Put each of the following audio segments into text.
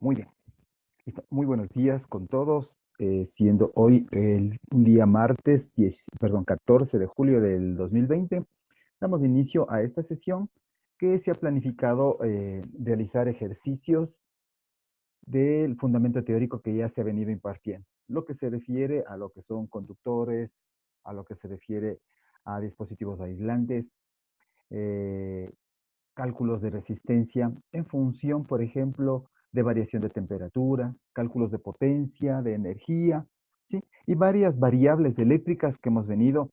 Muy bien. Listo. Muy buenos días con todos. Siendo hoy un día martes, 14 de julio del 2020, damos inicio a esta sesión que se ha planificado realizar ejercicios del fundamento teórico que ya se ha venido impartiendo. Lo que se refiere a lo que son conductores, a lo que se refiere a dispositivos aislantes, eh, cálculos de resistencia en función, por ejemplo, de variación de temperatura, cálculos de potencia, de energía, ¿sí? Y varias variables eléctricas que hemos venido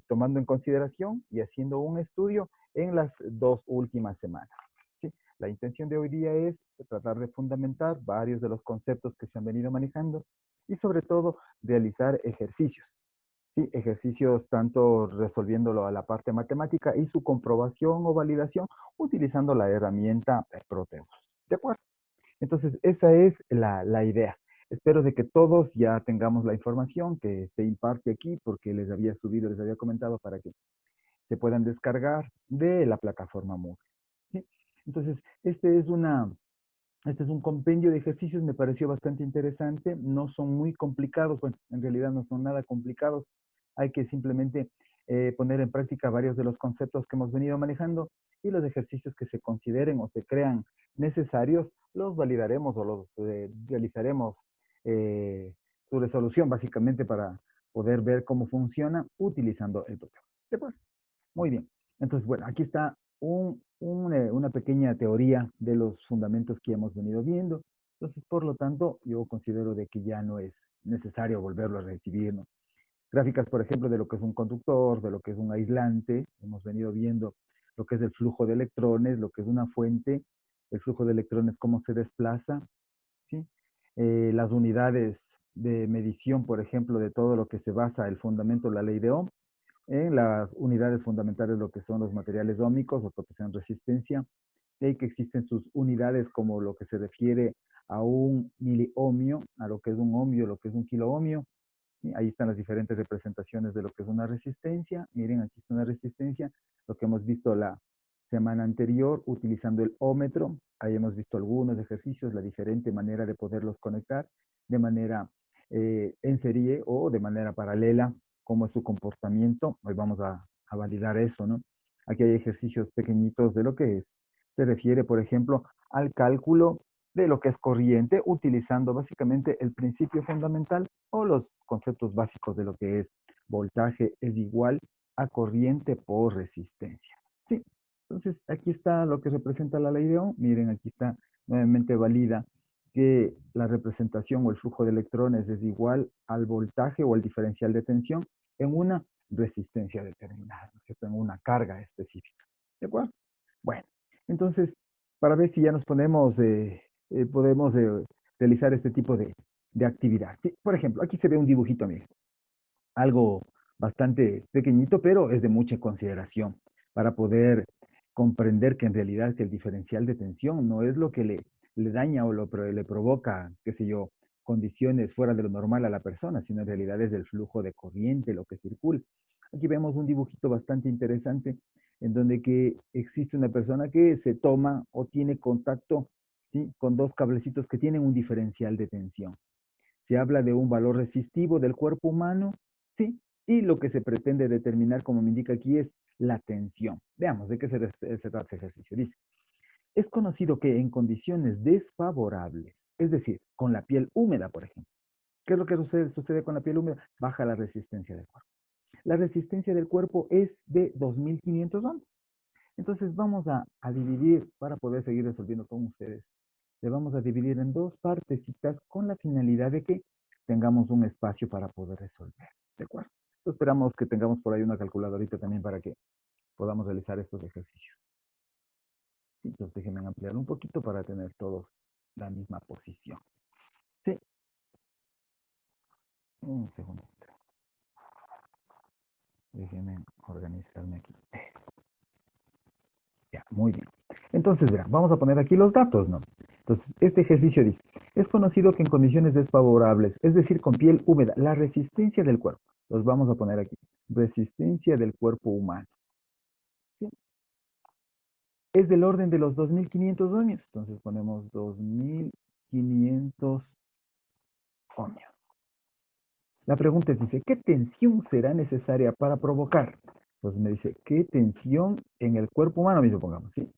tomando en consideración y haciendo un estudio en las dos últimas semanas, ¿sí? La intención de hoy día es tratar de fundamentar varios de los conceptos que se han venido manejando y sobre todo realizar ejercicios. Sí, ejercicios tanto resolviéndolo a la parte matemática y su comprobación o validación utilizando la herramienta Proteus. ¿De acuerdo? Entonces, esa es la idea. Espero de que todos ya tengamos la información que se imparte aquí, porque les había subido, les había comentado para que se puedan descargar de la plataforma Moodle. ¿Sí? Entonces, este es un compendio de ejercicios, me pareció bastante interesante, no son muy complicados, bueno, en realidad no son nada complicados, hay que simplemente poner en práctica varios de los conceptos que hemos venido manejando y los ejercicios que se consideren o se crean necesarios, los validaremos o los realizaremos su resolución básicamente para poder ver cómo funciona utilizando el protocolo. ¿De acuerdo? Muy bien. Entonces, bueno, aquí está una pequeña teoría de los fundamentos que hemos venido viendo. Entonces, por lo tanto, yo considero de que ya no es necesario volverlo a recibir, ¿no? Gráficas, por ejemplo, de lo que es un conductor, de lo que es un aislante. Hemos venido viendo lo que es el flujo de electrones, lo que es una fuente, el flujo de electrones, cómo se desplaza, ¿sí? Las unidades de medición, por ejemplo, de todo lo que se basa el fundamento de la ley de Ohm en las unidades fundamentales, lo que son los materiales ómicos, o que sean resistencia, y que existen sus unidades como lo que se refiere a un miliohmio, a lo que es un ohmio, lo que es un kiloohmio. Y ahí están las diferentes representaciones de lo que es una resistencia. Miren, aquí está una resistencia, lo que hemos visto la semana anterior utilizando el ómetro. Ahí hemos visto algunos ejercicios, la diferente manera de poderlos conectar de manera en serie o de manera paralela, cómo es su comportamiento. Hoy vamos a validar eso, ¿no? Aquí hay ejercicios pequeñitos de lo que es. Se refiere, por ejemplo, al cálculo de lo que es corriente, utilizando básicamente el principio fundamental o los conceptos básicos de lo que es voltaje es igual a corriente por resistencia. Sí, entonces aquí está lo que representa la ley de Ohm. Miren, aquí está nuevamente valida que la representación o el flujo de electrones es igual al voltaje o al diferencial de tensión en una resistencia determinada, ¿no es cierto? En una carga específica. ¿De acuerdo? Bueno, entonces, para ver si ya nos podemos realizar este tipo de actividad. Sí, por ejemplo, aquí se ve un dibujito, miren, algo bastante pequeñito, pero es de mucha consideración para poder comprender que en realidad que el diferencial de tensión no es lo que le daña o le provoca, qué sé yo, condiciones fuera de lo normal a la persona, sino en realidad es el flujo de corriente lo que circula. Aquí vemos un dibujito bastante interesante en donde que existe una persona que se toma o tiene contacto, ¿sí?, con dos cablecitos que tienen un diferencial de tensión. Se habla de un valor resistivo del cuerpo humano, ¿sí? Y lo que se pretende determinar, como me indica aquí, es la tensión. Veamos de qué se trata ese ejercicio. Dice, es conocido que en condiciones desfavorables, es decir, con la piel húmeda, por ejemplo, ¿qué es lo que sucede con la piel húmeda? Baja la resistencia del cuerpo. La resistencia del cuerpo es de 2500 ohms. Entonces vamos a dividir, para poder seguir resolviendo con ustedes, le vamos a dividir en dos partecitas con la finalidad de que tengamos un espacio para poder resolver. ¿De acuerdo? Entonces, esperamos que tengamos por ahí una calculadorita también para que podamos realizar estos ejercicios. Entonces déjenme ampliar un poquito para tener todos la misma posición. Sí, un segundo. Déjenme organizarme aquí. Ya, muy bien. Entonces, verán, vamos a poner aquí los datos, ¿no? Entonces, este ejercicio dice, es conocido que en condiciones desfavorables, es decir, con piel húmeda, la resistencia del cuerpo, los vamos a poner aquí, resistencia del cuerpo humano, ¿sí?, es del orden de los 2500 ohmios. Entonces ponemos 2500 1500 ohmios. La pregunta dice, ¿qué tensión será necesaria para provocar? Entonces me dice, ¿qué tensión en el cuerpo humano, supongamos, sí?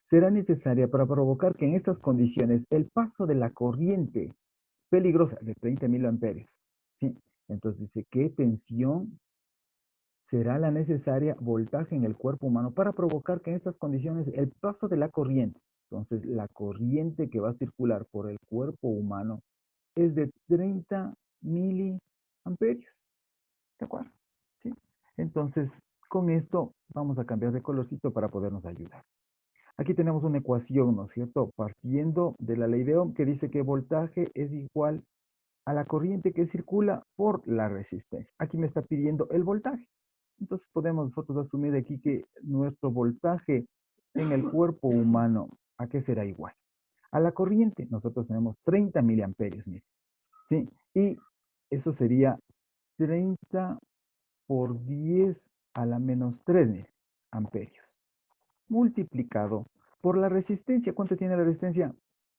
Será necesaria para provocar que en estas condiciones el paso de la corriente peligrosa de 30 miliamperios, ¿sí? Entonces dice, ¿qué tensión será la necesaria voltaje en el cuerpo humano para provocar que en estas condiciones el paso de la corriente, entonces la corriente que va a circular por el cuerpo humano es de 30 miliamperios, ¿de acuerdo? ¿Sí? Entonces, con esto vamos a cambiar de colorcito para podernos ayudar. Aquí tenemos una ecuación, ¿no es cierto? Partiendo de la ley de Ohm que dice que voltaje es igual a la corriente que circula por la resistencia. Aquí me está pidiendo el voltaje. Entonces podemos nosotros asumir aquí que nuestro voltaje en el cuerpo humano, ¿a qué será igual? A la corriente. Nosotros tenemos 30 miliamperios, mire. ¿Sí? Y eso sería 30 por 10 a la menos 3 mire, amperios. Multiplicado por la resistencia. ¿Cuánto tiene la resistencia?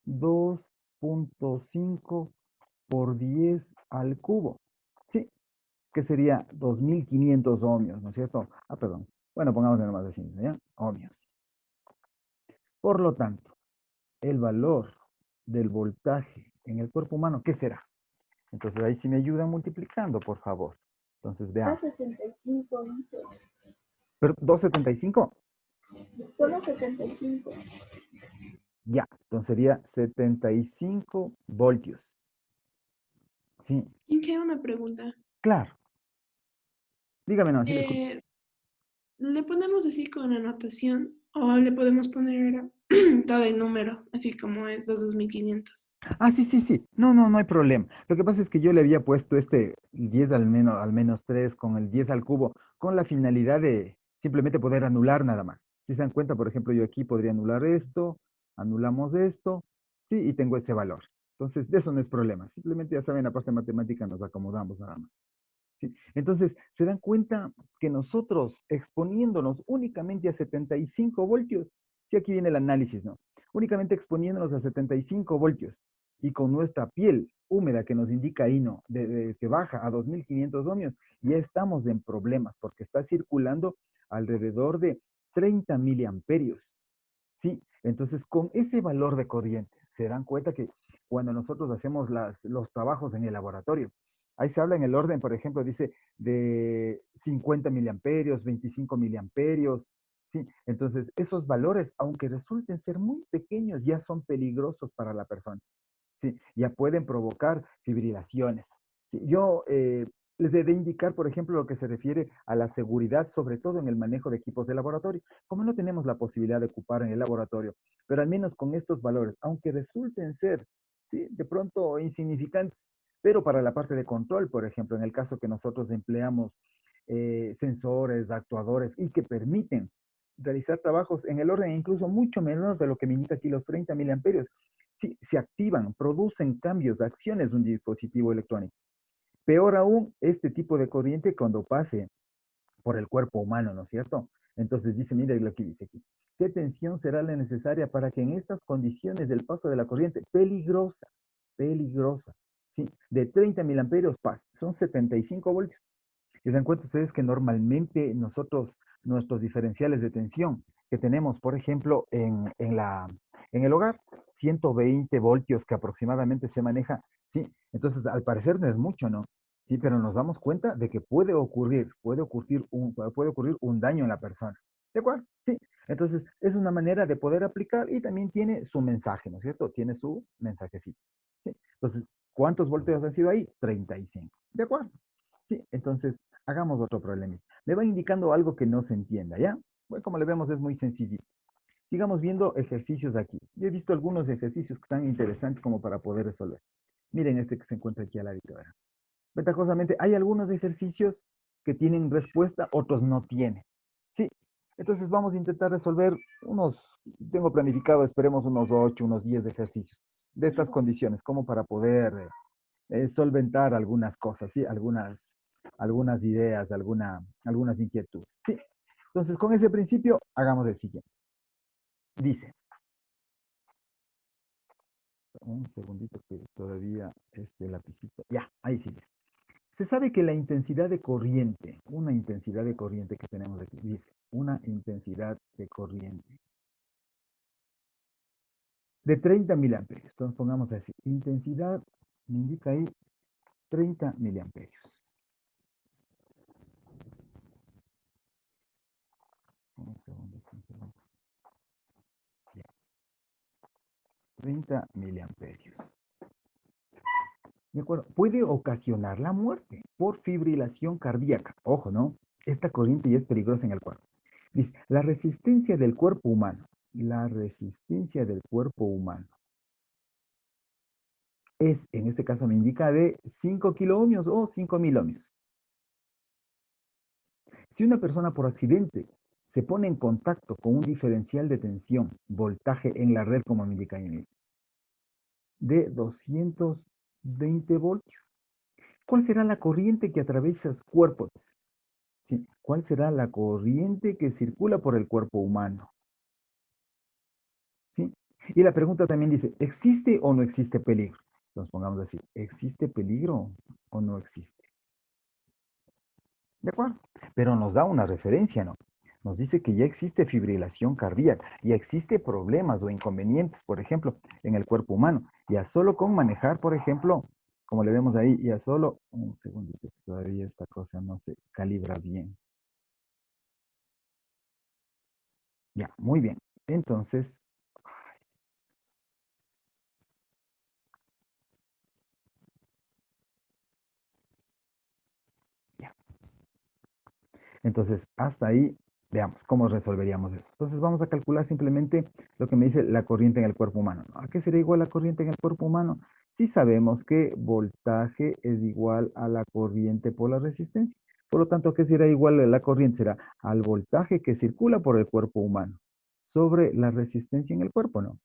2.5 por 10 al cubo. Sí, que sería 2500 ohmios, ¿no es cierto? Ah, perdón. Bueno, pongamos nomás así, ¿ya? Ohmios. Por lo tanto, el valor del voltaje en el cuerpo humano, ¿qué será? Entonces ahí sí me ayudan multiplicando, por favor. Entonces veamos. 75. ¿Pero 275? Solo 75. Ya, entonces sería 75 voltios. Sí, Y que una pregunta. claro. Dígame, no, sí le escucho. Eh, ¿Le ponemos así con anotación o le podemos poner todo el número, así como es los 2500? Ah, sí, sí, sí. No, no, no hay problema. Lo que pasa es que yo le había puesto este 10 al menos 3 con el 10 al cubo con la finalidad de simplemente poder anular nada más. Si se dan cuenta, por ejemplo, yo aquí podría anular esto, anulamos esto, sí, y tengo ese valor. Entonces, de eso no es problema. Simplemente, ya saben, la parte matemática nos acomodamos nada más. ¿Sí? Entonces, se dan cuenta que nosotros exponiéndonos únicamente a 75 voltios, sí, aquí viene el análisis, ¿no? Únicamente exponiéndonos a 75 voltios y con nuestra piel húmeda que nos indica ahí, ¿no? Que baja a 2500 ohmios, ya estamos en problemas porque está circulando alrededor de 30 miliamperios. Sí, entonces con ese valor de corriente, se dan cuenta que cuando nosotros hacemos los trabajos en el laboratorio, ahí se habla en el orden, por ejemplo, dice de 50 miliamperios, 25 miliamperios, sí, entonces esos valores, aunque resulten ser muy pequeños, ya son peligrosos para la persona. Sí, ya pueden provocar fibrilaciones. Sí, yo les he de indicar, por ejemplo, lo que se refiere a la seguridad, sobre todo en el manejo de equipos de laboratorio. Como no tenemos la posibilidad de ocupar en el laboratorio, pero al menos con estos valores, aunque resulten ser, sí, de pronto insignificantes, pero para la parte de control, por ejemplo, en el caso que nosotros empleamos sensores, actuadores y que permiten realizar trabajos en el orden incluso mucho menor de lo que me indica aquí los 30 miliamperios, sí, se activan, producen cambios, acciones de un dispositivo electrónico. Peor aún, este tipo de corriente cuando pase por el cuerpo humano, ¿no es cierto? Entonces dice, mire lo que dice aquí. ¿Qué tensión será la necesaria para que en estas condiciones del paso de la corriente peligrosa, peligrosa, sí, de 30 miliamperios pase? Son 75 voltios. Y se dan cuenta ustedes que normalmente nosotros, nuestros diferenciales de tensión que tenemos, por ejemplo, en el hogar, 120 voltios que aproximadamente se maneja, ¿sí? Entonces, al parecer no es mucho, ¿no? Sí, pero nos damos cuenta de que puede ocurrir un daño en la persona. ¿De acuerdo? Sí. Entonces, es una manera de poder aplicar y también tiene su mensaje, ¿no es cierto? Tiene su mensajecito. ¿Sí? Entonces, ¿cuántos voltios han sido ahí? 35. ¿De acuerdo? Sí, entonces hagamos otro problema. Me va indicando algo que no se entienda, ¿ya? Bueno, como le vemos es muy sencillito. Sigamos viendo ejercicios aquí. Yo he visto algunos ejercicios que están interesantes como para poder resolver. Miren este que se encuentra aquí al ladito. ¿Verdad? Ventajosamente, hay algunos ejercicios que tienen respuesta, otros no tienen. Sí, entonces vamos a intentar resolver tengo planificado, esperemos unos 8, unos 10 ejercicios de estas condiciones, como para poder solventar algunas cosas, ¿sí? Algunas ideas, algunas inquietudes. Sí. Entonces, con ese principio, hagamos el siguiente. Dice, un segundito que todavía este lapicito. Ya, ahí sí. Se sabe que la intensidad de corriente, una intensidad de corriente que tenemos aquí, dice, una intensidad de corriente de 30 miliamperios. Entonces pongamos así, intensidad, me indica ahí 30 miliamperios. Un segundito, un segundo. Ya. 30 miliamperios. ¿De acuerdo? Puede ocasionar la muerte por fibrilación cardíaca. Ojo, ¿no? Esta corriente ya es peligrosa en el cuerpo. Dice, la resistencia del cuerpo humano. La resistencia del cuerpo humano es, en este caso me indica, de 5 kiloohmios o 5000 ohmios. Si una persona por accidente se pone en contacto con un diferencial de tensión, voltaje en la red, como me indica ahí, de 220 voltios, ¿cuál será la corriente que atraviesa los cuerpos? ¿Sí? ¿Cuál será la corriente que circula por el cuerpo humano? ¿Sí? Y la pregunta también dice, ¿existe o no existe peligro? Entonces pongamos así, ¿existe peligro o no existe? ¿De acuerdo? Pero nos da una referencia, ¿no? Nos dice que ya existe fibrilación cardíaca, ya existe problemas o inconvenientes, por ejemplo, en el cuerpo humano. Ya solo con manejar, por ejemplo, como le vemos ahí, ya solo, un segundito, todavía esta cosa no se calibra bien. Ya, muy bien. Entonces, ya. Entonces, hasta ahí, veamos cómo resolveríamos eso. Entonces, vamos a calcular simplemente lo que me dice la corriente en el cuerpo humano. ¿A qué sería igual la corriente en el cuerpo humano? Si sabemos que voltaje es igual a la corriente por la resistencia. Por lo tanto, ¿qué será igual a la corriente? Será al voltaje que circula por el cuerpo humano sobre la resistencia en el cuerpo, ¿no?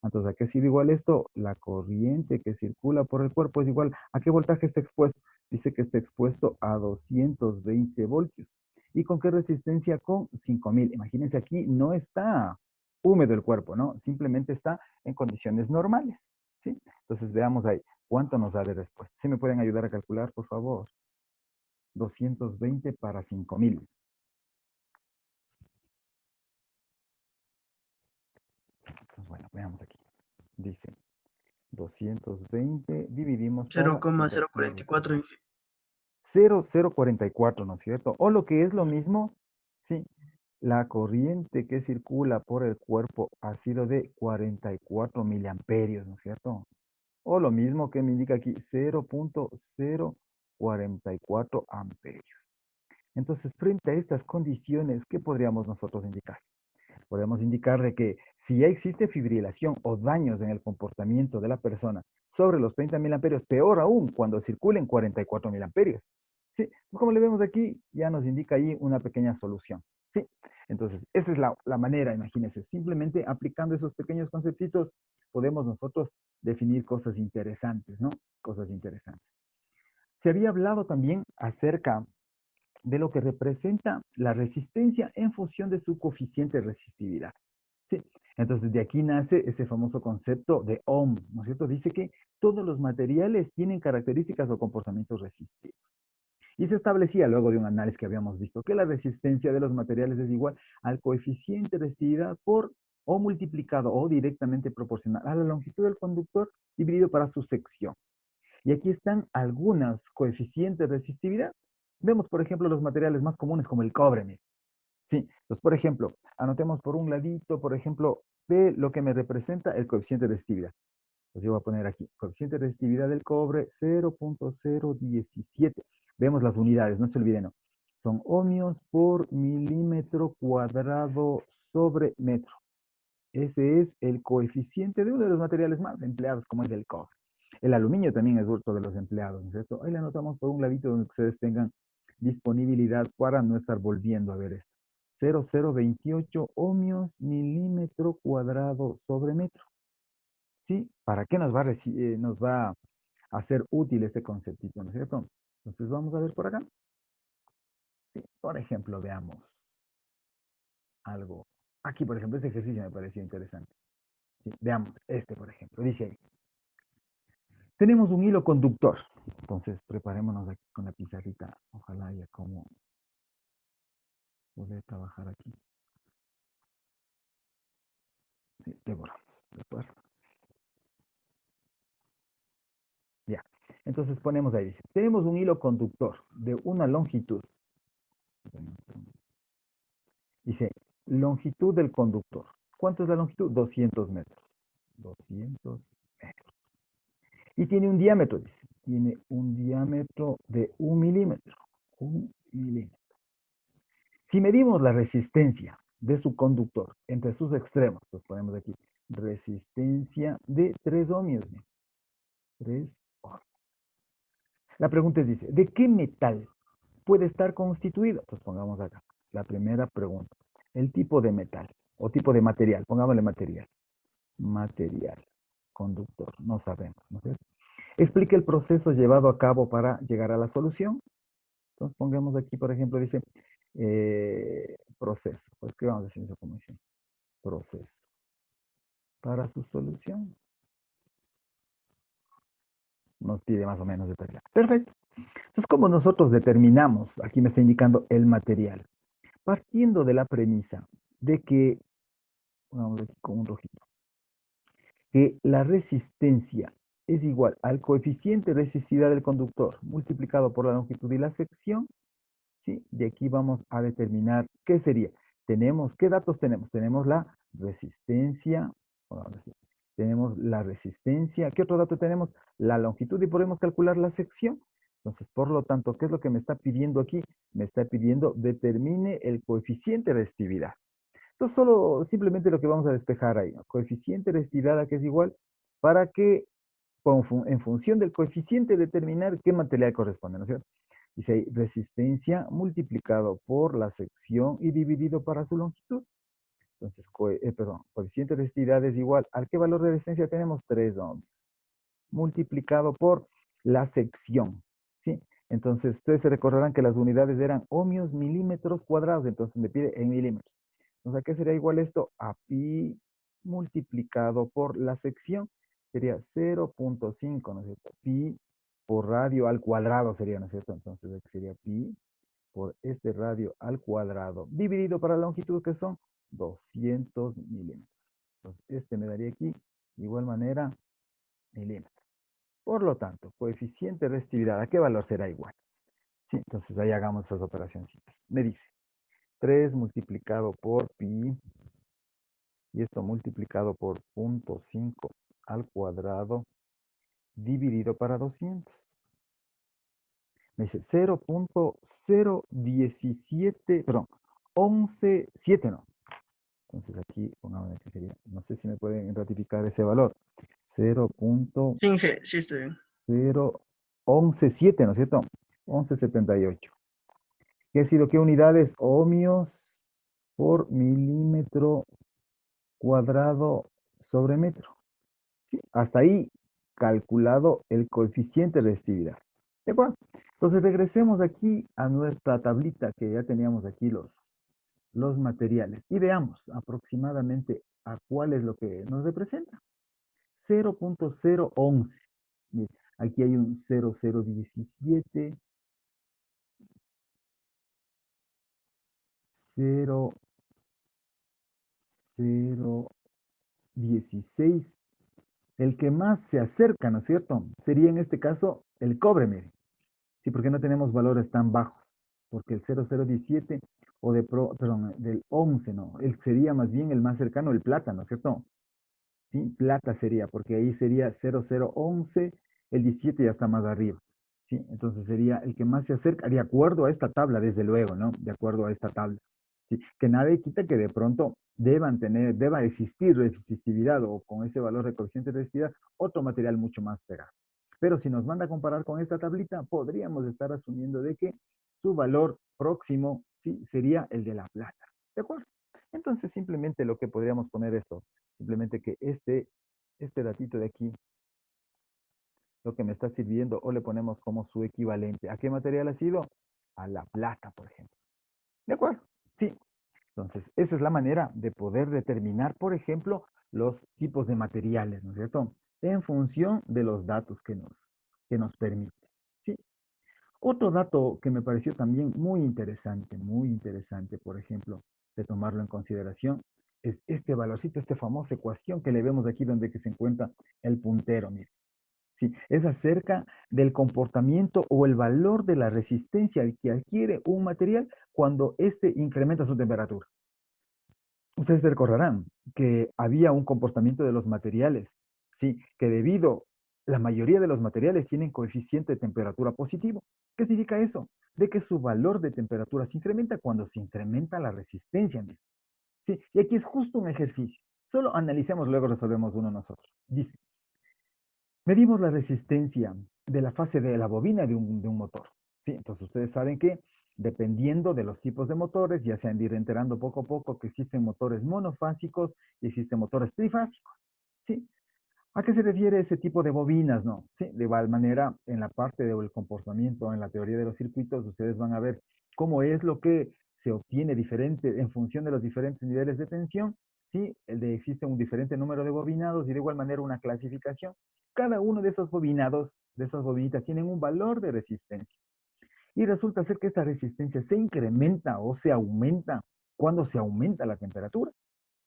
Entonces, ¿a qué sirve igual esto? La corriente que circula por el cuerpo es igual. ¿A qué voltaje está expuesto? Dice que está expuesto a 220 voltios. ¿Y con qué resistencia? Con 5000. Imagínense, aquí no está húmedo el cuerpo, ¿no? Simplemente está en condiciones normales, ¿sí? Entonces, veamos ahí. ¿Cuánto nos da de respuesta? ¿Sí me pueden ayudar a calcular, por favor? 220 para 5000. Entonces, bueno, veamos aquí. Dice 220 dividimos para 5000. 0,044. 0044, ¿no es cierto? O lo que es lo mismo, sí, la corriente que circula por el cuerpo ha sido de 44 miliamperios, ¿no es cierto? O lo mismo que me indica aquí, 0.044 amperios. Entonces, frente a estas condiciones, ¿qué podríamos nosotros indicar? Podemos indicar de que si ya existe fibrilación o daños en el comportamiento de la persona sobre los 30 mil amperios, peor aún cuando circulen 44 mil amperios. ¿Sí? Entonces, como le vemos aquí, ya nos indica ahí una pequeña solución. ¿Sí? Entonces, esa es la manera, imagínense, simplemente aplicando esos pequeños conceptitos, podemos nosotros definir cosas interesantes, ¿no? Cosas interesantes. Se había hablado también acerca de lo que representa la resistencia en función de su coeficiente de resistividad. ¿Sí? Entonces, de aquí nace ese famoso concepto de Ohm, ¿no es cierto? Dice que todos los materiales tienen características o comportamientos resistivos. Y se establecía luego de un análisis que habíamos visto que la resistencia de los materiales es igual al coeficiente de resistividad por o multiplicado o directamente proporcional a la longitud del conductor dividido para su sección. Y aquí están algunos coeficientes de resistividad. Vemos, por ejemplo, los materiales más comunes como el cobre. Mire. Sí, entonces, por ejemplo, anotemos por un ladito, por ejemplo, de lo que me representa el coeficiente de resistividad. Pues yo voy a poner aquí, coeficiente de resistividad del cobre, 0.017. Vemos las unidades, no se olviden, ¿no? Son ohmios por milímetro cuadrado sobre metro. Ese es el coeficiente de uno de los materiales más empleados, como es el cobre. El aluminio también es otro de los empleados, ¿no es cierto? Ahí le anotamos por un ladito donde ustedes tengan disponibilidad para no estar volviendo a ver esto. 0,028 ohmios milímetro cuadrado sobre metro. ¿Sí? ¿Para qué nos va a hacer útil este conceptito, ¿no es cierto? Entonces vamos a ver por acá. Sí, por ejemplo, veamos algo. Aquí, por ejemplo, este ejercicio me pareció interesante. Sí, veamos este, por ejemplo. Dice ahí, Tenemos un hilo conductor. Entonces, preparémonos aquí con la pizarrita. Ojalá haya cómo poder trabajar aquí. Sí, le borramos. ¿De acuerdo? Ya. Entonces ponemos ahí, dice, tenemos un hilo conductor de una longitud. Dice, longitud del conductor. ¿Cuánto es la longitud? 200 metros. 200 metros. Y tiene un diámetro, dice. Tiene un diámetro de 1 milímetro. 1 milímetro. Si medimos la resistencia de su conductor entre sus extremos, pues ponemos aquí, resistencia de 3 ohmios. 3 ohmios. La pregunta es, dice, ¿de qué metal puede estar constituido? Pues pongamos acá, la primera pregunta. El tipo de metal o tipo de material, pongámosle material. Material, conductor, no sabemos, ¿no es cierto? Explique el proceso llevado a cabo para llegar a la solución. Entonces pongamos aquí, por ejemplo, dice proceso. Pues escribamos así en su comisión. Proceso. Para su solución. Nos pide más o menos detallar. Perfecto. Entonces, ¿cómo nosotros determinamos? Aquí me está indicando el material. Partiendo de la premisa de que, vamos aquí con un rojito, que la resistencia es igual al coeficiente de resistividad del conductor multiplicado por la longitud y la sección, ¿sí? De aquí vamos a determinar qué sería. ¿Qué datos tenemos? Tenemos la resistencia, tenemos la resistencia. ¿Qué otro dato tenemos? La longitud y podemos calcular la sección. Entonces, por lo tanto, ¿qué es lo que me está pidiendo aquí? Me está pidiendo determine el coeficiente de resistividad. Entonces, solo simplemente lo que vamos a despejar ahí, ¿no? Coeficiente de resistividad a que es igual para que en función del coeficiente determinar qué material corresponde, ¿no es cierto? Dice ahí, resistencia multiplicado por la sección y dividido para su longitud. Entonces, coeficiente de resistividad es igual al qué valor de resistencia tenemos 3 ohmios, multiplicado por la sección, ¿sí? Entonces, ustedes se recordarán que las unidades eran ohmios, milímetros cuadrados, entonces me pide en milímetros. Entonces, ¿a qué sería igual esto? A pi multiplicado por la sección, sería 0.5, ¿no es cierto? Pi por radio al cuadrado sería, ¿no es cierto? Entonces, aquí sería pi por este radio al cuadrado, dividido para la longitud, que son 200 milímetros. Entonces, este me daría aquí, de igual manera, milímetros. Por lo tanto, coeficiente de resistividad, ¿a qué valor será igual? Sí, entonces ahí hagamos esas operaciones. Me dice 3 multiplicado por pi, y esto multiplicado por 0.5 al cuadrado, dividido para 200. Me dice 0.017, perdón, 11,7 no. Entonces aquí, pongamos que sería, no sé si me pueden ratificar ese valor. 0.017, Sí, estoy bien. ¿no es cierto? 11,78. ¿Qué ha sido? ¿Qué unidades? Ohmios por milímetro cuadrado sobre metro. ¿Sí? Hasta ahí calculado el coeficiente de resistividad. ¿De acuerdo? Entonces regresemos aquí a nuestra tablita que ya teníamos aquí los materiales y veamos aproximadamente a cuál es lo que nos representa. 0.011. Aquí hay un 0.017, 0.016. El que más se acerca, ¿no es cierto? Sería en este caso el cobre, mire. Sí, porque no tenemos valores tan bajos. Porque el 0.017 o perdón, del 11, no. Él sería más bien el más cercano, el plata, ¿no es cierto? ¿Sí? Plata sería, porque ahí sería 0011, el 17 ya está más arriba, ¿sí? Entonces sería el que más se acerca, de acuerdo a esta tabla, desde luego, ¿no? De acuerdo a esta tabla, ¿sí? Que nadie quita que de pronto deba existir resistividad o con ese valor de coeficiente de resistividad, otro material mucho más pegado. Pero si nos manda a comparar con esta tablita, podríamos estar asumiendo de que su valor próximo, ¿sí? Sería el de la plata, ¿de acuerdo? Entonces simplemente lo que podríamos poner esto, simplemente que este datito de aquí, lo que me está sirviendo, o le ponemos como su equivalente. ¿A qué material ha sido? A la plata, por ejemplo. ¿De acuerdo? Sí. Entonces, esa es la manera de poder determinar, por ejemplo, los tipos de materiales, ¿no es cierto? en función de los datos que nos permite. ¿Sí? Otro dato que me pareció también muy interesante, por ejemplo, de tomarlo en consideración, es este valorcito, esta famosa ecuación que le vemos aquí donde que se encuentra el puntero, mire. Sí, es acerca del comportamiento o el valor de la resistencia que adquiere un material cuando éste incrementa su temperatura. Ustedes recordarán que había un comportamiento de los materiales, ¿sí? Que la mayoría de los materiales tienen coeficiente de temperatura positivo. ¿Qué significa eso? De que su valor de temperatura se incrementa cuando se incrementa la resistencia, ¿no? ¿Sí? Y aquí es justo un ejercicio. Solo analicemos, luego resolvemos uno nosotros. Dice, medimos la resistencia de la fase de la bobina de un motor. ¿Sí? Entonces ustedes saben que dependiendo de los tipos de motores, ya se han de ir enterando poco a poco que existen motores monofásicos y existen motores trifásicos. ¿Sí? ¿A qué se refiere ese tipo de bobinas? No, sí, de igual manera, en la parte del comportamiento, en la teoría de los circuitos, ustedes van a ver cómo es lo que se obtiene diferente en función de los diferentes niveles de tensión, ¿sí? Existe un diferente número de bobinados y de igual manera una clasificación. Cada uno de esos bobinados, de esas bobinitas, tienen un valor de resistencia. Y resulta ser que esta resistencia se incrementa o se aumenta cuando se aumenta la temperatura.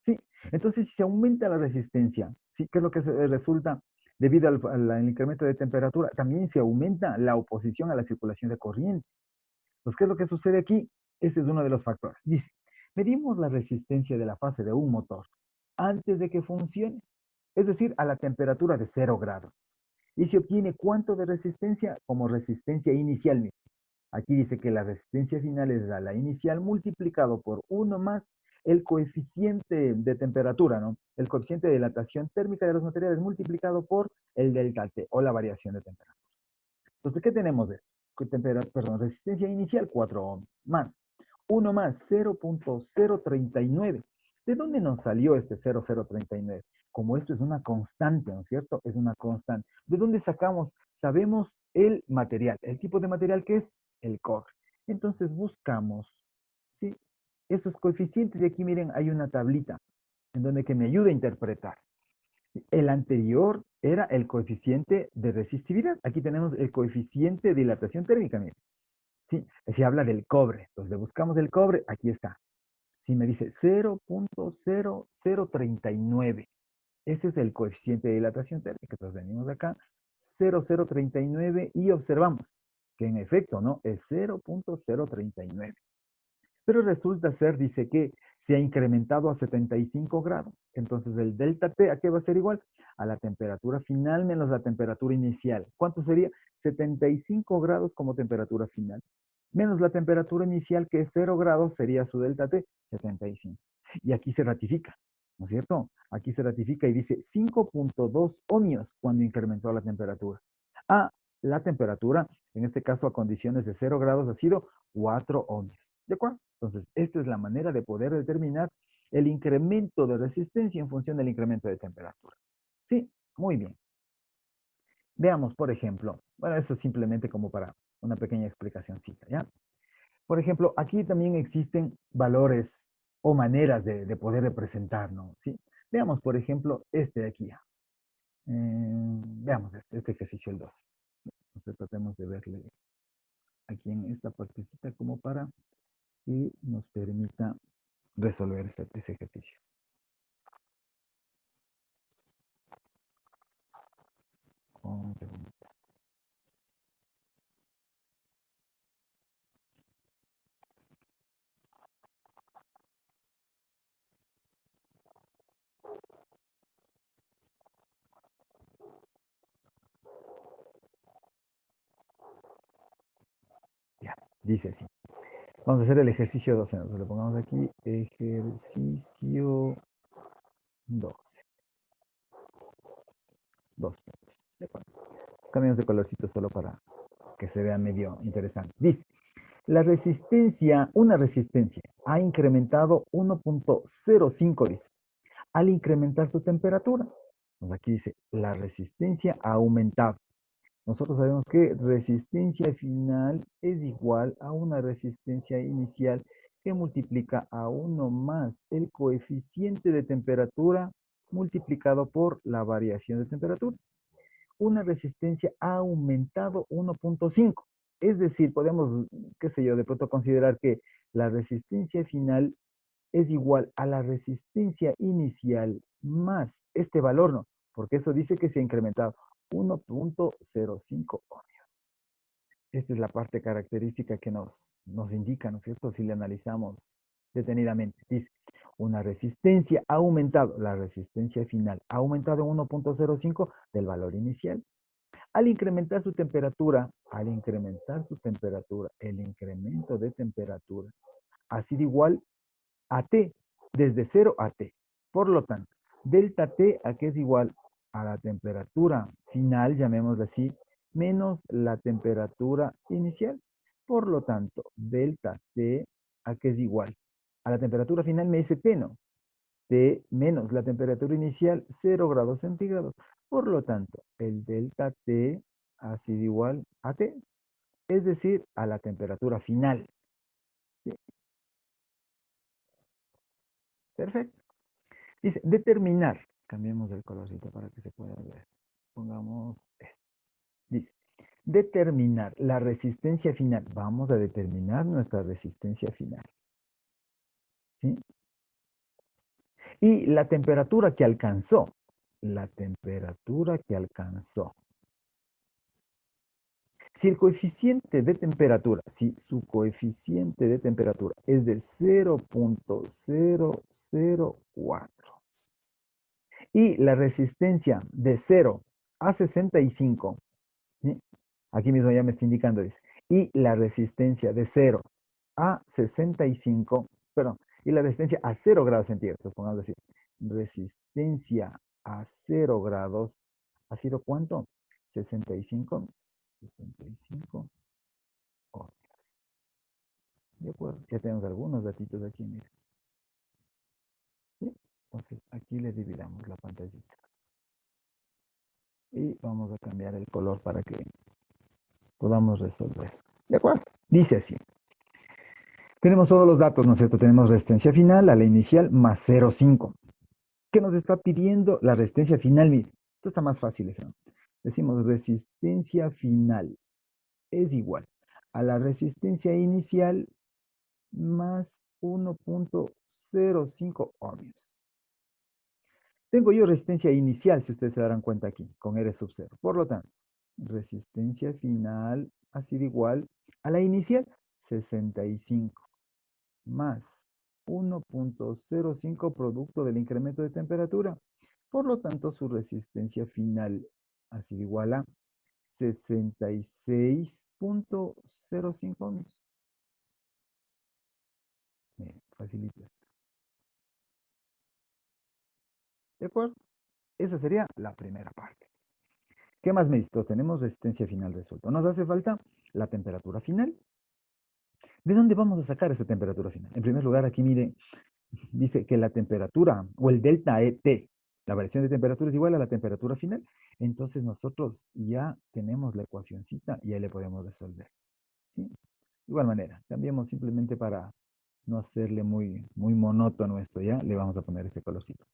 Sí, entonces si se aumenta la resistencia, ¿sí? ¿Qué es lo que resulta debido al incremento de temperatura? También se aumenta la oposición a la circulación de corriente. Entonces, ¿qué es lo que sucede aquí? Ese es uno de los factores. Dice, medimos la resistencia de la fase de un motor antes de que funcione, es decir, a la temperatura de 0 grados. Y se obtiene cuánto de resistencia como resistencia inicial. Aquí dice que la resistencia final es la inicial multiplicado por 1 más el coeficiente de temperatura, ¿no? El coeficiente de dilatación térmica de los materiales multiplicado por el delta T o la variación de temperatura. Entonces, ¿qué tenemos de esto? Resistencia inicial 4 ohms más 1 más 0.039. ¿De dónde nos salió este 0.039? Como esto es una constante, ¿no es cierto? Es una constante. ¿De dónde sacamos? Sabemos el material, el tipo de material que es el cobre. Entonces buscamos, ¿sí? Esos coeficientes. Y aquí miren, hay una tablita en donde que me ayuda a interpretar. El anterior era el coeficiente de resistividad. Aquí tenemos el coeficiente de dilatación térmica, miren. Sí, se habla del cobre. Entonces le buscamos el cobre, aquí está. Si me dice 0.0039. Ese es el coeficiente de dilatación térmica. Entonces venimos acá, 0.039 y observamos que en efecto, ¿no? Es 0.039. Pero resulta ser, dice que se ha incrementado a 75 grados. Entonces el delta T, ¿a qué va a ser igual? A la temperatura final menos la temperatura inicial. ¿Cuánto sería? 75 grados como temperatura final. Menos la temperatura inicial, que es 0 grados, sería su delta T, 75. Y aquí se ratifica, ¿no es cierto? Aquí se ratifica y dice 5.2 ohmios cuando incrementó la temperatura. La temperatura, en este caso a condiciones de 0 grados, ha sido 4 ohmios. ¿De acuerdo? Entonces, esta es la manera de poder determinar el incremento de resistencia en función del incremento de temperatura. Sí, muy bien. Veamos, por ejemplo, bueno, esto es simplemente como para una pequeña explicacióncita, ¿ya? Por ejemplo, aquí también existen valores o maneras de poder representar, ¿no? ¿Sí? Veamos, por ejemplo, este de aquí. Veamos este ejercicio, el 2. Entonces tratemos de verle aquí en esta partecita como para que nos permita resolver ese ejercicio. Oh, qué bonito. Ya, dice así. Vamos a hacer el ejercicio 12. Entonces le pongamos aquí ejercicio 12. 2 puntos. De acuerdo. Cambiamos de colorcito solo para que se vea medio interesante. Dice, una resistencia ha incrementado 1.05, dice, al incrementar su temperatura. Entonces aquí dice, la resistencia ha aumentado. Nosotros sabemos que resistencia final es igual a una resistencia inicial que multiplica a 1 más el coeficiente de temperatura multiplicado por la variación de temperatura. Una resistencia ha aumentado 1.5. Es decir, podemos, qué sé yo, de pronto considerar que la resistencia final es igual a la resistencia inicial más este valor, ¿no? Porque eso dice que se ha incrementado 1.05 ohmios. Esta es la parte característica que nos indica, ¿no es cierto? Si le analizamos detenidamente. Dice, una resistencia ha aumentado, la resistencia final ha aumentado 1.05 del valor inicial. Al incrementar su temperatura, el incremento de temperatura ha sido igual a T, desde 0 a T. Por lo tanto, delta T, ¿a qué es igual? A la temperatura final, llamémosla así, menos la temperatura inicial. Por lo tanto, delta T, ¿a qué es igual? A la temperatura final me dice T, ¿no? T menos la temperatura inicial, 0 grados centígrados. Por lo tanto, el delta T ha sido igual a T, es decir, a la temperatura final. ¿Sí? Perfecto. Dice, determinar. Cambiemos el colorcito para que se pueda ver. Pongamos este. Dice, determinar la resistencia final. Vamos a determinar nuestra resistencia final. ¿Sí? Y la temperatura que alcanzó. La temperatura que alcanzó. Si el coeficiente de temperatura, si su coeficiente de temperatura es de 0.004 y la resistencia de 0 a 65, ¿sí? Aquí mismo ya me está indicando, dice, y la resistencia de 0 a 65, perdón, y la resistencia a 0 grados centígrados, pongamos así, resistencia a 0 grados, ¿ha sido cuánto? 65, 65 ohmios. De acuerdo, ya tenemos algunos datitos aquí, miren. ¿Sí? Entonces, aquí le dividamos la pantallita. Y vamos a cambiar el color para que podamos resolver. ¿De acuerdo? Dice así. Tenemos todos los datos, ¿no es cierto? Tenemos resistencia final a la inicial más 0,5. ¿Qué nos está pidiendo la resistencia final? Mire, esto está más fácil, ¿no? Decimos resistencia final es igual a la resistencia inicial más 1.05 ohmios. Tengo yo resistencia inicial, si ustedes se darán cuenta aquí, con R sub 0. Por lo tanto, resistencia final ha sido igual a la inicial, 65, más 1.05 producto del incremento de temperatura. Por lo tanto, su resistencia final ha sido igual a 66.05 ohmios. Facilito esto. ¿De acuerdo? Esa sería la primera parte. ¿Qué más me dice? Tenemos resistencia final resuelto. Nos hace falta la temperatura final. ¿De dónde vamos a sacar esa temperatura final? En primer lugar, aquí mire, dice que la temperatura o el delta ET, la variación de temperatura es igual a la temperatura final. Entonces nosotros ya tenemos la ecuacióncita y ahí le podemos resolver. ¿Sí? De igual manera, cambiemos simplemente para no hacerle muy monótono esto, ¿ya? Le vamos a poner este colorcito.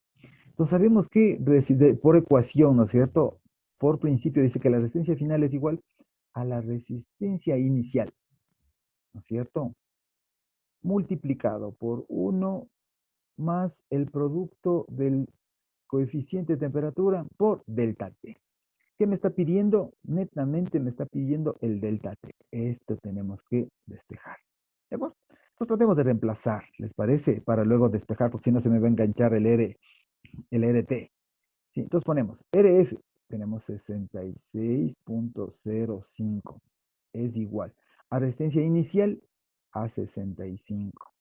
Entonces sabemos que por ecuación, ¿no es cierto? Por principio dice que la resistencia final es igual a la resistencia inicial, ¿no es cierto? Multiplicado por 1 más el producto del coeficiente de temperatura por delta T. ¿Qué me está pidiendo? Netamente me está pidiendo el delta T. Esto tenemos que despejar. ¿De acuerdo? Entonces tratemos de reemplazar, ¿les parece? Para luego despejar, porque si no se me va a enganchar el RT. ¿Sí? Entonces ponemos RF, tenemos 66.05. Es igual a resistencia inicial a 65.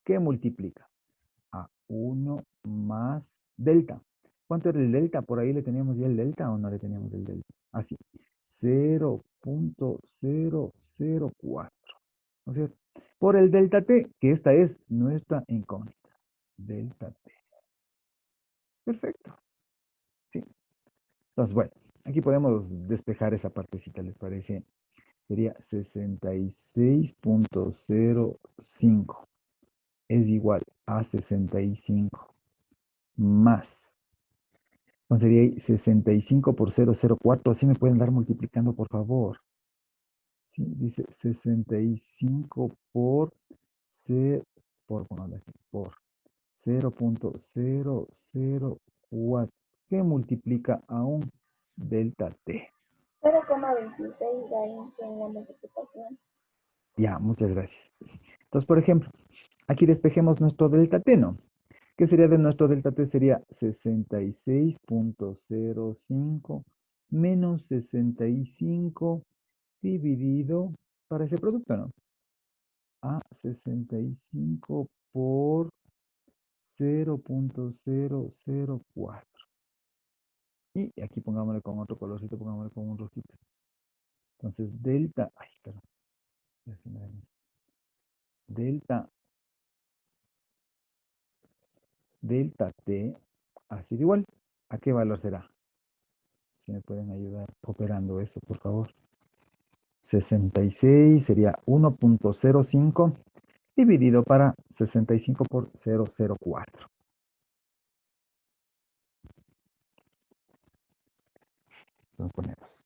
¿Qué multiplica? A 1 más delta. ¿Cuánto era el delta? Por ahí le teníamos ya el delta o no le teníamos el delta. Así. 0.004. ¿No es cierto? Por el delta T, que esta es nuestra incógnita. Delta T. Perfecto. Sí. Entonces, bueno, aquí podemos despejar esa partecita, ¿les parece? Sería 66.05 es igual a 65 más Entonces sería ahí 65 por 0,04. Así me pueden dar multiplicando, por favor. Sí, dice 65 por, ponerlo aquí, por 0,004, que multiplica a un delta T. 0,26 ahí en la multiplicación. Ya, muchas gracias. Entonces, por ejemplo, aquí despejemos nuestro delta T, ¿no? ¿Qué sería de nuestro delta T? Sería 66,05 menos 65 dividido para ese producto, ¿no? A 65 por 0,004. Y aquí pongámosle con otro colorcito, pongámosle con un rojito. Entonces, delta, ay, perdón. Delta T ha sido igual. ¿A qué valor será? Si me pueden ayudar operando eso, por favor. 66 sería 1,05 dividido para 65 por 0,04. Entonces ponemos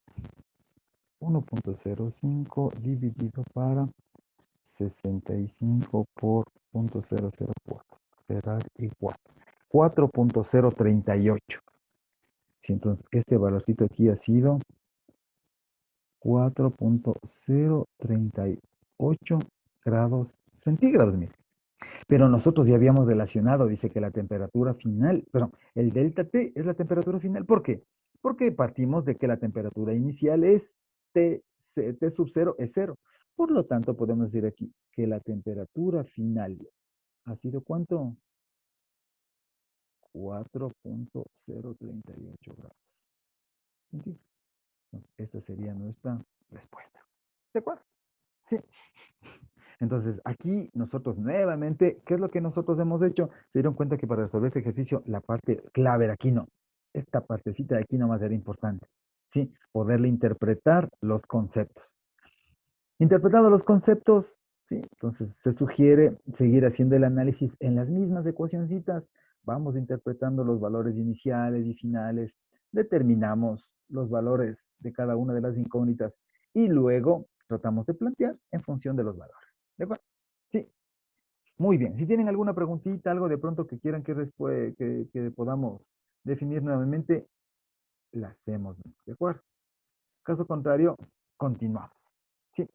1,05 dividido para 65 por 0,004. Será igual. 4,038. Sí, entonces este valorcito aquí ha sido 4,038 grados centígrados, mire. Pero nosotros ya habíamos relacionado, dice que la temperatura final, perdón, el delta T es la temperatura final. ¿Por qué? Porque partimos de que la temperatura inicial es T sub 0 es 0. Por lo tanto, podemos decir aquí que la temperatura final ha sido ¿cuánto? 4,038 grados centígrados. Esta sería nuestra respuesta. ¿De acuerdo? Sí. Entonces, aquí nosotros nuevamente, ¿qué es lo que nosotros hemos hecho? Se dieron cuenta que para resolver este ejercicio, la parte clave era aquí no. Esta partecita de aquí nomás era importante. ¿Sí? Poderle interpretar los conceptos. Interpretando los conceptos, ¿sí? Entonces se sugiere seguir haciendo el análisis en las mismas ecuacioncitas. Vamos interpretando los valores iniciales y finales. Determinamos los valores de cada una de las incógnitas y luego tratamos de plantear en función de los valores. ¿De acuerdo? Sí. Muy bien. Si tienen alguna preguntita, algo de pronto que quieran que podamos definir nuevamente, la hacemos. ¿De acuerdo? Caso contrario, continuamos. Sí.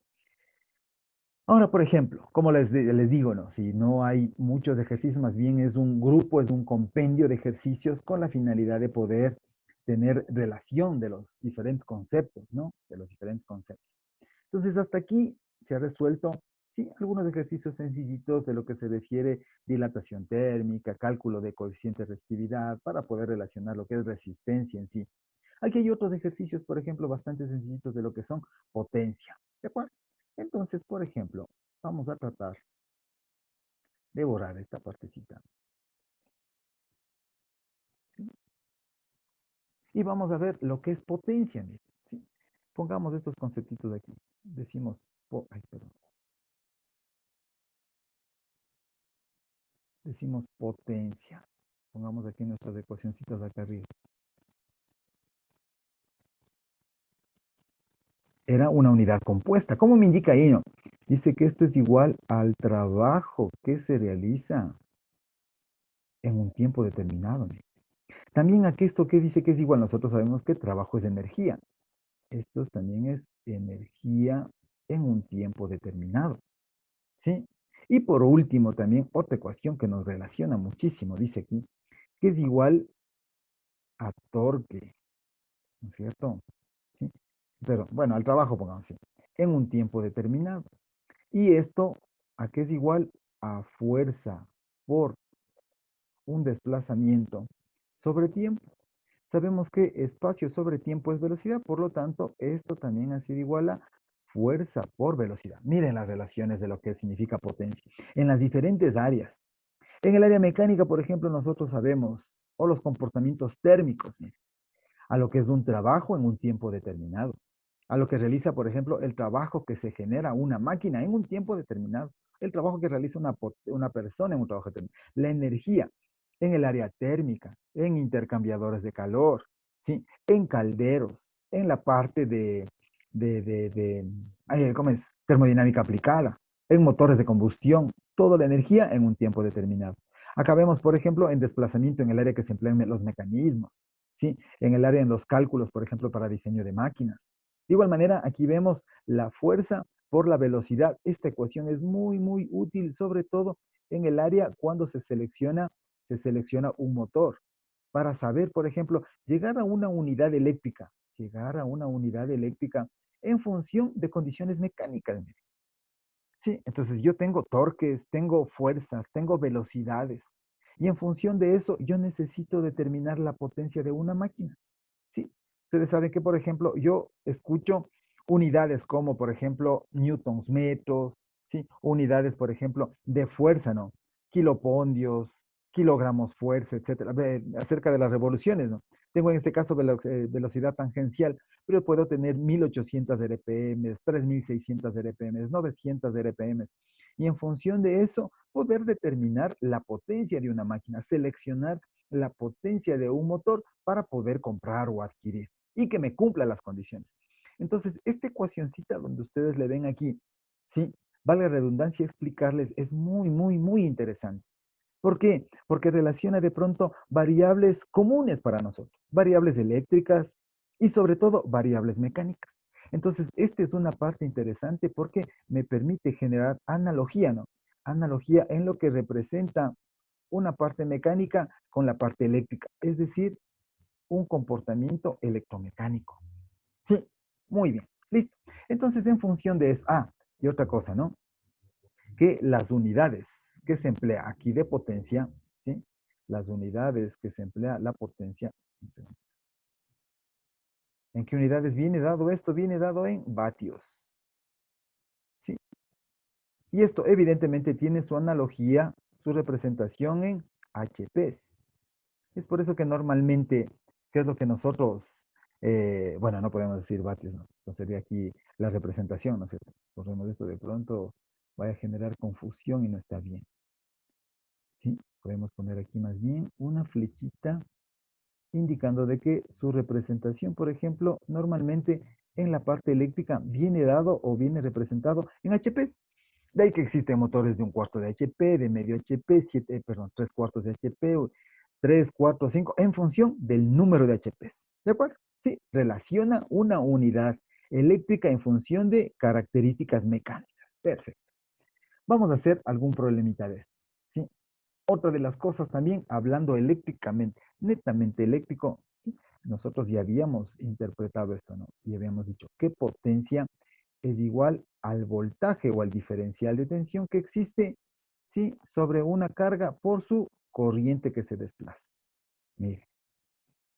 Ahora, por ejemplo, como les digo, ¿no? Si no hay muchos ejercicios, más bien es un grupo, es un compendio de ejercicios con la finalidad de poder tener relación de los diferentes conceptos, ¿no? De los diferentes conceptos. Entonces, hasta aquí se ha resuelto, sí, algunos ejercicios sencillitos de lo que se refiere dilatación térmica, cálculo de coeficiente de resistividad, para poder relacionar lo que es resistencia en sí. Aquí hay otros ejercicios, por ejemplo, bastante sencillitos de lo que son potencia. ¿De acuerdo? Entonces, por ejemplo, vamos a tratar de borrar esta partecita. ¿Sí? Y vamos a ver lo que es potencia. ¿Sí? Pongamos estos conceptitos de aquí. Decimos, ay, perdón. Decimos potencia. Pongamos aquí nuestras ecuacioncitas acá arriba. Era una unidad compuesta. ¿Cómo me indica ahí? No? Dice que esto es igual al trabajo que se realiza en un tiempo determinado. ¿No? También aquí esto que dice que es igual, nosotros sabemos que trabajo es energía. Esto también es energía en un tiempo determinado. ¿Sí? Y por último también otra ecuación que nos relaciona muchísimo, dice aquí, que es igual a torque, ¿no es cierto? ¿Sí? Pero bueno, al trabajo pongamos así, en un tiempo determinado. Y esto, ¿a qué es igual? A fuerza por un desplazamiento sobre tiempo. Sabemos que espacio sobre tiempo es velocidad, por lo tanto, esto también ha sido igual a fuerza por velocidad. Miren las relaciones de lo que significa potencia en las diferentes áreas. En el área mecánica, por ejemplo, nosotros sabemos, o los comportamientos térmicos, miren, a lo que es un trabajo en un tiempo determinado, a lo que realiza, por ejemplo, el trabajo que se genera una máquina en un tiempo determinado, el trabajo que realiza una persona en un trabajo determinado, la energía en el área térmica, en intercambiadores de calor, ¿sí? En calderos, en la parte ¿cómo es? Termodinámica aplicada, en motores de combustión, toda la energía en un tiempo determinado. Acá vemos, por ejemplo, en desplazamiento en el área que se emplean los mecanismos, ¿sí? En el área en los cálculos, por ejemplo, para diseño de máquinas. De igual manera, aquí vemos la fuerza por la velocidad. Esta ecuación es muy, muy útil, sobre todo en el área cuando se selecciona un motor para saber, por ejemplo, llegar a una unidad eléctrica en función de condiciones mecánicas. Sí, entonces yo tengo torques, tengo fuerzas, tengo velocidades. Y en función de eso, yo necesito determinar la potencia de una máquina. Sí, ustedes saben que, por ejemplo, yo escucho unidades como, por ejemplo, newtons metros, ¿sí? Unidades, por ejemplo, de fuerza, ¿no? Kilopondios, kilogramos fuerza, etcétera, acerca de las revoluciones, ¿no? Tengo en este caso velocidad tangencial, pero puedo tener 1800 RPM, 3600 RPM, 900 RPM. Y en función de eso, poder determinar la potencia de una máquina, seleccionar la potencia de un motor para poder comprar o adquirir y que me cumpla las condiciones. Entonces, esta ecuacioncita donde ustedes le ven aquí, ¿sí? Valga la redundancia explicarles, es muy, muy, muy interesante. ¿Por qué? Porque relaciona de pronto variables comunes para nosotros, variables eléctricas y sobre todo variables mecánicas. Entonces, esta es una parte interesante porque me permite generar analogía, ¿no? Analogía en lo que representa una parte mecánica con la parte eléctrica, es decir, un comportamiento electromecánico. Sí, muy bien, listo. Entonces, en función de eso, y otra cosa, ¿no? Que las unidades que se emplea aquí de potencia, ¿sí? Las unidades que se emplea la potencia, ¿en qué unidades viene dado esto? Viene dado en vatios, ¿sí? Y esto evidentemente tiene su analogía, su representación en HPs. Es por eso que normalmente, ¿qué es lo que nosotros, bueno, no podemos decir vatios, ¿no? Entonces sería aquí la representación, ¿no es cierto? Corremos esto de pronto, vaya a generar confusión y no está bien. ¿Sí? Podemos poner aquí más bien una flechita indicando de que su representación, por ejemplo, normalmente en la parte eléctrica viene dado o viene representado en HPs. De ahí que existen motores de 1/4 de HP, de medio HP, 3/4 de HP, 3, 4, 5, en función del número de HPs. ¿De acuerdo? Sí, relaciona una unidad eléctrica en función de características mecánicas. Perfecto. Vamos a hacer algún problemita de esto. ¿Sí? Otra de las cosas también, hablando eléctricamente, netamente eléctrico, ¿sí? Nosotros ya habíamos interpretado esto, ¿no? Y habíamos dicho que potencia es igual al voltaje o al diferencial de tensión que existe, ¿sí? Sobre una carga por su corriente que se desplaza. Mire,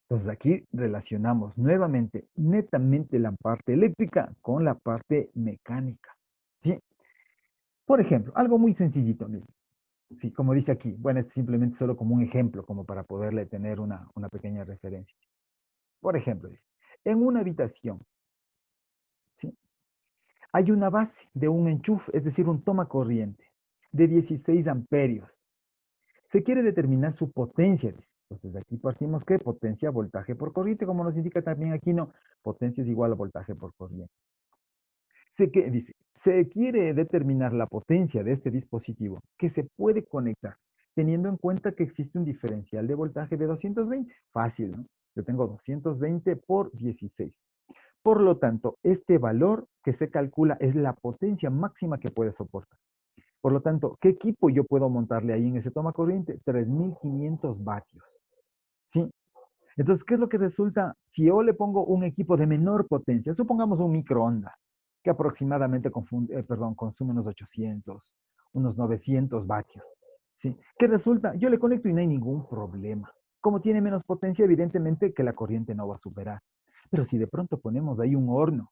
entonces aquí relacionamos nuevamente netamente la parte eléctrica con la parte mecánica, ¿sí? Por ejemplo, algo muy sencillito, mire. Sí, como dice aquí, bueno, es simplemente solo como un ejemplo, como para poderle tener una pequeña referencia. Por ejemplo, dice, en una habitación, ¿sí? Hay una base de un enchufe, es decir, un toma corriente de 16 amperios. Se quiere determinar su potencia, dice. Entonces, de aquí partimos que potencia, voltaje por corriente, como nos indica también aquí, no, potencia es igual a voltaje por corriente. Dice, se quiere determinar la potencia de este dispositivo que se puede conectar, teniendo en cuenta que existe un diferencial de voltaje de 220. Fácil, ¿no? Yo tengo 220 por 16. Por lo tanto, este valor que se calcula es la potencia máxima que puede soportar. Por lo tanto, ¿qué equipo yo puedo montarle ahí en ese toma corriente? 3500 vatios. ¿Sí? Entonces, ¿qué es lo que resulta si yo le pongo un equipo de menor potencia? Supongamos un microondas, que aproximadamente consume unos 800, unos 900 vatios. ¿Sí? ¿Qué resulta? Yo le conecto y no hay ningún problema. Como tiene menos potencia, evidentemente que la corriente no va a superar. Pero si de pronto ponemos ahí un horno,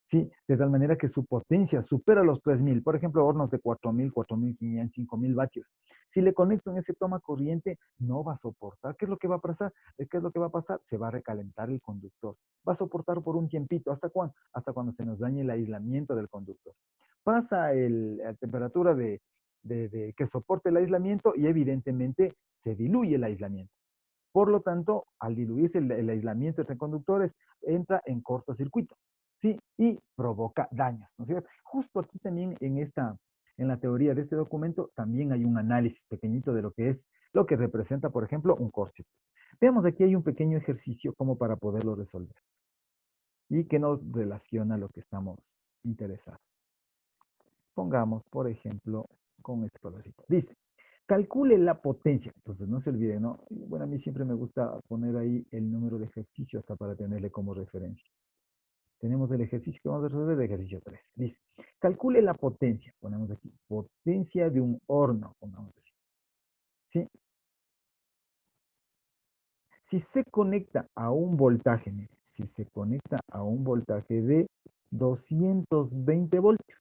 ¿sí? De tal manera que su potencia supera los 3000, por ejemplo, hornos de 4000, 4500, 5000 vatios. Si le conecto en ese toma corriente, no va a soportar. ¿Qué es lo que va a pasar? ¿Qué es lo que va a pasar? Se va a recalentar el conductor. Va a soportar por un tiempito. ¿Hasta cuándo? Hasta cuando se nos dañe el aislamiento del conductor. Pasa la temperatura que soporte el aislamiento y evidentemente se diluye el aislamiento. Por lo tanto, al diluirse el aislamiento entre conductores, entra en cortocircuito, ¿sí? Y provoca daños, ¿no es cierto? Justo aquí también en la teoría de este documento, también hay un análisis pequeñito de lo que representa, por ejemplo, un cortocircuito. Veamos, aquí hay un pequeño ejercicio como para poderlo resolver y que nos relaciona a lo que estamos interesados. Pongamos, por ejemplo, con este colorcito. Dice, calcule la potencia. Entonces, no se olvide, ¿no? Bueno, a mí siempre me gusta poner ahí el número de ejercicio hasta para tenerle como referencia. Tenemos el ejercicio que vamos a resolver, el ejercicio 3. Dice, calcule la potencia. Ponemos aquí, potencia de un horno, pongamos así. ¿Sí? Si se conecta a un voltaje, mire, si se conecta a un voltaje de 220 voltios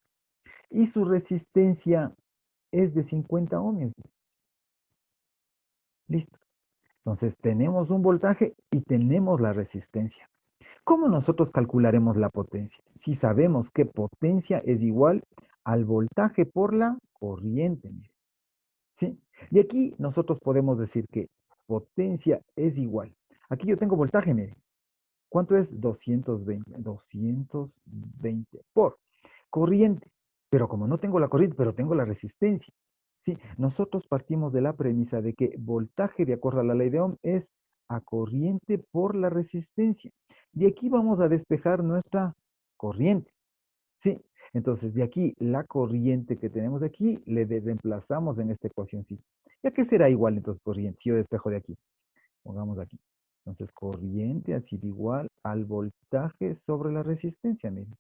y su resistencia es de 50 ohmios. Listo. Entonces tenemos un voltaje y tenemos la resistencia. ¿Cómo nosotros calcularemos la potencia? Si sabemos que potencia es igual al voltaje por la corriente. Mire. ¿Sí? Y aquí nosotros podemos decir que potencia es igual. Aquí yo tengo voltaje, mire. ¿Cuánto es? 220. 220 por corriente. Pero como no tengo la corriente, pero tengo la resistencia. ¿Sí? Nosotros partimos de la premisa de que voltaje, de acuerdo a la ley de Ohm, es a corriente por la resistencia. De aquí vamos a despejar nuestra corriente. ¿Sí? Entonces, de aquí, la corriente que tenemos aquí, reemplazamos en esta ecuación, sí. ¿Ya qué será igual entonces corriente? Si yo despejo de aquí. Pongamos aquí. Entonces, corriente ha sido igual al voltaje sobre la resistencia, miren.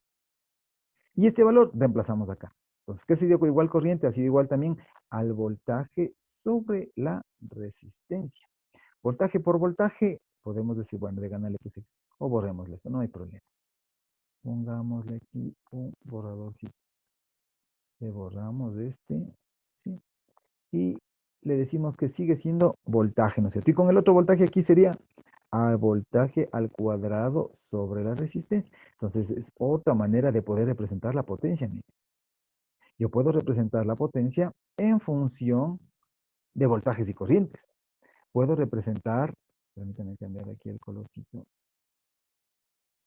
Y este valor reemplazamos acá. Entonces, ¿qué se dio con igual corriente? Ha sido igual también al voltaje sobre la resistencia. Voltaje por voltaje, podemos decir, bueno, de ganarle puse, o borrémosle esto, no hay problema. Pongámosle aquí un borradorcito. Le borramos este, ¿sí? Y le decimos que sigue siendo voltaje, ¿no es cierto? Y con el otro voltaje aquí sería al voltaje al cuadrado sobre la resistencia. Entonces, es otra manera de poder representar la potencia. Mire. Yo puedo representar la potencia en función de voltajes y corrientes. Puedo representar, permítanme cambiar aquí el colorcito.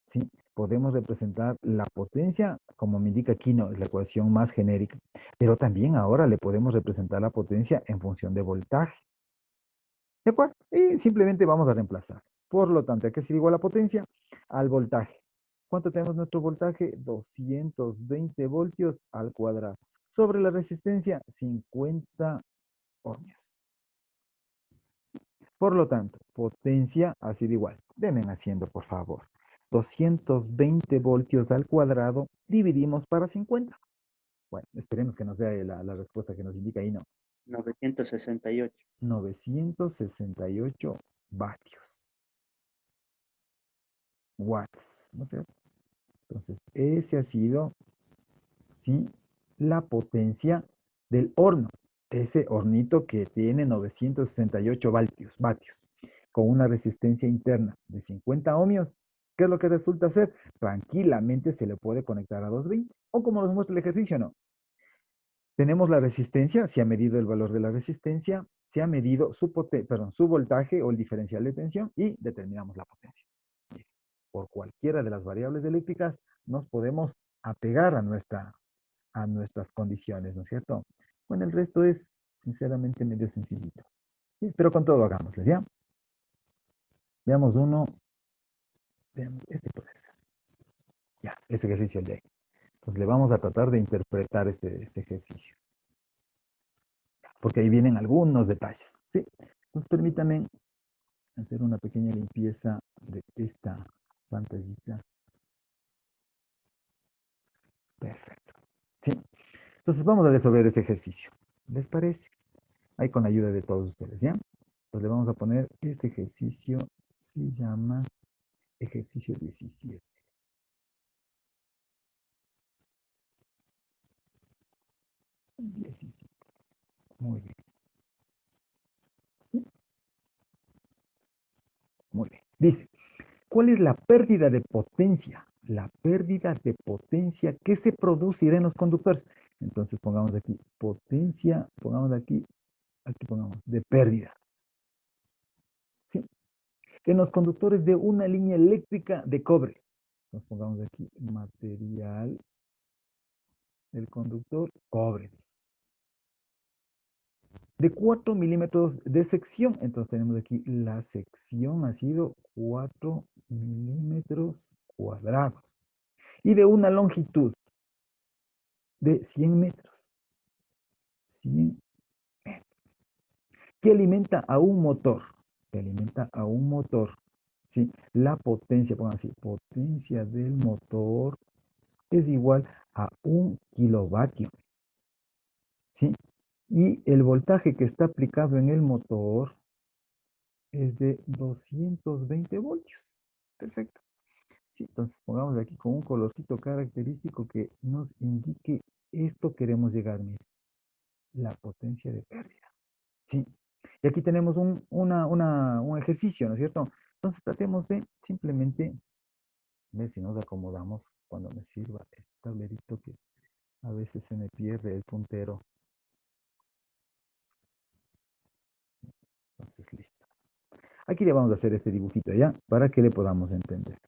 Sí, podemos representar la potencia, como me indica aquí, no, es la ecuación más genérica. Pero también ahora le podemos representar la potencia en función de voltaje. ¿De acuerdo? Y simplemente vamos a reemplazar. Por lo tanto, hay que ser igual a la potencia al voltaje. ¿Cuánto tenemos nuestro voltaje? 220 voltios al cuadrado. Sobre la resistencia, 50 ohmios. Por lo tanto, potencia ha sido igual. Denme haciendo, por favor. 220 voltios al cuadrado dividimos para 50. Bueno, esperemos que nos dé la respuesta que nos indica ahí, no. 968. 968 vatios. Watts, ¿no es cierto? Entonces, ese ha sido, ¿sí? La potencia del horno. Ese hornito que tiene 968 vatios, con una resistencia interna de 50 ohmios. ¿Qué es lo que resulta ser? Tranquilamente se le puede conectar a 220. O como nos muestra el ejercicio, no. Tenemos la resistencia, se ha medido el valor de la resistencia, se ha medido su voltaje o el diferencial de tensión y determinamos la potencia. Por cualquiera de las variables eléctricas nos podemos apegar a nuestras condiciones, ¿no es cierto? Bueno, el resto es sinceramente medio sencillito. Sí, pero con todo hagámosles, ¿ya? Veamos uno. Veamos, este puede ser. Ya, ese ejercicio de ahí. Entonces le vamos a tratar de interpretar este ejercicio. Porque ahí vienen algunos detalles, ¿sí? Entonces permítanme hacer una pequeña limpieza de esta pantallita. Perfecto. ¿Sí? Entonces vamos a resolver este ejercicio. ¿Les parece? Ahí con la ayuda de todos ustedes, ¿ya? Entonces le vamos a poner este ejercicio, se llama ejercicio 17. Muy bien. Muy bien. Dice, ¿cuál es la pérdida de potencia? La pérdida de potencia que se producirá en los conductores. Entonces pongamos aquí potencia, pongamos aquí pongamos de pérdida. ¿Sí? En los conductores de una línea eléctrica de cobre. Nos pongamos aquí material del conductor cobre. De 4 milímetros de sección. Entonces tenemos aquí la sección ha sido 4 milímetros cuadrados. Y de una longitud de 100 metros. 100 metros. Que alimenta a un motor. Que alimenta a un motor. ¿Sí? La potencia, pongan así, potencia del motor es igual a 1 kilovatio. ¿Sí? Y el voltaje que está aplicado en el motor es de 220 voltios. Perfecto. Sí, entonces pongamos aquí con un colorcito característico que nos indique esto queremos llegar, mire, la potencia de pérdida. ¿Sí? Y aquí tenemos un ejercicio, ¿no es cierto? Entonces tratemos de simplemente ver si nos acomodamos cuando me sirva este tablerito que a veces se me pierde el puntero. Entonces, listo. Aquí le vamos a hacer este dibujito ya para que le podamos entender.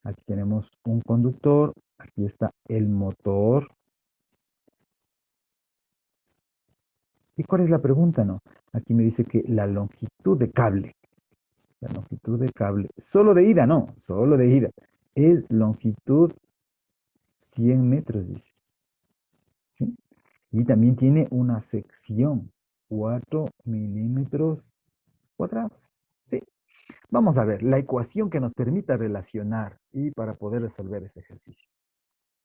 Aquí tenemos un conductor, aquí está el motor. ¿Y cuál es la pregunta, no? Aquí me dice que la longitud de cable, la longitud de cable, solo de ida, no, solo de ida, es longitud 100 metros, dice. ¿Sí? Y también tiene una sección, 4 milímetros cuadrados. ¿Sí? Vamos a ver la ecuación que nos permita relacionar y para poder resolver este ejercicio.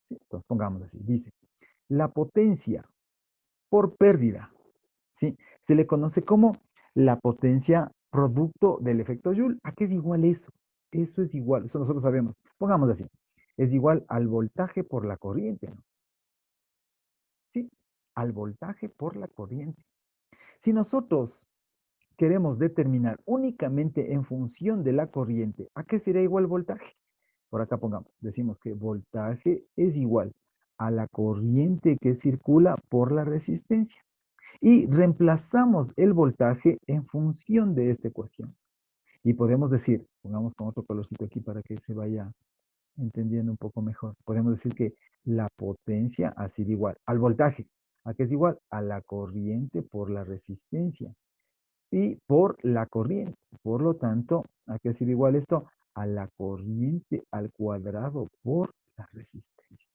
¿Sí? Entonces pongamos así, dice, la potencia por pérdida, ¿sí? Se le conoce como la potencia producto del efecto Joule. ¿A qué es igual eso? Eso es igual, eso nosotros sabemos. Pongamos así, es igual al voltaje por la corriente, ¿no? ¿Sí? Al voltaje por la corriente. Si nosotros queremos determinar únicamente en función de la corriente, ¿a qué sería igual voltaje? Por acá pongamos, decimos que voltaje es igual a la corriente que circula por la resistencia. Y reemplazamos el voltaje en función de esta ecuación. Y podemos decir, pongamos con otro colorcito aquí para que se vaya entendiendo un poco mejor. Podemos decir que la potencia ha sido igual al voltaje. ¿A qué es igual? A la corriente por la resistencia. Y por la corriente. Por lo tanto, ¿a qué ha sido igual esto? A la corriente al cuadrado por la resistencia.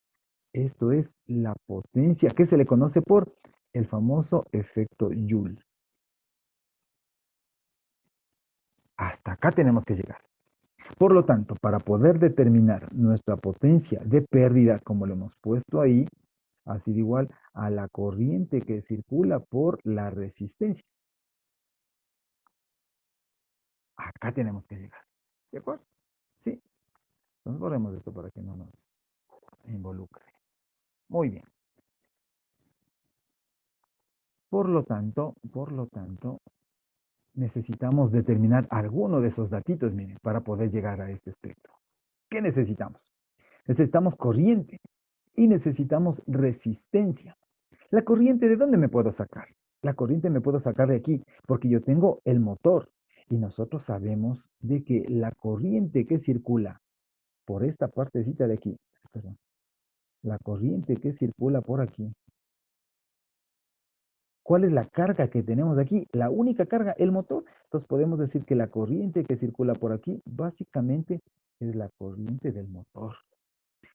Esto es la potencia que se le conoce por el famoso efecto Joule. Hasta acá tenemos que llegar. Por lo tanto, para poder determinar nuestra potencia de pérdida, como lo hemos puesto ahí, ha sido igual a la corriente que circula por la resistencia. Acá tenemos que llegar. ¿De acuerdo? Sí. Entonces borremos esto para que no nos involucre. Muy bien. Por lo tanto, necesitamos determinar alguno de esos datitos, miren, para poder llegar a este espectro. ¿Qué necesitamos? Necesitamos corriente y necesitamos resistencia. ¿La corriente de dónde me puedo sacar? La corriente me puedo sacar de aquí porque yo tengo el motor y nosotros sabemos de que la corriente que circula por esta partecita de aquí, perdón, la corriente que circula por aquí, ¿cuál es la carga que tenemos aquí? La única carga, el motor. Entonces podemos decir que la corriente que circula por aquí básicamente es la corriente del motor.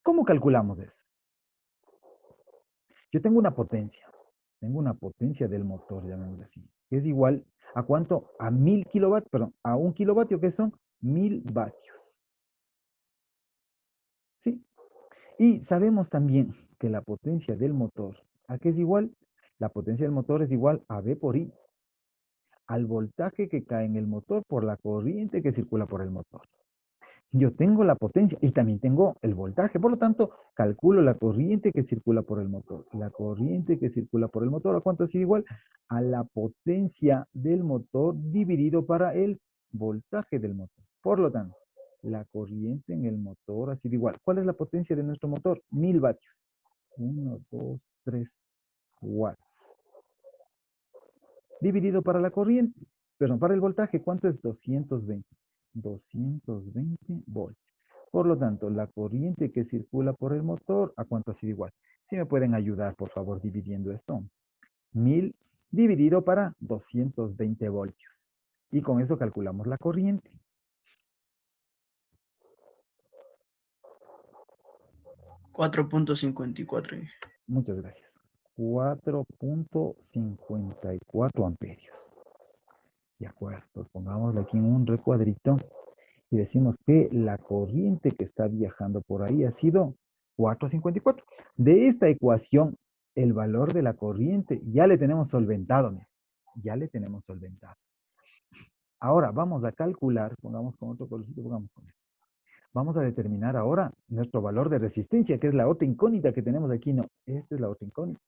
¿Cómo calculamos eso? Yo tengo una potencia del motor, llamémoslo así, que es igual a cuánto? A 1000 kilovatios, perdón, a 1 kilovatio, que son 1000 vatios. ¿Sí? Y sabemos también que la potencia del motor, ¿a qué es igual? La potencia del motor es igual a V por I, al voltaje que cae en el motor por la corriente que circula por el motor. Yo tengo la potencia y también tengo el voltaje. Por lo tanto, calculo la corriente que circula por el motor. La corriente que circula por el motor, ¿a cuánto ha sido igual? A la potencia del motor dividido para el voltaje del motor. Por lo tanto, la corriente en el motor ha sido igual. ¿Cuál es la potencia de nuestro motor? 1000 vatios. 1, 2, 3 watts. Dividido para la corriente, perdón, para el voltaje, ¿cuánto es 220? 220 voltios. Por lo tanto, la corriente que circula por el motor, ¿a cuánto ha sido igual? Si me pueden ayudar, por favor, dividiendo esto. 1000 dividido para 220 voltios. Y con eso calculamos la corriente. $4.54. Muchas gracias. 4.54 amperios. De acuerdo, pues pongámoslo aquí en un recuadrito y decimos que la corriente que está viajando por ahí ha sido 4.54. De esta ecuación, el valor de la corriente ya le tenemos solventado, mira. Ya le tenemos solventado. Ahora vamos a calcular, pongamos con otro colorcito, pongamos con esto. Vamos a determinar ahora nuestro valor de resistencia, que es la otra incógnita que tenemos aquí. No, esta es la otra incógnita.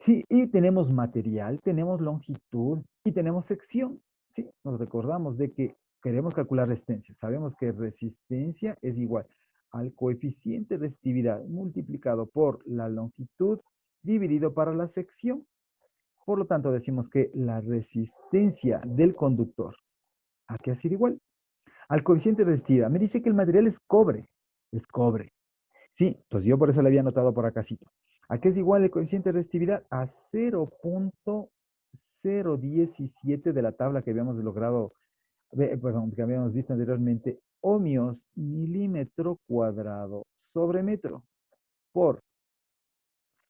Sí, y tenemos material, tenemos longitud y tenemos sección. Sí, nos recordamos de que queremos calcular resistencia. Sabemos que resistencia es igual al coeficiente de resistividad multiplicado por la longitud dividido para la sección. Por lo tanto, decimos que la resistencia del conductor, ¿a qué ha sido igual? Al coeficiente de resistividad. Me dice que el material es cobre. Es cobre. Sí, entonces yo por eso le había anotado por acá. ¿A qué es igual el coeficiente de resistividad? A 0.017 de la tabla que habíamos logrado, perdón, que habíamos visto anteriormente, ohmios milímetro cuadrado sobre metro por,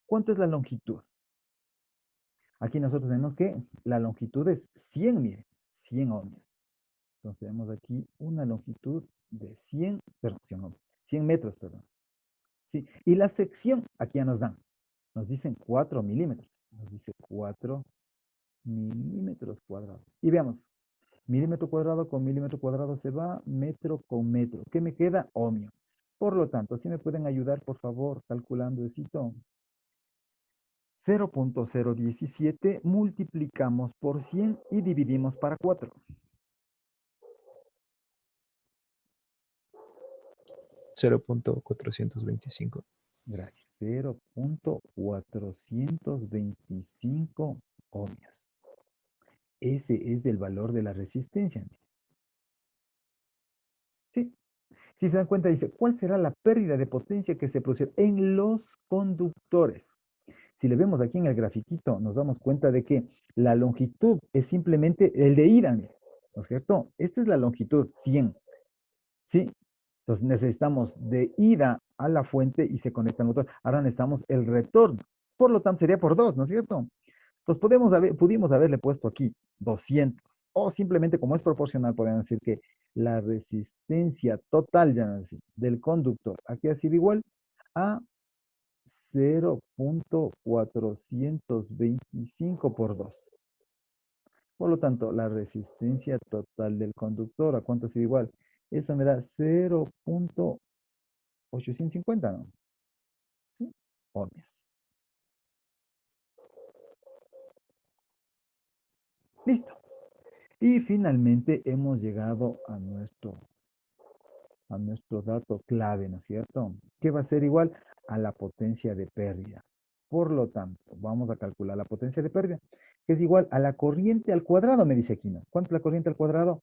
¿cuánto es la longitud? Aquí nosotros tenemos que la longitud es 100, miren, 100 ohmios. Entonces tenemos aquí una longitud de 100, perdón, 100 ohmios, 100 metros, perdón. Sí, y la sección, aquí ya nos dan. Nos dicen 4 milímetros. Nos dice 4 milímetros cuadrados. Y veamos, milímetro cuadrado con milímetro cuadrado se va, metro con metro. ¿Qué me queda? Ohmio. Por lo tanto, si me pueden ayudar, por favor, calculando esto. 0.017 multiplicamos por 100 y dividimos para 4. 0.425. Gracias. 0.425 ohmios. Ese es el valor de la resistencia. Sí. Si se dan cuenta, dice, ¿cuál será la pérdida de potencia que se produce en los conductores? Si le vemos aquí en el grafiquito, nos damos cuenta de que la longitud es simplemente el de ida, ¿no es cierto? Esta es la longitud, 100. ¿Sí? Entonces necesitamos de ida a la fuente y se conecta al motor. Ahora necesitamos el retorno. Por lo tanto, sería por 2, ¿no es cierto? Entonces pudimos haberle puesto aquí 200. O simplemente como es proporcional, podemos decir que la resistencia total, ya no sé, del conductor, aquí ha sido igual a 0.425 por 2. Por lo tanto, la resistencia total del conductor, ¿a cuánto ha sido igual? Eso me da 0.850, ¿no? ¿Sí? Ohmios. Listo. Y finalmente hemos llegado a nuestro dato clave, ¿no es cierto? Que va a ser igual a la potencia de pérdida. Por lo tanto, vamos a calcular la potencia de pérdida, que es igual a la corriente al cuadrado, me dice aquí, ¿no? ¿Cuánto es la corriente al cuadrado?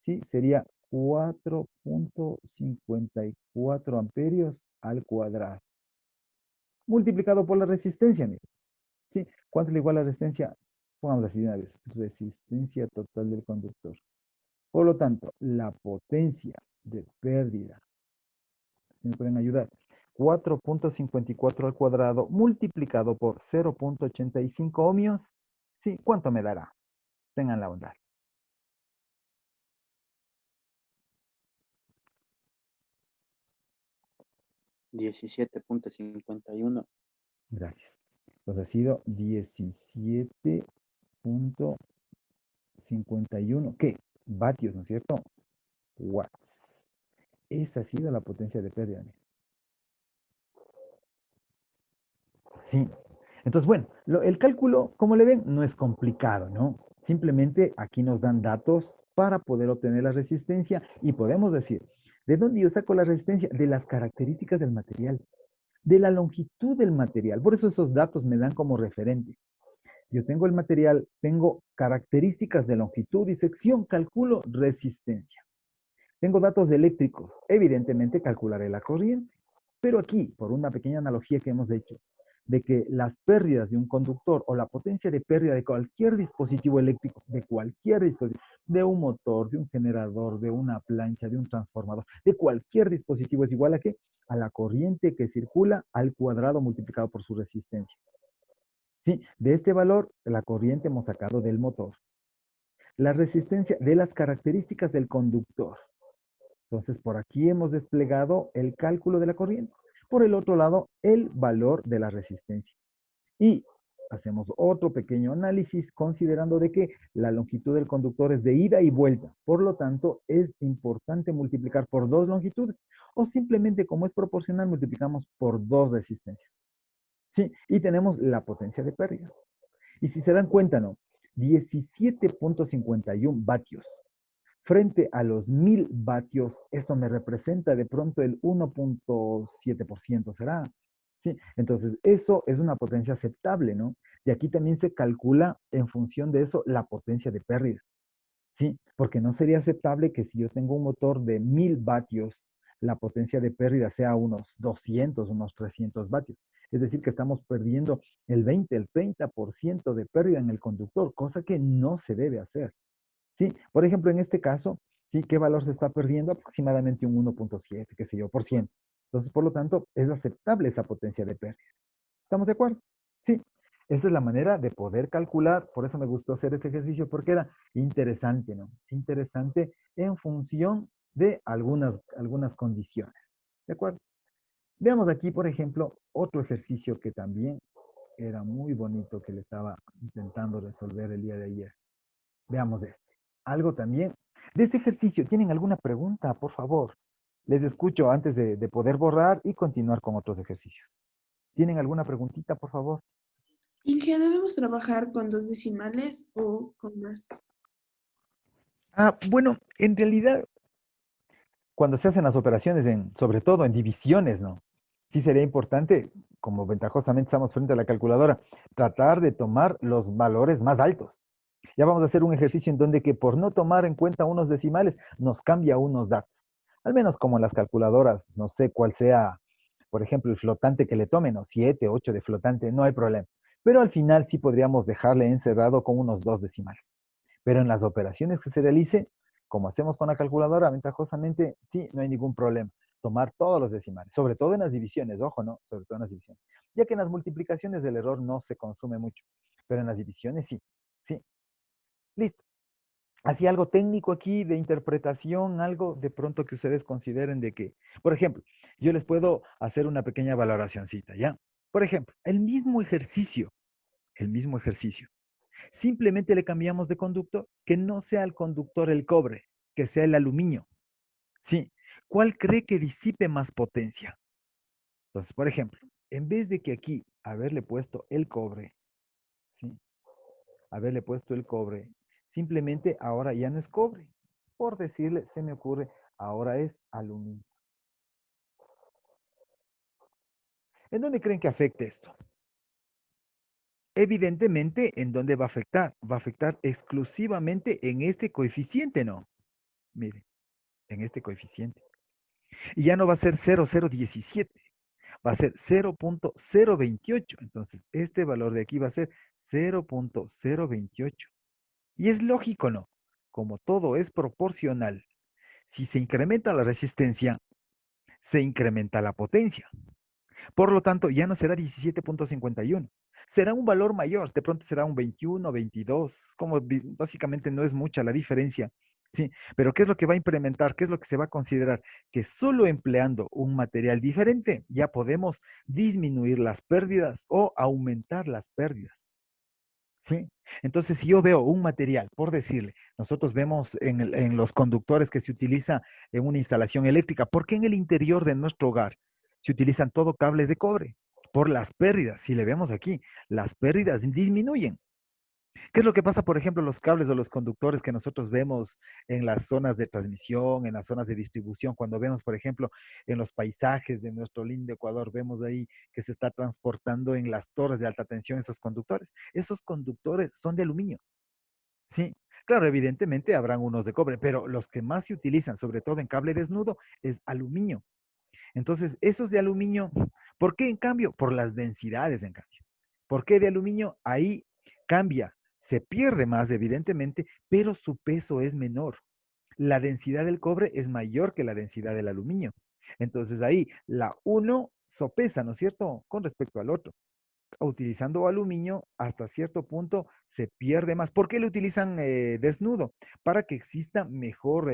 Sí, sería 4.54 amperios al cuadrado. Multiplicado por la resistencia, mire. ¿Sí? ¿Cuánto es igual a la resistencia? Pongamos así de una vez. Resistencia total del conductor. Por lo tanto, la potencia de pérdida, si me pueden ayudar, 4.54 al cuadrado multiplicado por 0.85 ohmios. Sí, ¿cuánto me dará? Tengan la bondad. $17.51. Gracias. Entonces ha sido 17.51. ¿Qué? Vatios, ¿no es cierto? Watts. Esa ha sido la potencia de pérdida. Sí. Entonces, bueno, el cálculo, como le ven, no es complicado, ¿no? Simplemente aquí nos dan datos para poder obtener la resistencia y podemos decir, ¿de dónde yo saco la resistencia? De las características del material. de la longitud del material. Por eso esos datos me dan como referente. Yo tengo el material, tengo características de longitud y sección, calculo resistencia. Tengo datos eléctricos, evidentemente calcularé la corriente. Pero aquí, por una pequeña analogía que hemos hecho, de que las pérdidas de un conductor o la potencia de pérdida de cualquier dispositivo eléctrico, de cualquier dispositivo, de un motor, de un generador, de una plancha, de un transformador, de cualquier dispositivo es igual a ¿qué? A la corriente que circula al cuadrado multiplicado por su resistencia. ¿Sí? De este valor, la corriente hemos sacado del motor. La resistencia de las características del conductor. Entonces, por aquí hemos desplegado el cálculo de la corriente. Por el otro lado, el valor de la resistencia. Y hacemos otro pequeño análisis considerando de que la longitud del conductor es de ida y vuelta. Por lo tanto, es importante multiplicar por dos longitudes. O simplemente, como es proporcional, multiplicamos por dos resistencias. ¿Sí? Y tenemos la potencia de pérdida. Y si se dan cuenta, ¿no? 17.51 vatios. Frente a los 1000 vatios, esto me representa de pronto el 1.7%, ¿será? Sí, entonces eso es una potencia aceptable, ¿no? Y aquí también se calcula en función de eso la potencia de pérdida, ¿sí? Porque no sería aceptable que si yo tengo un motor de 1000 vatios, la potencia de pérdida sea unos 200, unos 300 vatios. Es decir, que estamos perdiendo el 20, el 30% de pérdida en el conductor, cosa que no se debe hacer. Sí, por ejemplo, en este caso, sí, ¿qué valor se está perdiendo? Aproximadamente un 1.7, qué sé yo, por ciento. Entonces, por lo tanto, es aceptable esa potencia de pérdida. ¿Estamos de acuerdo? Sí. Esa es la manera de poder calcular. Por eso me gustó hacer este ejercicio, porque era interesante, ¿no? Interesante en función de algunas condiciones. ¿De acuerdo? Veamos aquí, por ejemplo, otro ejercicio que también era muy bonito que le estaba intentando resolver el día de ayer. Veamos este. Algo también. De este ejercicio, ¿tienen alguna pregunta? Por favor. Les escucho antes de poder borrar y continuar con otros ejercicios. ¿Tienen alguna preguntita, por favor? ¿Y que debemos trabajar con dos decimales o con más? Bueno, en realidad, cuando se hacen las operaciones, sobre todo en divisiones, ¿no? Sí sería importante, como ventajosamente estamos frente a la calculadora, tratar de tomar los valores más altos. Ya vamos a hacer un ejercicio en donde que por no tomar en cuenta unos decimales nos cambia unos datos. Al menos como en las calculadoras, no sé cuál sea, por ejemplo, el flotante que le tomen, o 7, 8 de flotante, no hay problema. Pero al final sí podríamos dejarle encerrado con unos dos decimales. Pero en las operaciones que se realice, como hacemos con la calculadora, ventajosamente, sí, no hay ningún problema. Tomar todos los decimales, sobre todo en las divisiones, ojo, ¿no? Sobre todo en las divisiones. Ya que en las multiplicaciones el error no se consume mucho, pero en las divisiones sí, sí. Listo. Así algo técnico aquí de interpretación, algo de pronto que ustedes consideren de que, por ejemplo, yo les puedo hacer una pequeña valoracioncita, ¿ya? Por ejemplo, el mismo ejercicio. Simplemente le cambiamos de conductor, que no sea el conductor el cobre, que sea el aluminio. Sí. ¿Cuál cree que disipe más potencia? Entonces, por ejemplo, en vez de que aquí haberle puesto el cobre, ¿sí? Haberle puesto el cobre, simplemente ahora ya no es cobre. Por decirle, se me ocurre, ahora es aluminio. ¿En dónde creen que afecte esto? Evidentemente, ¿en dónde va a afectar? Va a afectar exclusivamente en este coeficiente, ¿no? Mire, en este coeficiente. Y ya no va a ser 0,017, va a ser 0.028. Entonces, este valor de aquí va a ser 0.028. Y es lógico, ¿no? Como todo es proporcional, si se incrementa la resistencia, se incrementa la potencia. Por lo tanto, ya no será 17.51. Será un valor mayor, de pronto será un 21, 22, como básicamente no es mucha la diferencia. Sí, pero ¿qué es lo que va a implementar? ¿Qué es lo que se va a considerar? Que solo empleando un material diferente ya podemos disminuir las pérdidas o aumentar las pérdidas. ¿Sí? Entonces, si yo veo un material, por decirle, nosotros vemos en los conductores que se utiliza en una instalación eléctrica, ¿por qué en el interior de nuestro hogar se utilizan todo cables de cobre? Por las pérdidas. Si le vemos aquí, las pérdidas disminuyen. ¿Qué es lo que pasa, por ejemplo, los cables o los conductores que nosotros vemos en las zonas de transmisión, en las zonas de distribución? Cuando vemos, por ejemplo, en los paisajes de nuestro lindo Ecuador, vemos ahí que se está transportando en las torres de alta tensión esos conductores. Esos conductores son de aluminio, ¿sí? Claro, evidentemente habrán unos de cobre, pero los que más se utilizan, sobre todo en cable desnudo, es aluminio. Entonces, esos de aluminio, ¿por qué en cambio? Por las densidades en cambio. ¿Por qué de aluminio? Ahí cambia, se pierde más evidentemente, pero su peso es menor. La densidad del cobre es mayor que la densidad del aluminio. Entonces ahí la uno sopesa, ¿no es cierto?, con respecto al otro. Utilizando aluminio, hasta cierto punto se pierde más. ¿Por qué lo utilizan desnudo? Para que exista mejor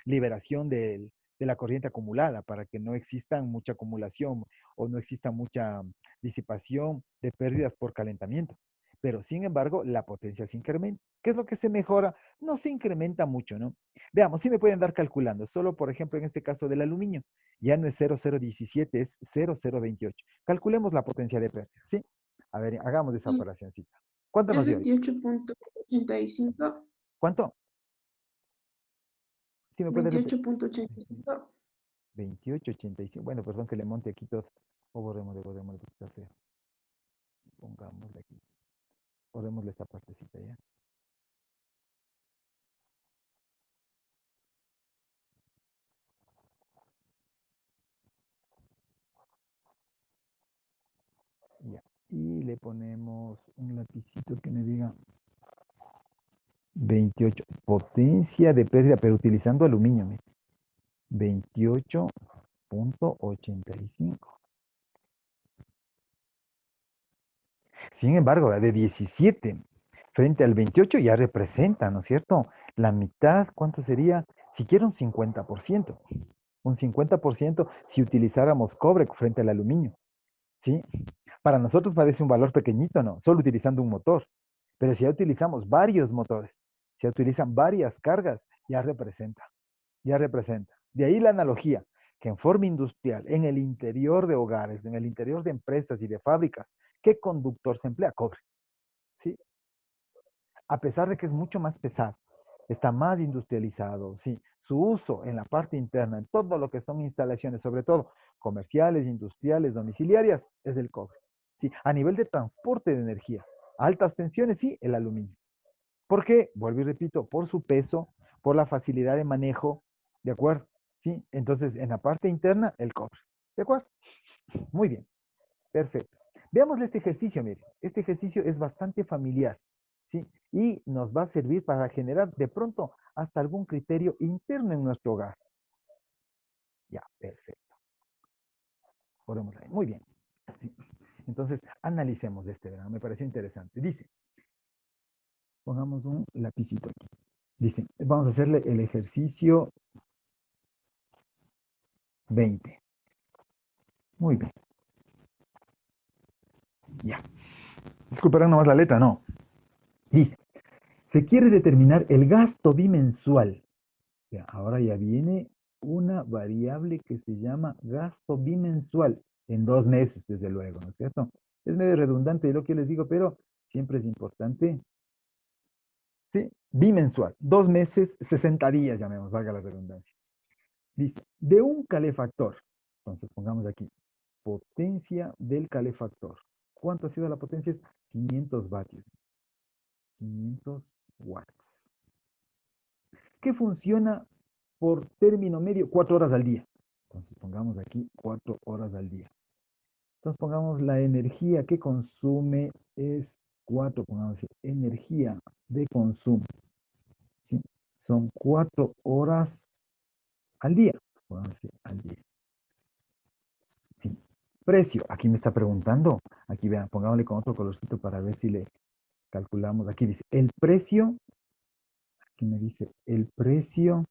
liberación de la corriente acumulada, para que no exista mucha acumulación o no exista mucha disipación de pérdidas por calentamiento. Pero sin embargo, la potencia se incrementa. ¿Qué es lo que se mejora? No se incrementa mucho, ¿no? Veamos, si me pueden dar calculando, solo por ejemplo en este caso del aluminio, ya no es 0017, es 0028. Calculemos la potencia de pérdida, ¿sí? A ver, hagamos esa Sí, operacióncita. ¿Cuánto es nos dio ahí? 28.85. ¿Cuánto? Si me puede repetir. 28.85. 28.85. Bueno, perdón que le monte aquí todo. O borrémosle porque está feo. Pongámosle aquí. Borrémosle esta partecita ya. Ya. Y le ponemos un lapicito que me diga 28. Potencia de pérdida, pero utilizando aluminio. Mire. 28.85. Sin embargo, la de 17 frente al 28 ya representa, ¿no es cierto? La mitad, ¿cuánto sería? Siquiera un 50%. Un 50% si utilizáramos cobre frente al aluminio, ¿sí? Para nosotros parece un valor pequeñito, ¿no? Solo utilizando un motor. Pero si ya utilizamos varios motores, si ya utilizan varias cargas, ya representa, ya representa. De ahí la analogía, que en forma industrial, en el interior de hogares, en el interior de empresas y de fábricas, ¿qué conductor se emplea? Cobre, ¿sí? A pesar de que es mucho más pesado, está más industrializado, ¿sí? Su uso en la parte interna, en todo lo que son instalaciones, sobre todo comerciales, industriales, domiciliarias, es el cobre, ¿sí? A nivel de transporte de energía, altas tensiones, sí, el aluminio. ¿Por qué? Vuelvo y repito, por su peso, por la facilidad de manejo, ¿de acuerdo? ¿Sí? Entonces, en la parte interna, el cobre, ¿de acuerdo? Muy bien. Perfecto. Veámosle este ejercicio, mire. Este ejercicio es bastante familiar, ¿sí? Y nos va a servir para generar de pronto hasta algún criterio interno en nuestro hogar. Ya, perfecto. Ponemos ahí. Muy bien. ¿Sí? Entonces, analicemos este, ¿verdad? Me pareció interesante. Dice, pongamos un lapicito aquí. Dice, vamos a hacerle el ejercicio 20. Muy bien. Ya. Disculparán nomás la letra, no. Dice, se quiere determinar el gasto bimensual. Ya, ahora ya viene una variable que se llama gasto bimensual en 2 meses, desde luego, ¿no es cierto? Es medio redundante lo que les digo, pero siempre es importante. ¿Sí? Bimensual. 2 meses, 60 días, llamemos, valga la redundancia. Dice, de un calefactor. Entonces pongamos aquí, potencia del calefactor. ¿Cuánto ha sido la potencia? Es 500 vatios. 500 watts. Que funciona por término medio 4 horas al día. Entonces pongamos aquí 4 horas al día. Entonces pongamos la energía que consume es 4, pongamos así, energía de consumo. ¿Sí? Son 4 horas al día. Pongamos así, al día. ¿Sí? Precio, aquí me está preguntando. Aquí vean, pongámosle con otro colorcito para ver si le calculamos. Aquí dice, el precio, aquí me dice, el precio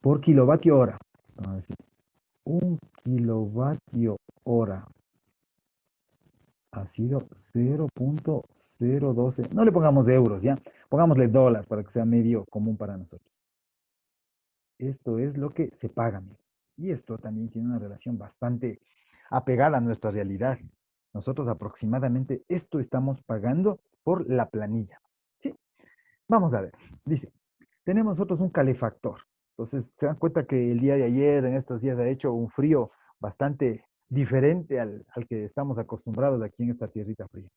por kilovatio hora. Vamos a decir, 1 kilovatio hora ha sido 0.012. No le pongamos de euros, ¿ya? Pongámosle dólar para que sea medio común para nosotros. Esto es lo que se paga, mire. Y esto también tiene una relación bastante apegada a nuestra realidad, Nosotros aproximadamente esto estamos pagando por la planilla. ¿Sí? Vamos a ver. Dice, tenemos nosotros un calefactor. Entonces, se dan cuenta que el día de ayer, en estos días, ha hecho un frío bastante diferente al que estamos acostumbrados aquí en esta tierrita fría.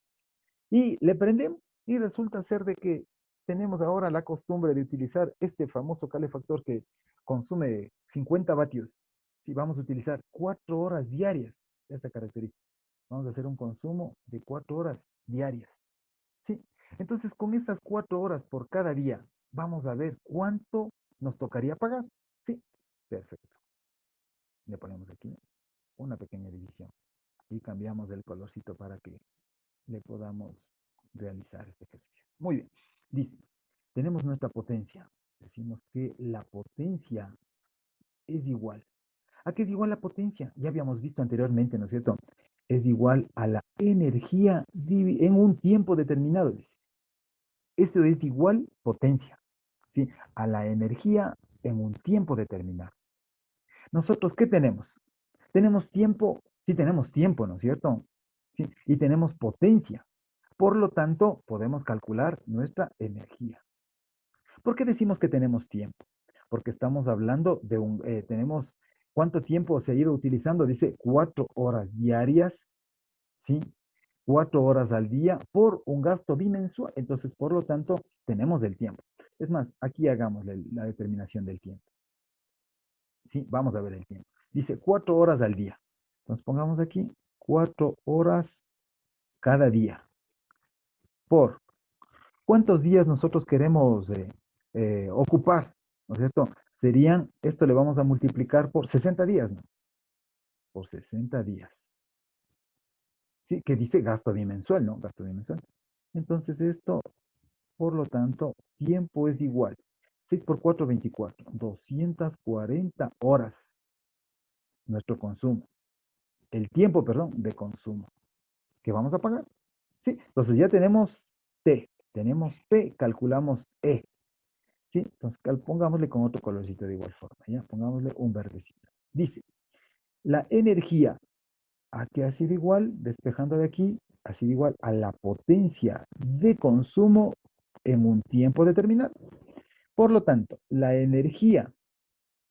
Y le prendemos y resulta ser de que tenemos ahora la costumbre de utilizar este famoso calefactor que consume 50 vatios. Si vamos a utilizar 4 horas diarias de esta característica, vamos a hacer un consumo de 4 horas diarias. ¿Sí? Entonces, con estas 4 horas por cada día, vamos a ver cuánto nos tocaría pagar. ¿Sí? Perfecto. Le ponemos aquí una pequeña división y cambiamos el colorcito para que le podamos realizar este ejercicio. Muy bien. Dice, tenemos nuestra potencia. Decimos que la potencia es igual. ¿A qué es igual la potencia? Ya habíamos visto anteriormente, ¿no es cierto? Es igual a la energía en un tiempo determinado, dice. Eso es igual potencia, ¿sí? A la energía en un tiempo determinado. Nosotros, ¿qué tenemos? Tenemos tiempo, sí tenemos tiempo, ¿no es cierto? Sí, y tenemos potencia. Por lo tanto, podemos calcular nuestra energía. ¿Por qué decimos que tenemos tiempo? Porque estamos hablando de tenemos, ¿cuánto tiempo se ha ido utilizando? Dice 4 horas diarias, ¿sí? 4 horas al día por un gasto bimensual. Entonces, por lo tanto, tenemos el tiempo. Es más, aquí hagamos la determinación del tiempo. ¿Sí? Vamos a ver el tiempo. Dice 4 horas al día. Entonces, pongamos aquí 4 horas cada día. ¿Por cuántos días nosotros queremos ocupar? ¿No es cierto? Serían, esto le vamos a multiplicar por 60 días, ¿no? Por 60 días. Sí, que dice gasto bimensual, ¿no? Gasto bimensual. Entonces esto, por lo tanto, tiempo es igual. 6 por 4, 24. 240 horas nuestro consumo. El tiempo, perdón, de consumo que vamos a pagar. Sí, entonces ya tenemos T, tenemos P, calculamos E. ¿Sí? Entonces pongámosle con otro colorcito de igual forma, ¿ya? Pongámosle un verdecito. Dice, la energía, ¿a qué ha sido igual? Despejando de aquí, ha sido igual a la potencia de consumo en un tiempo determinado. Por lo tanto, la energía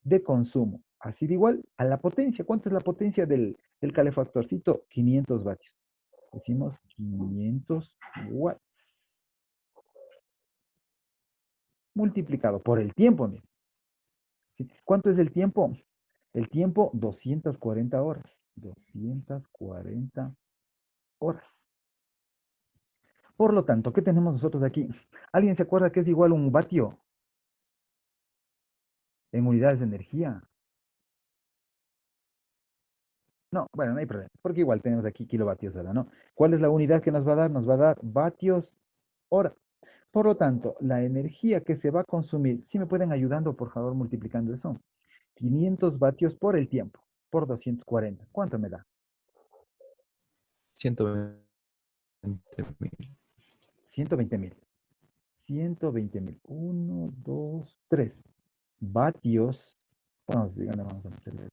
de consumo ha sido igual a la potencia. ¿Cuánto es la potencia del calefactorcito? 500 vatios. Decimos 500 watts. Multiplicado por el tiempo, miren. ¿Sí? ¿Cuánto es el tiempo? El tiempo, 240 horas. 240 horas. Por lo tanto, ¿qué tenemos nosotros aquí? ¿Alguien se acuerda que es igual un vatio en unidades de energía? No, bueno, no hay problema, porque igual tenemos aquí kilovatios hora, ¿no? ¿Cuál es la unidad que nos va a dar? Nos va a dar vatios hora. Por lo tanto, la energía que se va a consumir, si me pueden ayudando, por favor, multiplicando eso. 500 vatios por el tiempo, por 240. ¿Cuánto me da? 120.000. 120.000. 120.000. 1, 2, 3 vatios. Vamos a hacerle.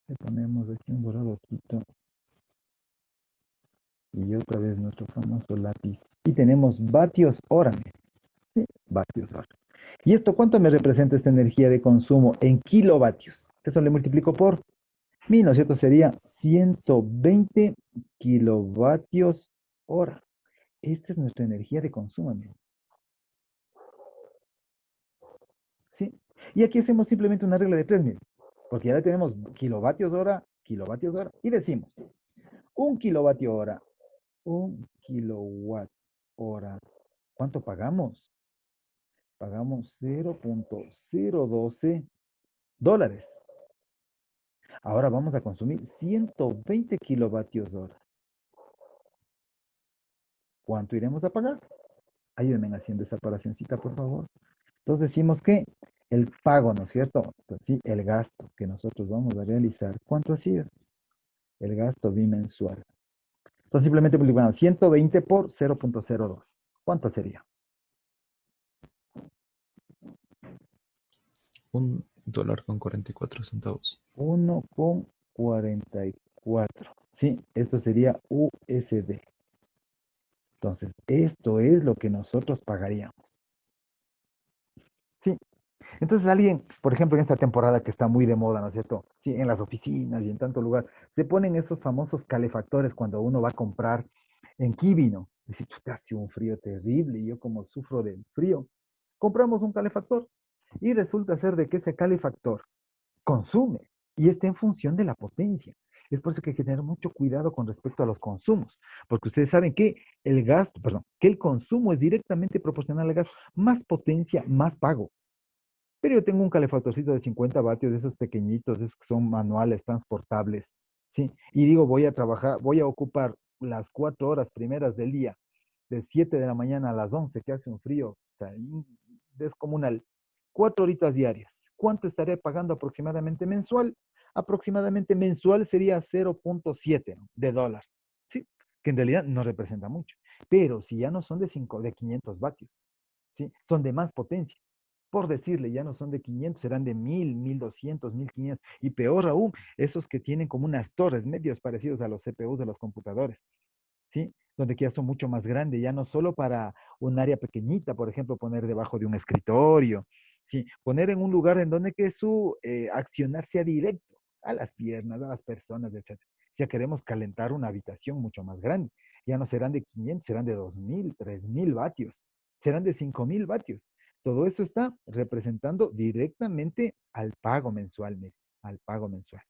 Le ponemos aquí un borradorcito. Y otra vez nuestro famoso lápiz. Y tenemos vatios hora. ¿Sí? Vatios hora. ¿Y esto cuánto me representa esta energía de consumo en kilovatios? Eso le multiplico por 1000, ¿no es cierto? Sería 120 kilovatios hora. Esta es nuestra energía de consumo, amigo. ¿Sí? Y aquí hacemos simplemente una regla de 3000, porque ya tenemos kilovatios hora, y decimos, un kilovatio hora, un kilowatt hora. ¿Cuánto pagamos? Pagamos 0.012 dólares. Ahora vamos a consumir 120 kilovatios hora. ¿Cuánto iremos a pagar? Ayúdenme haciendo esa separacióncita, por favor. Entonces decimos que el pago, ¿no es cierto? Entonces, sí, el gasto que nosotros vamos a realizar. ¿Cuánto ha sido? El gasto bimensual. Entonces simplemente multiplicamos 120 por 0.02. ¿Cuánto sería? $1.44. 1,44. ¿sí? Esto sería USD. Entonces, esto es lo que nosotros pagaríamos. Sí. Entonces alguien, por ejemplo, en esta temporada que está muy de moda, ¿no es cierto? Sí, en las oficinas y en tanto lugar, se ponen esos famosos calefactores cuando uno va a comprar en Kiwi, ¿no? Dice, chuta, hace un frío terrible y yo como sufro del frío. Compramos un calefactor y resulta ser de que ese calefactor consume y está en función de la potencia. Es por eso que hay que tener mucho cuidado con respecto a los consumos, porque ustedes saben que el gasto, perdón, que el consumo es directamente proporcional al gasto. Más potencia, más pago. Pero yo tengo un calefactorcito de 50 vatios, de esos pequeñitos, esos que son manuales, transportables, ¿sí? Y digo, voy a trabajar, voy a ocupar las 4 horas primeras del día, de 7 de la mañana a las 11, que hace un frío, o sea, descomunal. 4 horitas diarias. ¿Cuánto estaré pagando aproximadamente mensual? Aproximadamente mensual sería 0.7 de dólar, ¿sí? Que en realidad no representa mucho. Pero si ya no son de 500 vatios, ¿sí? Son de más potencia. Por decirle, ya no son de 500, serán de 1000, 1200, 1500. Y peor aún, esos que tienen como unas torres, medios parecidos a los CPUs de los computadores, ¿sí? Donde que ya son mucho más grandes, ya no solo para un área pequeñita, por ejemplo, poner debajo de un escritorio, ¿sí? Poner en un lugar en donde que su accionar sea directo a las piernas, a las personas, etcétera. Si ya queremos calentar una habitación mucho más grande, ya no serán de 500, serán de 2000, 3000 vatios, serán de 5000 vatios. Todo eso está representando directamente al pago mensual, mire, al pago mensual.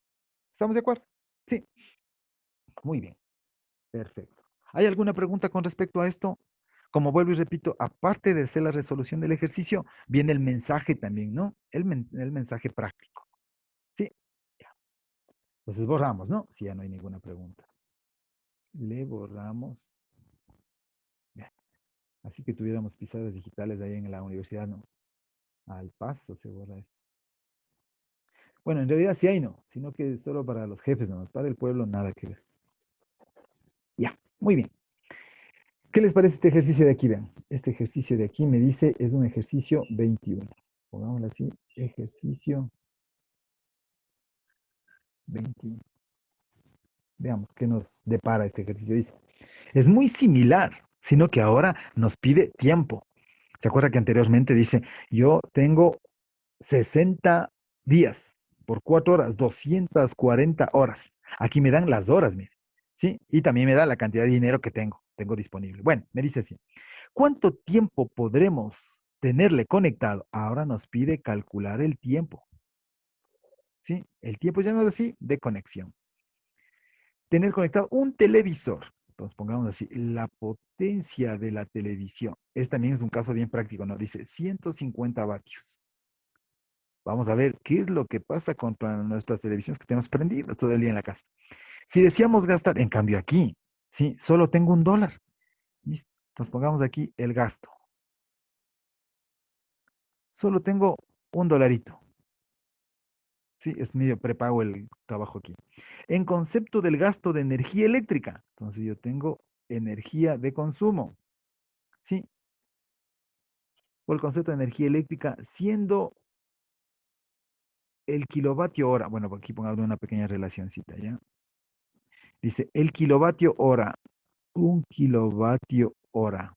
¿Estamos de acuerdo? Sí, muy bien. Perfecto. ¿Hay alguna pregunta con respecto a esto? Como vuelvo y repito, aparte de ser la resolución del ejercicio, viene el mensaje también, ¿no? El mensaje práctico. Sí. Ya. Entonces borramos, ¿no? Si ya no hay ninguna pregunta. Le borramos. Bien. Así que tuviéramos pizarras digitales ahí en la universidad, ¿no? Al paso se borra esto. Bueno, en realidad sí hay, no, sino que es solo para los jefes, ¿no? Para el pueblo nada que ver. Ya, muy bien. ¿Qué les parece este ejercicio de aquí? Vean, este ejercicio de aquí me dice, es un ejercicio 21. Pongámoslo así, ejercicio 21. Veamos qué nos depara este ejercicio. Dice, es muy similar, sino que ahora nos pide tiempo. ¿Se acuerda que anteriormente dice, yo tengo 60 días por 4 horas, 240 horas? Aquí me dan las horas, mire. ¿Sí? Y también me da la cantidad de dinero que tengo disponible. Bueno, me dice así. ¿Cuánto tiempo podremos tenerle conectado? Ahora nos pide calcular el tiempo. ¿Sí? El tiempo llamado así de conexión. Tener conectado un televisor. Entonces pongamos así, la potencia de la televisión. Este también es un caso bien práctico, ¿no? Dice 150 vatios. Vamos a ver qué es lo que pasa con nuestras televisiones que tenemos prendidas todo el día en la casa. Si decíamos gastar, en cambio aquí, ¿sí? Solo tengo $1. ¿Listo? Entonces pongamos aquí el gasto. Solo tengo $1. Sí, es medio prepago el trabajo aquí. En concepto del gasto de energía eléctrica, entonces yo tengo energía de consumo, ¿sí? O el concepto de energía eléctrica siendo el kilovatio hora. Bueno, aquí pongamos una pequeña relacioncita, ¿ya? Dice, el kilovatio hora, un kilovatio hora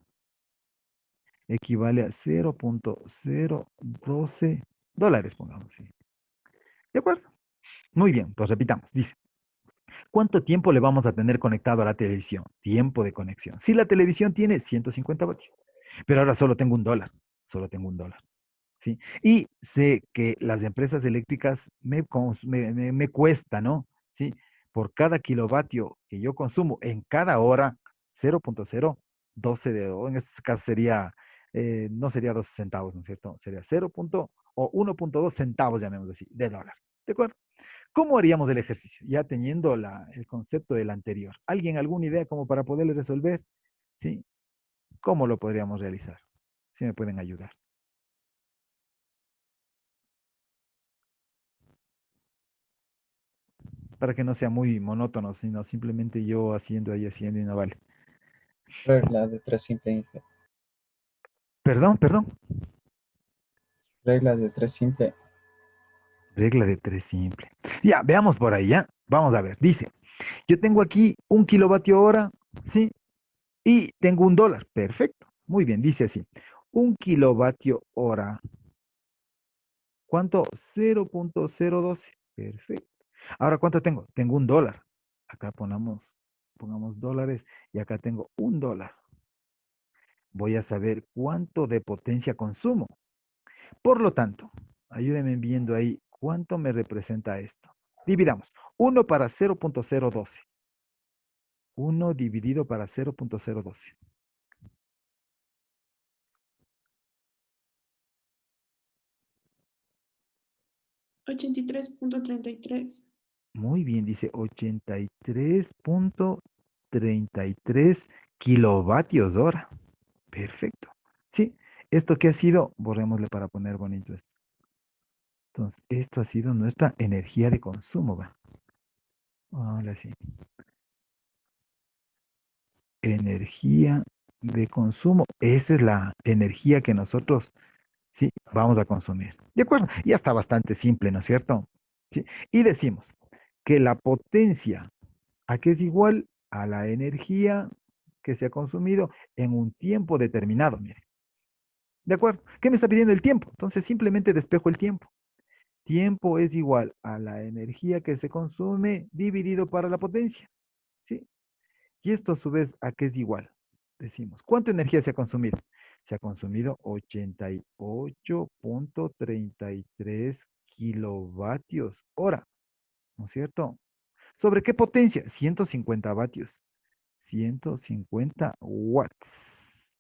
equivale a 0.012 dólares, pongamos así. ¿De acuerdo? Muy bien, pues repitamos. Dice, ¿cuánto tiempo le vamos a tener conectado a la televisión? Tiempo de conexión. Si la televisión tiene 150 vatios, pero ahora solo tengo $1, solo tengo $1, ¿sí? Y sé que las empresas eléctricas me cuesta, ¿no? ¿Sí? Por cada kilovatio que yo consumo en cada hora, 0.012 o en este caso sería, no sería 12 centavos, ¿no es cierto? Sería 1.2 centavos, llamémoslo así, de dólar. ¿De acuerdo? ¿Cómo haríamos el ejercicio? Ya teniendo el concepto del anterior. ¿Alguien alguna idea como para poderle resolver? ¿Sí? ¿Cómo lo podríamos realizar? Si me pueden ayudar. Para que no sea muy monótono, sino simplemente yo haciendo y haciendo y no vale. Regla de tres simple. Perdón, perdón. Regla de tres simple. Regla de 3 simple. Ya, veamos por ahí, ¿ya? Vamos a ver, dice, yo tengo aquí 1 kWh, ¿sí? Y tengo $1. Perfecto. Muy bien, dice así. 1 kWh. ¿Cuánto? 0.012. Perfecto. Ahora, ¿cuánto tengo? Tengo $1. Acá pongamos dólares y acá tengo $1. Voy a saber cuánto de potencia consumo. Por lo tanto, ayúdenme viendo ahí cuánto me representa esto. Dividamos. 1 para 0.012. 1 dividido para 0.012. 83.33. Muy bien, dice 83.33 kilovatios hora. Perfecto. Sí, ¿esto qué ha sido? Borrémosle para poner bonito esto. Entonces, esto ha sido nuestra energía de consumo, va. Ahora sí. Energía de consumo. Esa es la energía que nosotros, sí, vamos a consumir. ¿De acuerdo? Ya está bastante simple, ¿no es cierto? Sí. Y decimos que la potencia, ¿a qué es igual? A la energía que se ha consumido en un tiempo determinado, mire. ¿De acuerdo? ¿Qué me está pidiendo el tiempo? Entonces simplemente despejo el tiempo. Tiempo es igual a la energía que se consume dividido para la potencia. ¿Sí? Y esto a su vez, ¿a qué es igual? Decimos, ¿cuánta energía se ha consumido? Se ha consumido 88.33 kilovatios hora, ¿no es cierto? ¿Sobre qué potencia? 150 vatios. 150 watts.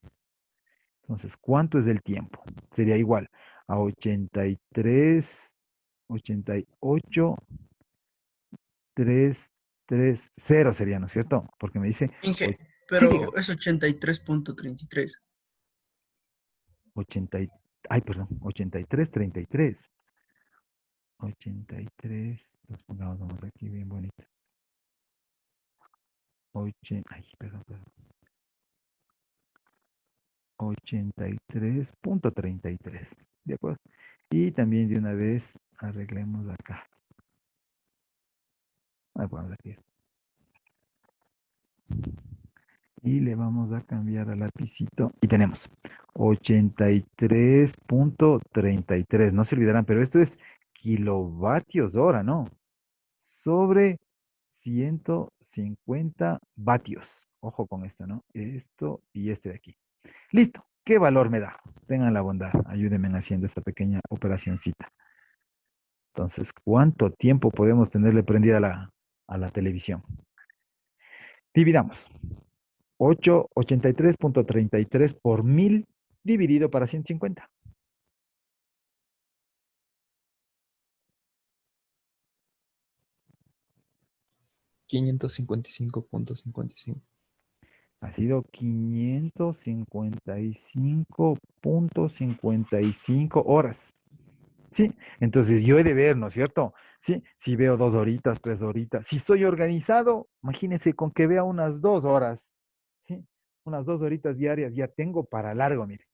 Entonces, ¿cuánto es el tiempo? Sería igual a 88.330 sería, ¿no es cierto? Porque me dice, Inge, sí, diga. pero es 83.33. 80, ay, perdón, 83.33. 83, entonces pongamos aquí bien bonito. Ay, perdón. 83.33. ¿De acuerdo? Y también de una vez arreglemos acá. Ahí ponemos aquí. Y le vamos a cambiar al lapicito. Y tenemos 83.33. No se olvidarán, pero esto es kilovatios hora, ¿no? Sobre 150 vatios. Ojo con esto, ¿no? Esto y este de aquí. Listo. ¿Qué valor me da? Tengan la bondad. Ayúdenme haciendo esta pequeña operacioncita. Entonces, ¿cuánto tiempo podemos tenerle prendida a la televisión? Dividamos. 83.33 por 1000 dividido para 150. 555.55. Ha sido 555.55 horas. Sí, entonces yo he de ver, ¿no es cierto? Sí, si veo 2 horitas, 3 horitas, si soy organizado, imagínense con que vea unas 2 horas, sí, unas 2 horitas diarias, ya tengo para largo, mire,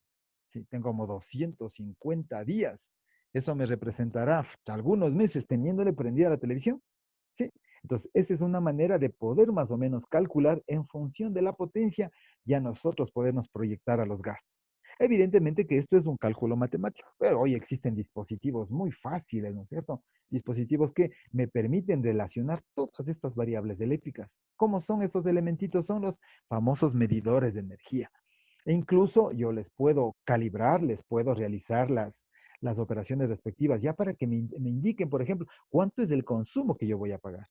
sí, tengo como 250 días. Eso me representará algunos meses teniéndole prendida la televisión, sí. Entonces, esa es una manera de poder más o menos calcular en función de la potencia, ya nosotros podernos proyectar a los gastos. Evidentemente que esto es un cálculo matemático, pero hoy existen dispositivos muy fáciles, ¿no es cierto? Dispositivos que me permiten relacionar todas estas variables eléctricas. ¿Cómo son esos elementitos? Son los famosos medidores de energía. E incluso yo les puedo calibrar, les puedo realizar las operaciones respectivas, ya para que me indiquen, por ejemplo, cuánto es el consumo que yo voy a pagar.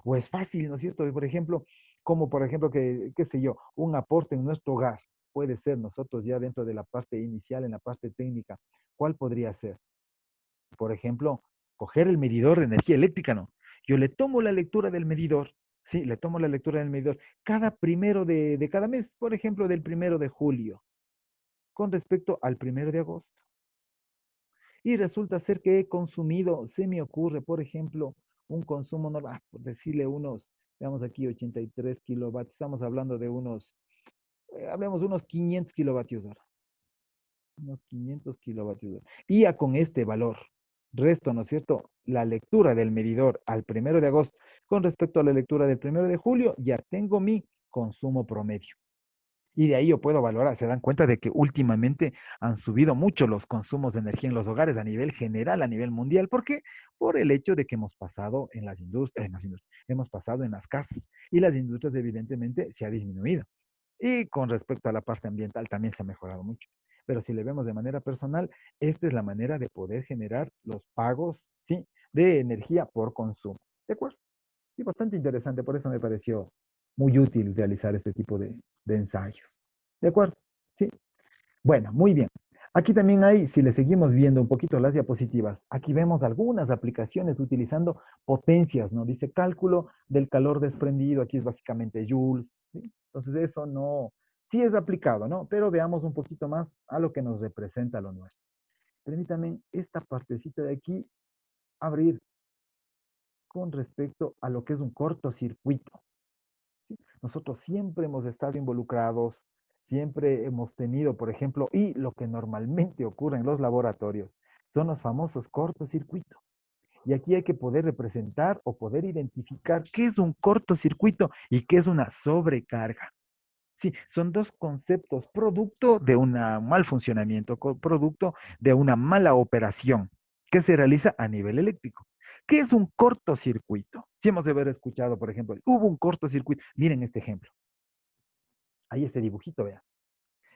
O es fácil, ¿no es cierto? Por ejemplo, como por ejemplo, que, qué sé yo, un aporte en nuestro hogar puede ser nosotros ya dentro de la parte inicial, en la parte técnica. ¿Cuál podría ser? Por ejemplo, coger el medidor de energía eléctrica, ¿no? Yo le tomo la lectura del medidor, sí, le tomo la lectura del medidor cada primero de cada mes, por ejemplo, del 1 de julio, con respecto al 1 de agosto. Y resulta ser que he consumido, se me ocurre, por ejemplo, un consumo normal, por decirle unos, veamos aquí, 83 kilovatios, estamos hablando de unos, hablemos de unos 500 kilovatios hora. Unos 500 kilovatios hora. Y ya con este valor, resto, ¿no es cierto?, la lectura del medidor al 1 de agosto con respecto a la lectura del 1 de julio, ya tengo mi consumo promedio. Y de ahí yo puedo valorar, se dan cuenta de que últimamente han subido mucho los consumos de energía en los hogares a nivel general, a nivel mundial. ¿Por qué? Por el hecho de que hemos pasado hemos pasado en las casas y las industrias evidentemente se ha disminuido. Y con respecto a la parte ambiental también se ha mejorado mucho. Pero si le vemos de manera personal, esta es la manera de poder generar los pagos, ¿sí?, de energía por consumo. ¿De acuerdo? Sí, bastante interesante, por eso me pareció muy útil realizar este tipo de ensayos. ¿De acuerdo? Sí. Bueno, muy bien. Aquí también hay, si le seguimos viendo un poquito las diapositivas, aquí vemos algunas aplicaciones utilizando potencias, ¿no? Dice cálculo del calor desprendido, aquí es básicamente joules, ¿sí? Entonces eso no, sí es aplicado, ¿no? Pero veamos un poquito más a lo que nos representa lo nuestro. Permítanme esta partecita de aquí abrir con respecto a lo que es un cortocircuito. ¿Sí? Nosotros siempre hemos estado involucrados, siempre hemos tenido, por ejemplo, y lo que normalmente ocurre en los laboratorios son los famosos cortocircuitos. Y aquí hay que poder representar o poder identificar qué es un cortocircuito y qué es una sobrecarga. Sí, son dos conceptos, producto de un mal funcionamiento, producto de una mala operación que se realiza a nivel eléctrico. ¿Qué es un cortocircuito? Si hemos de haber escuchado, por ejemplo, hubo un cortocircuito. Miren este ejemplo. Ahí este dibujito, vean.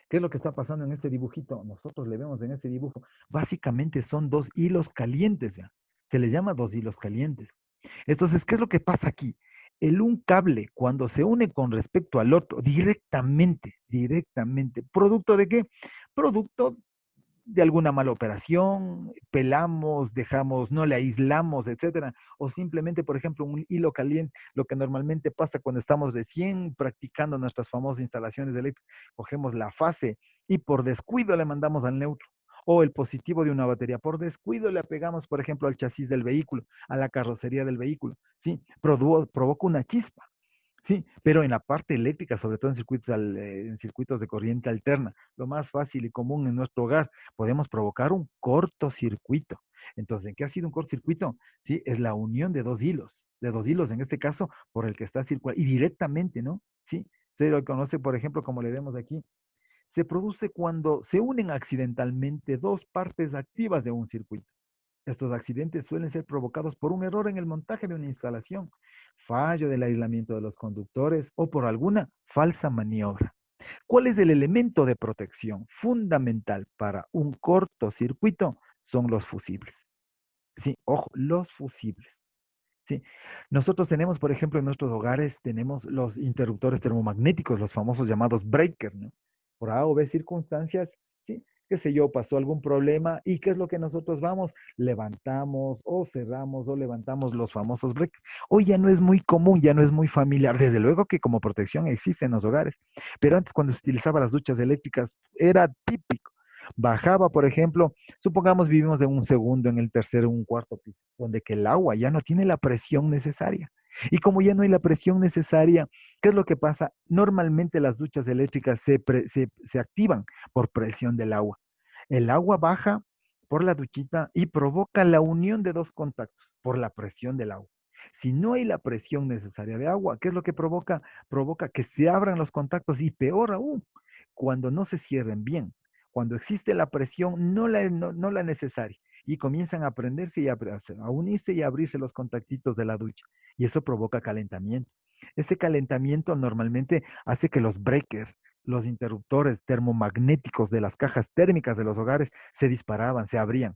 ¿Qué es lo que está pasando en este dibujito? Nosotros le vemos en este dibujo. Básicamente son dos hilos calientes, vean. Se les llama dos hilos calientes. Entonces, ¿qué es lo que pasa aquí? Un cable, cuando se une con respecto al otro, directamente, ¿producto de qué? Producto de alguna mala operación, pelamos, dejamos, no le aislamos, etcétera, o simplemente, por ejemplo, un hilo caliente, lo que normalmente pasa cuando estamos recién practicando nuestras famosas instalaciones eléctricas, cogemos la fase y por descuido le mandamos al neutro, o el positivo de una batería, por descuido le apegamos, por ejemplo, al chasis del vehículo, a la carrocería del vehículo, ¿sí? Provoca una chispa. Sí, pero en la parte eléctrica, sobre todo en circuitos de corriente alterna, lo más fácil y común en nuestro hogar, podemos provocar un cortocircuito. Entonces, ¿qué ha sido un cortocircuito? Sí, es la unión de dos hilos en este caso, por el que está circulando, y directamente, ¿no? Sí, se lo conoce, por ejemplo, como le vemos aquí, se produce cuando se unen accidentalmente dos partes activas de un circuito. Estos accidentes suelen ser provocados por un error en el montaje de una instalación, fallo del aislamiento de los conductores o por alguna falsa maniobra. ¿Cuál es el elemento de protección fundamental para un cortocircuito? Son los fusibles. Sí, ojo, los fusibles. Sí. Nosotros tenemos, por ejemplo, en nuestros hogares, tenemos los interruptores termomagnéticos, los famosos llamados breakers, ¿no? Por A o B circunstancias, sí, qué sé yo, pasó algún problema y qué es lo que nosotros vamos, levantamos o cerramos o levantamos los famosos breakers. Hoy ya no es muy común, ya no es muy familiar, desde luego que como protección existe en los hogares, pero antes cuando se utilizaban las duchas eléctricas era típico. Bajaba, por ejemplo, supongamos vivimos en un segundo, en el tercero, en un cuarto piso, donde que el agua ya no tiene la presión necesaria. Y como ya no hay la presión necesaria, ¿qué es lo que pasa? Normalmente las duchas eléctricas se activan por presión del agua. El agua baja por la duchita y provoca la unión de dos contactos por la presión del agua. Si no hay la presión necesaria de agua, ¿qué es lo que provoca? Provoca que se abran los contactos y peor aún, cuando no se cierren bien, cuando existe la presión, no la necesaria, y comienzan a prenderse y a unirse y a abrirse los contactitos de la ducha, y eso provoca calentamiento. Ese calentamiento normalmente hace que los breakers, los interruptores termomagnéticos de las cajas térmicas de los hogares se disparaban, se abrían.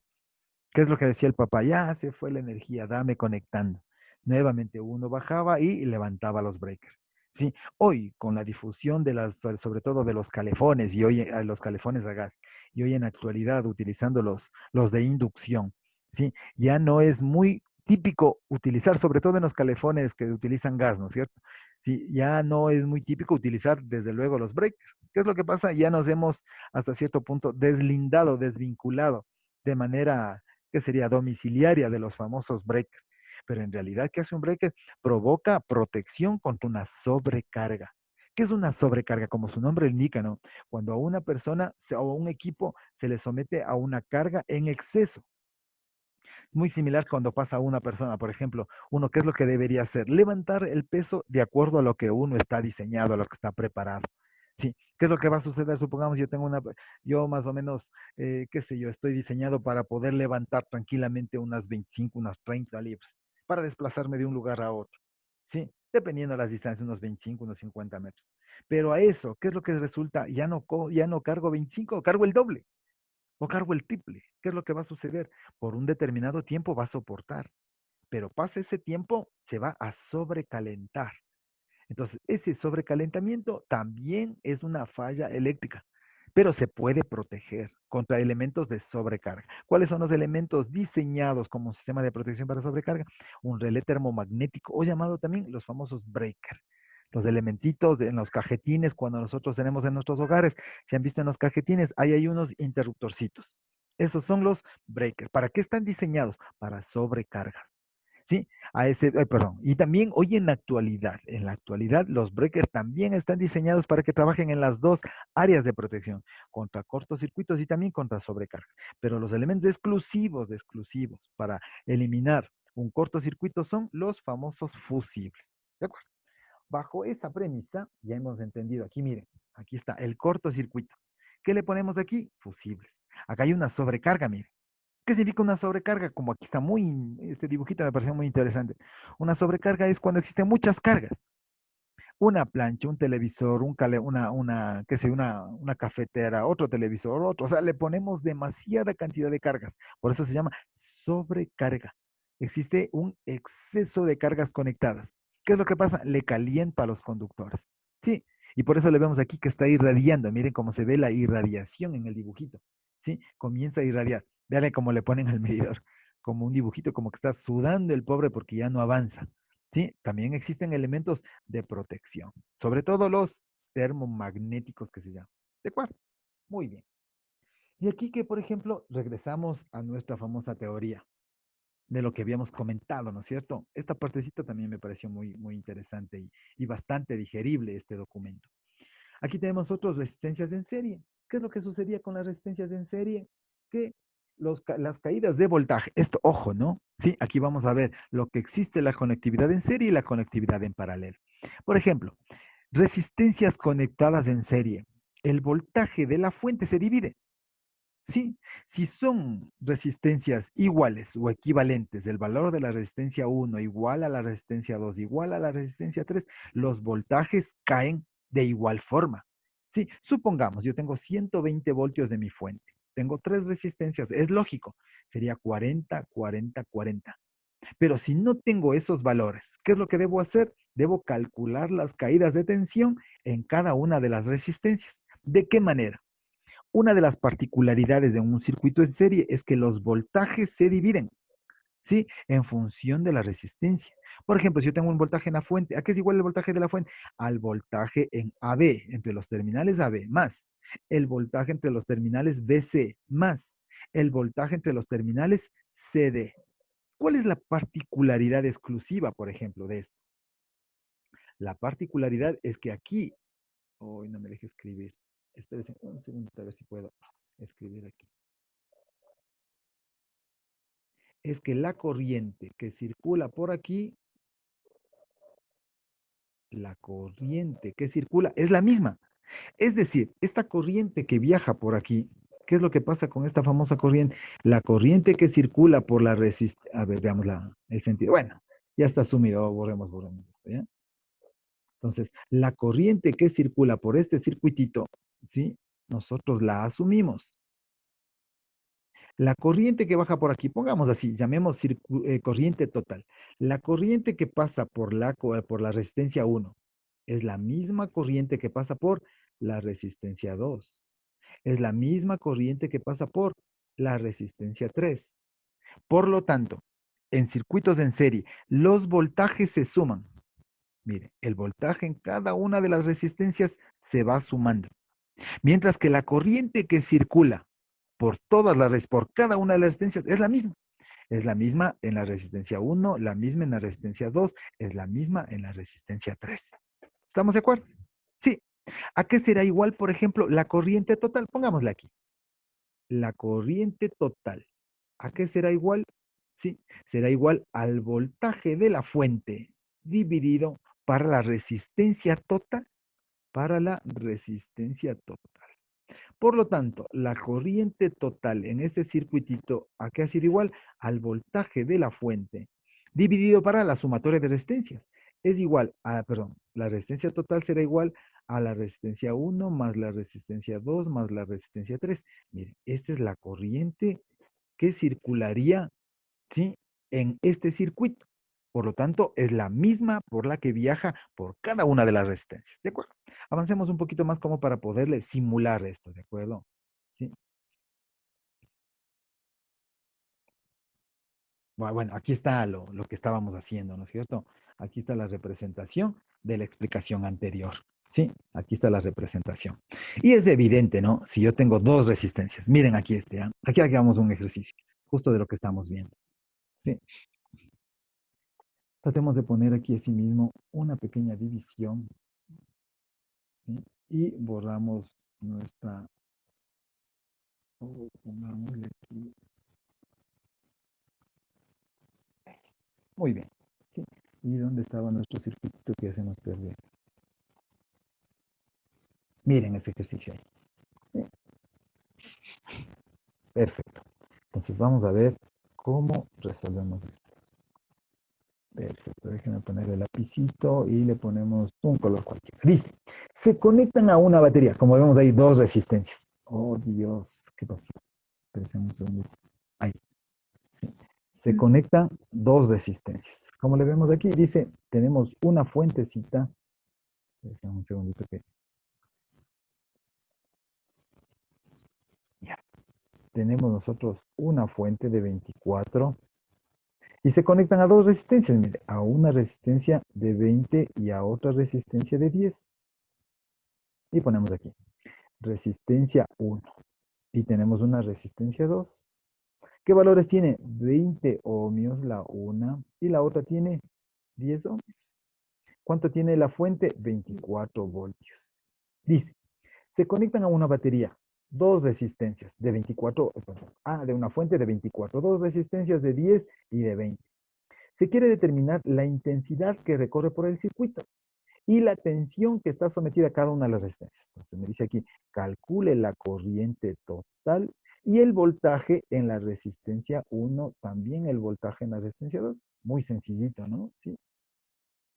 ¿Qué es lo que decía el papá? Ya se fue la energía, dame conectando. Nuevamente uno bajaba y levantaba los breakers. Sí, hoy con la difusión de sobre todo de los calefones y hoy los calefones a gas y hoy en la actualidad utilizando los de inducción, sí, ya no es muy típico utilizar, sobre todo en los calefones que utilizan gas, ¿no es cierto? Sí, ya no es muy típico utilizar desde luego los breakers. ¿Qué es lo que pasa? Ya nos hemos hasta cierto punto deslindado, desvinculado de manera que sería domiciliaria de los famosos breakers. Pero en realidad, ¿qué hace un breaker? Provoca protección contra una sobrecarga. ¿Qué es una sobrecarga? Como su nombre indica, ¿no? Cuando a una persona o a un equipo se le somete a una carga en exceso. Muy similar cuando pasa una persona, por ejemplo, uno, ¿qué es lo que debería hacer? Levantar el peso de acuerdo a lo que uno está diseñado, a lo que está preparado. Sí, ¿qué es lo que va a suceder? Supongamos yo más o menos, qué sé yo, estoy diseñado para poder levantar tranquilamente unas 25, unas 30 libras, para desplazarme de un lugar a otro. Sí, dependiendo de las distancias, unos 25, unos 50 metros. Pero a eso, ¿qué es lo que resulta? Ya no cargo 25, cargo el doble o cargo el triple. ¿Qué es lo que va a suceder? Por un determinado tiempo va a soportar, pero pasa ese tiempo, se va a sobrecalentar. Entonces, ese sobrecalentamiento también es una falla eléctrica, pero se puede proteger contra elementos de sobrecarga. ¿Cuáles son los elementos diseñados como sistema de protección para sobrecarga? Un relé termomagnético o llamado también los famosos breakers. Los elementitos en los cajetines, cuando nosotros tenemos en nuestros hogares, se han visto en los cajetines, ahí hay unos interruptorcitos. Esos son los breakers. ¿Para qué están diseñados? Para sobrecarga. ¿Sí? Perdón. Y también hoy en la actualidad, los breakers también están diseñados para que trabajen en las dos áreas de protección, contra cortocircuitos y también contra sobrecarga. Pero los elementos exclusivos para eliminar un cortocircuito son los famosos fusibles. ¿De acuerdo? Bajo esa premisa, ya hemos entendido aquí, miren, aquí está el cortocircuito. ¿Qué le ponemos aquí? Fusibles. Acá hay una sobrecarga, miren. ¿Qué significa una sobrecarga? Como aquí está este dibujito me pareció muy interesante. Una sobrecarga es cuando existen muchas cargas. Una plancha, un televisor, qué sé, una cafetera, otro televisor, otro. O sea, le ponemos demasiada cantidad de cargas. Por eso se llama sobrecarga. Existe un exceso de cargas conectadas. ¿Qué es lo que pasa? Le calienta a los conductores. Sí, y por eso le vemos aquí que está irradiando. Miren cómo se ve la irradiación en el dibujito. ¿Sí? Comienza a irradiar. Vean cómo le ponen al medidor. Como un dibujito, como que está sudando el pobre porque ya no avanza. ¿Sí? También existen elementos de protección, sobre todo los termomagnéticos que se llaman. ¿De acuerdo? Muy bien. Y aquí que, por ejemplo, regresamos a nuestra famosa teoría de lo que habíamos comentado, ¿no es cierto? Esta partecita también me pareció muy interesante y bastante digerible este documento. Aquí tenemos otras resistencias en serie. ¿Qué es lo que sucedía con las resistencias en serie? Que las caídas de voltaje, esto, ojo, ¿no? Sí, aquí vamos a ver lo que existe la conectividad en serie y la conectividad en paralelo. Por ejemplo, resistencias conectadas en serie. El voltaje de la fuente se divide. Sí, si son resistencias iguales o equivalentes, el valor de la resistencia 1 igual a la resistencia 2 igual a la resistencia 3, los voltajes caen de igual forma. Sí, supongamos, yo tengo 120 voltios de mi fuente, tengo tres resistencias, es lógico, sería 40, 40, 40. Pero si no tengo esos valores, ¿qué es lo que debo hacer? Debo calcular las caídas de tensión en cada una de las resistencias. ¿De qué manera? Una de las particularidades de un circuito en serie es que los voltajes se dividen, ¿sí? En función de la resistencia. Por ejemplo, si yo tengo un voltaje en la fuente, ¿a qué es igual el voltaje de la fuente? Al voltaje en AB, entre los terminales AB, más el voltaje entre los terminales BC, más el voltaje entre los terminales CD. ¿Cuál es la particularidad exclusiva, por ejemplo, de esto? La particularidad es que aquí, hoy no me deje escribir. Espérense un segundo a ver si puedo escribir aquí. Es que la corriente que circula por aquí, la corriente que circula es la misma. Es decir, esta corriente que viaja por aquí, ¿qué es lo que pasa con esta famosa corriente? La corriente que circula por la resistencia, a ver, veamos el sentido. Bueno, ya está sumido, borremos esto, ¿ya? Entonces, la corriente que circula por este circuitito, ¿sí? Nosotros la asumimos. La corriente que baja por aquí, pongamos así, llamemos corriente total. La corriente que pasa por por la resistencia 1 es la misma corriente que pasa por la resistencia 2. Es la misma corriente que pasa por la resistencia 3. Por lo tanto, en circuitos en serie, los voltajes se suman. Mire, el voltaje en cada una de las resistencias se va sumando. Mientras que la corriente que circula por cada una de las resistencias es la misma. Es la misma en la resistencia 1, la misma en la resistencia 2, es la misma en la resistencia 3. ¿Estamos de acuerdo? Sí. ¿A qué será igual, por ejemplo, la corriente total? Pongámosla aquí. La corriente total. ¿A qué será igual? ¿sí? Será igual al voltaje de la fuente dividido para la resistencia total, Por lo tanto, la corriente total en ese circuitito, ¿a qué ha sido igual? Al voltaje de la fuente dividido para la sumatoria de resistencias. Es igual a, perdón, la resistencia total será igual a la resistencia 1 más la resistencia 2 más la resistencia 3. Miren, esta es la corriente que circularía, ¿sí? En este circuito. Por lo tanto, es la misma por la que viaja por cada una de las resistencias. ¿De acuerdo? Avancemos un poquito más como para poderle simular esto. ¿De acuerdo? ¿Sí? Bueno, aquí está lo que estábamos haciendo, ¿no es cierto? Aquí está la representación de la explicación anterior. ¿Sí? Aquí está la representación. Y es evidente, ¿no? Si yo tengo dos resistencias. Miren aquí ¿ah? Aquí hagamos un ejercicio, justo de lo que estamos viendo. ¿Sí? Tratemos de poner aquí asimismo una pequeña división, ¿sí? Y borramos nuestra, pongámosle aquí. Muy bien. ¿Sí? ¿Y dónde estaba nuestro circuito que hacemos perder? Miren ese ejercicio ahí. ¿Sí? Perfecto. Entonces vamos a ver cómo resolvemos esto. Perfecto, déjenme poner el lapicito y le ponemos un color cualquiera. Dice, se conectan a una batería. Como vemos ahí, dos resistencias. Oh, Dios, ¿qué pasó? Espérense un segundo. Ahí. Sí. Se conectan dos resistencias. Como le vemos aquí, dice, tenemos una fuentecita. Espérense un segundito que... Ya. Tenemos nosotros una fuente de 24 y se conectan a dos resistencias, mire, a una resistencia de 20 y a otra resistencia de 10. Y ponemos aquí, resistencia 1. Y tenemos una resistencia 2. ¿Qué valores tiene? 20 ohmios la una y la otra tiene 10 ohmios. ¿Cuánto tiene la fuente? 24 voltios. Dice, se conectan a una batería, dos resistencias de 24, de una fuente de 24, dos resistencias de 10 y de 20. Se quiere determinar la intensidad que recorre por el circuito y la tensión que está sometida a cada una de las resistencias. Entonces me dice aquí, calcule la corriente total y el voltaje en la resistencia 1, también el voltaje en la resistencia 2. Muy sencillito, ¿no? Sí.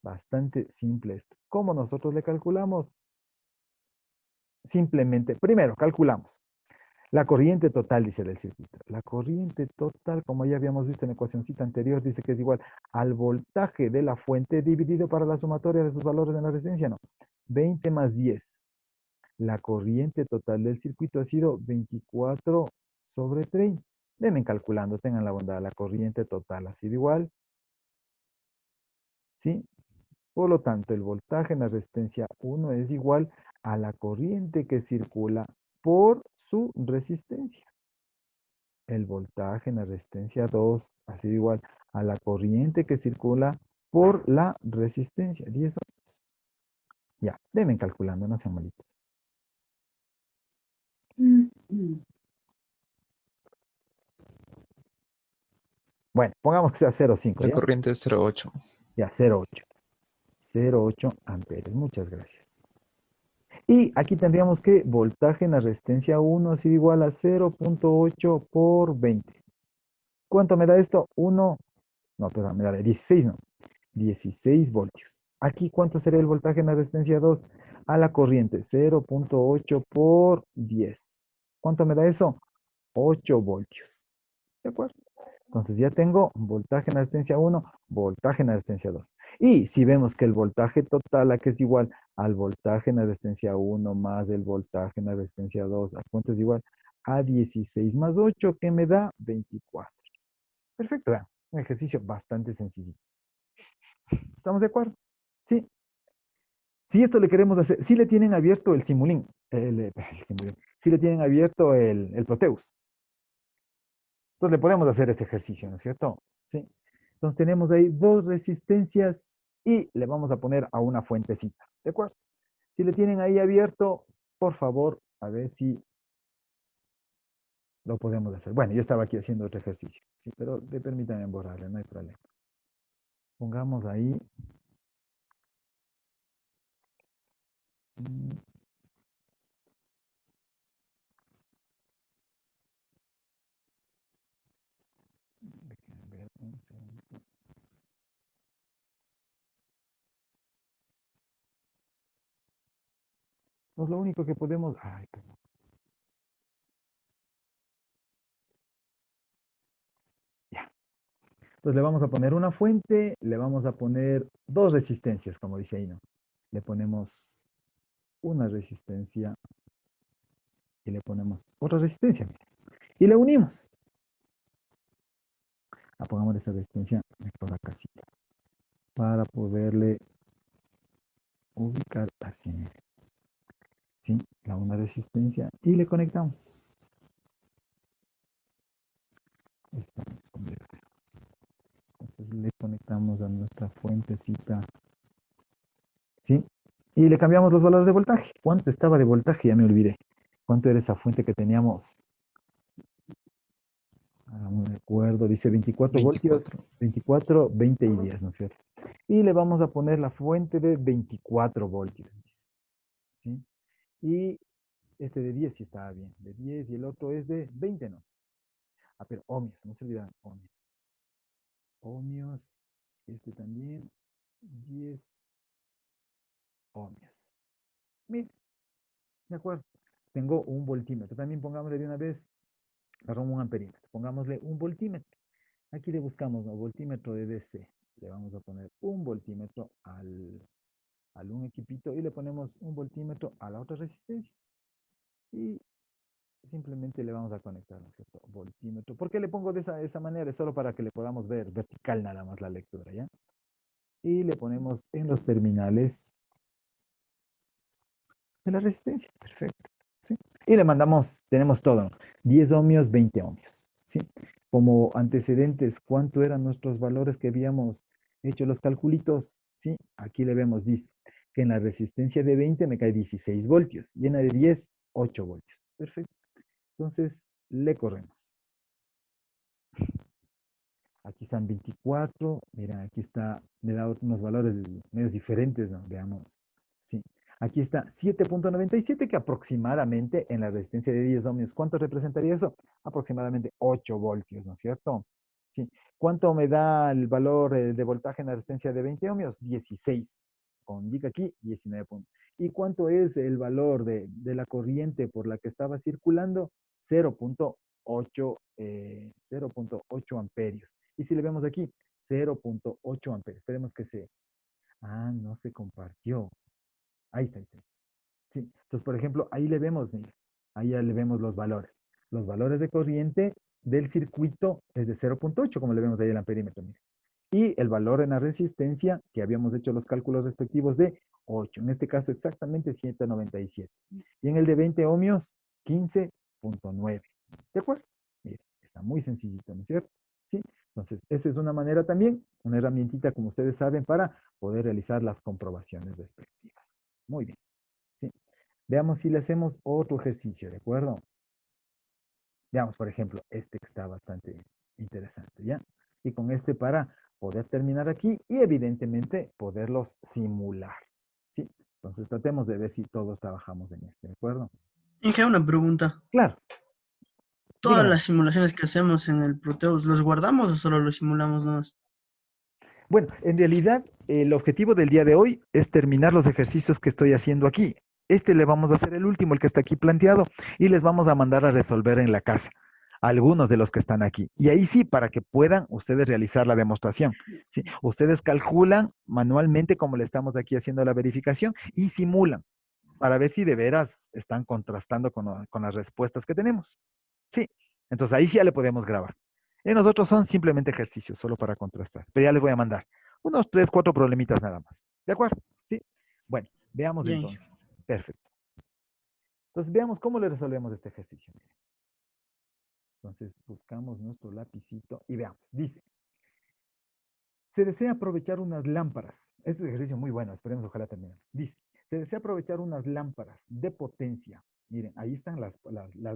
Bastante simple esto. ¿Cómo nosotros le calculamos? Simplemente, primero, calculamos la corriente total, dice del circuito. La corriente total, como ya habíamos visto en la ecuacióncita anterior, dice que es igual al voltaje de la fuente dividido para la sumatoria de sus valores en la resistencia, no. 20 más 10. La corriente total del circuito ha sido 24 sobre 30. Deben calculando, tengan la bondad. La corriente total ha sido igual. ¿Sí? Por lo tanto, el voltaje en la resistencia 1 es igual a la corriente que circula por su resistencia. El voltaje en la resistencia 2 ha sido igual a la corriente que circula por la resistencia. 10 ohmios. Ya, deben calculando, no sean malitos. Bueno, pongamos que sea 0,5, La ¿ya? corriente es 0,8. Ya, 0,8. 0,8 amperes. Muchas gracias. Y aquí tendríamos que voltaje en la resistencia 1 ha sido igual a 0,8 por 20. ¿Cuánto me da esto? 1, no, perdón, me da 16, no. 16 voltios. Aquí, ¿cuánto sería el voltaje en la resistencia 2? A la corriente, 0,8 por 10. ¿Cuánto me da eso? 8 voltios. ¿De acuerdo? Entonces ya tengo voltaje en la resistencia 1, voltaje en la resistencia 2. Y si vemos que el voltaje total, ¿a qué es igual? Al voltaje en la resistencia 1 más el voltaje en la resistencia 2. ¿A cuánto es igual? A 16 más 8, que me da 24. Perfecto, vean. Un ejercicio bastante sencillo. ¿Estamos de acuerdo? Sí. Si esto le queremos hacer, si le tienen abierto el Simulink, si le tienen abierto el Proteus, entonces le podemos hacer ese ejercicio, ¿no es cierto? Sí. Entonces tenemos ahí dos resistencias y le vamos a poner a una fuentecita, ¿de acuerdo? Si le tienen ahí abierto, por favor, a ver si Lo podemos hacer. Bueno, yo estaba aquí haciendo otro ejercicio, ¿sí? Pero permítanme borrarle, no hay problema. Pongamos ahí. mm, Déjenme ver un segundo. Pues lo único que podemos... Ay, perdón. Ya. Entonces le vamos a poner una fuente, le vamos a poner dos resistencias, como dice ahí, ¿no? Le ponemos una resistencia y le ponemos otra resistencia, mire, y le unimos. Pongamos esa resistencia por acá, sí, para poderle ubicar así, mire. ¿Sí? Una resistencia y le conectamos. Esta es completa. Entonces le conectamos a nuestra fuentecita. ¿Sí? Y le cambiamos los valores de voltaje. ¿Cuánto estaba de voltaje? Ya me olvidé. ¿Cuánto era esa fuente que teníamos? No me acuerdo. Dice 24 voltios. 24. 24, 20 y 10, ¿no es cierto? Y le vamos a poner la fuente de 24 voltios. Dice. ¿Sí? Y este de 10 sí estaba bien. De 10 y el otro es de 20, ¿no? Pero ohmios. No se olvidan ohmios. Ohmios. Este también. 10 ohmios. Mira, de acuerdo. Tengo un voltímetro. También pongámosle de una vez, perdón, un amperímetro. Pongámosle un voltímetro. Aquí le buscamos, ¿no? Voltímetro de DC. Le vamos a poner un voltímetro al un equipito y le ponemos un voltímetro a la otra resistencia. Y simplemente le vamos a conectar, ¿no es cierto? Voltímetro. ¿Por qué le pongo de esa manera? Es solo para que le podamos ver vertical nada más la lectura, ¿ya? Y le ponemos en los terminales de la resistencia. Perfecto. ¿Sí? Y le mandamos, tenemos todo, ¿no? 10 ohmios, 20 ohmios. ¿Sí? Como antecedentes, ¿cuánto eran nuestros valores que habíamos hecho los calculitos? ¿Sí? Aquí le vemos, dice que en la resistencia de 20 me cae 16 voltios y en la de 10, 8 voltios. Perfecto. Entonces, le corremos. Aquí están 24. Mira, aquí está, me da unos valores medios diferentes, ¿no? Veamos. Sí. Aquí está 7.97, que aproximadamente en la resistencia de 10 ohmios, ¿cuánto representaría eso? Aproximadamente 8 voltios, ¿no es cierto? Sí. ¿Cuánto me da el valor de voltaje en la resistencia de 20 ohmios? 16. Indica aquí 19 puntos. ¿Y cuánto es el valor de la corriente por la que estaba circulando? 0.8 amperios. Y si le vemos aquí, 0.8 amperios. Esperemos que se... no se compartió. Ahí está, ahí está. Sí. Entonces, por ejemplo, ahí le vemos, mire, ahí ya le vemos los valores. Los valores de corriente del circuito es de 0.8, como le vemos ahí en el amperímetro, mire. Y el valor en la resistencia, que habíamos hecho los cálculos respectivos de 8, en este caso exactamente 197. Y en el de 20 ohmios, 15.9. ¿De acuerdo? Mire, está muy sencillito, ¿no es cierto? ¿Sí? Entonces, esa es una manera también, una herramientita, como ustedes saben, para poder realizar las comprobaciones respectivas. Muy bien. ¿Sí? Veamos si le hacemos otro ejercicio, ¿de acuerdo? Veamos, por ejemplo, este que está bastante interesante, ¿ya? Y con este para poder terminar aquí y evidentemente poderlos simular, ¿sí? Entonces tratemos de ver si todos trabajamos en este, ¿de acuerdo? Inge, una pregunta. Claro, ¿Todas dígame. las simulaciones que hacemos en el Proteus los guardamos o solo los simulamos nomás? Bueno, en realidad el objetivo del día de hoy es terminar los ejercicios que estoy haciendo aquí. Este le vamos a hacer el último, el que está aquí planteado, y les vamos a mandar a resolver en la casa algunos de los que están aquí. Y ahí sí, para que puedan ustedes realizar la demostración. ¿Sí? Ustedes calculan manualmente como le estamos aquí haciendo la verificación y simulan para ver si de veras están contrastando con las respuestas que tenemos. Sí, entonces ahí sí ya le podemos grabar. Y nosotros son simplemente ejercicios, solo para contrastar. Pero ya les voy a mandar unos 3, 4 problemitas nada más. ¿De acuerdo? Sí. Bueno, veamos Ya, Inge. entonces. Perfecto. Entonces veamos cómo le resolvemos este ejercicio. Miren. Entonces buscamos nuestro lapicito y veamos. Dice, se desea aprovechar unas lámparas. Este es un ejercicio muy bueno, esperemos ojalá termine. Dice, se desea aprovechar unas lámparas de potencia. Miren, ahí están las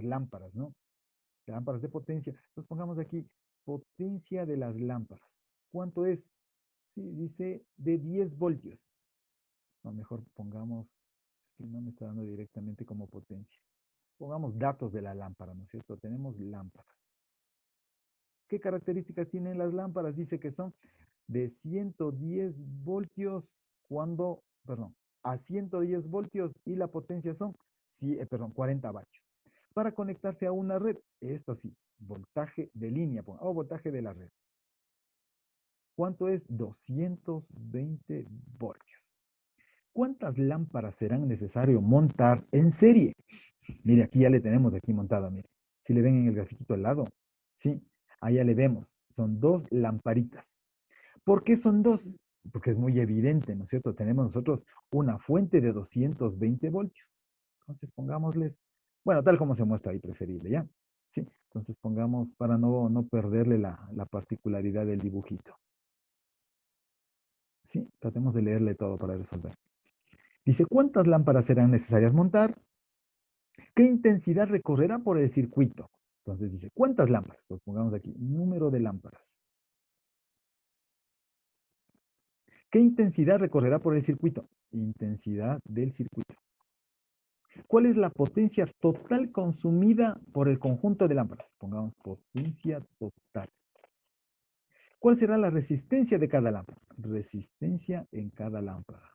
lámparas, ¿no? lámparas de potencia. Entonces pongamos aquí potencia de las lámparas. ¿Cuánto es? Sí, dice de 10 voltios. No, mejor pongamos, si no me está dando directamente como potencia. Pongamos datos de la lámpara, ¿no es cierto? Tenemos lámparas. ¿Qué características tienen las lámparas? Dice que son de 110 voltios cuando, perdón, a 110 voltios y la potencia son, 40 vatios. Para conectarse a una red, esto sí, voltaje de línea o voltaje de la red. ¿Cuánto es? 220 voltios. ¿Cuántas lámparas serán necesario montar en serie? Mire, aquí ya le tenemos aquí montada, mire. Si le ven en el grafiquito al lado, ¿sí? Allá le vemos, son 2 lamparitas. ¿Por qué son 2? Porque es muy evidente, ¿no es cierto? Tenemos nosotros una fuente de 220 voltios. Entonces pongámosles, bueno, tal como se muestra ahí, preferible, ¿ya? Sí, entonces pongamos para no perderle la particularidad del dibujito. Sí, tratemos de leerle todo para resolver. Dice, ¿cuántas lámparas serán necesarias montar? ¿Qué intensidad recorrerá por el circuito? Entonces dice, ¿cuántas lámparas? Pues pongamos aquí, número de lámparas. ¿Qué intensidad recorrerá por el circuito? Intensidad del circuito. ¿Cuál es la potencia total consumida por el conjunto de lámparas? Pongamos potencia total. ¿Cuál será la resistencia de cada lámpara? Resistencia en cada lámpara.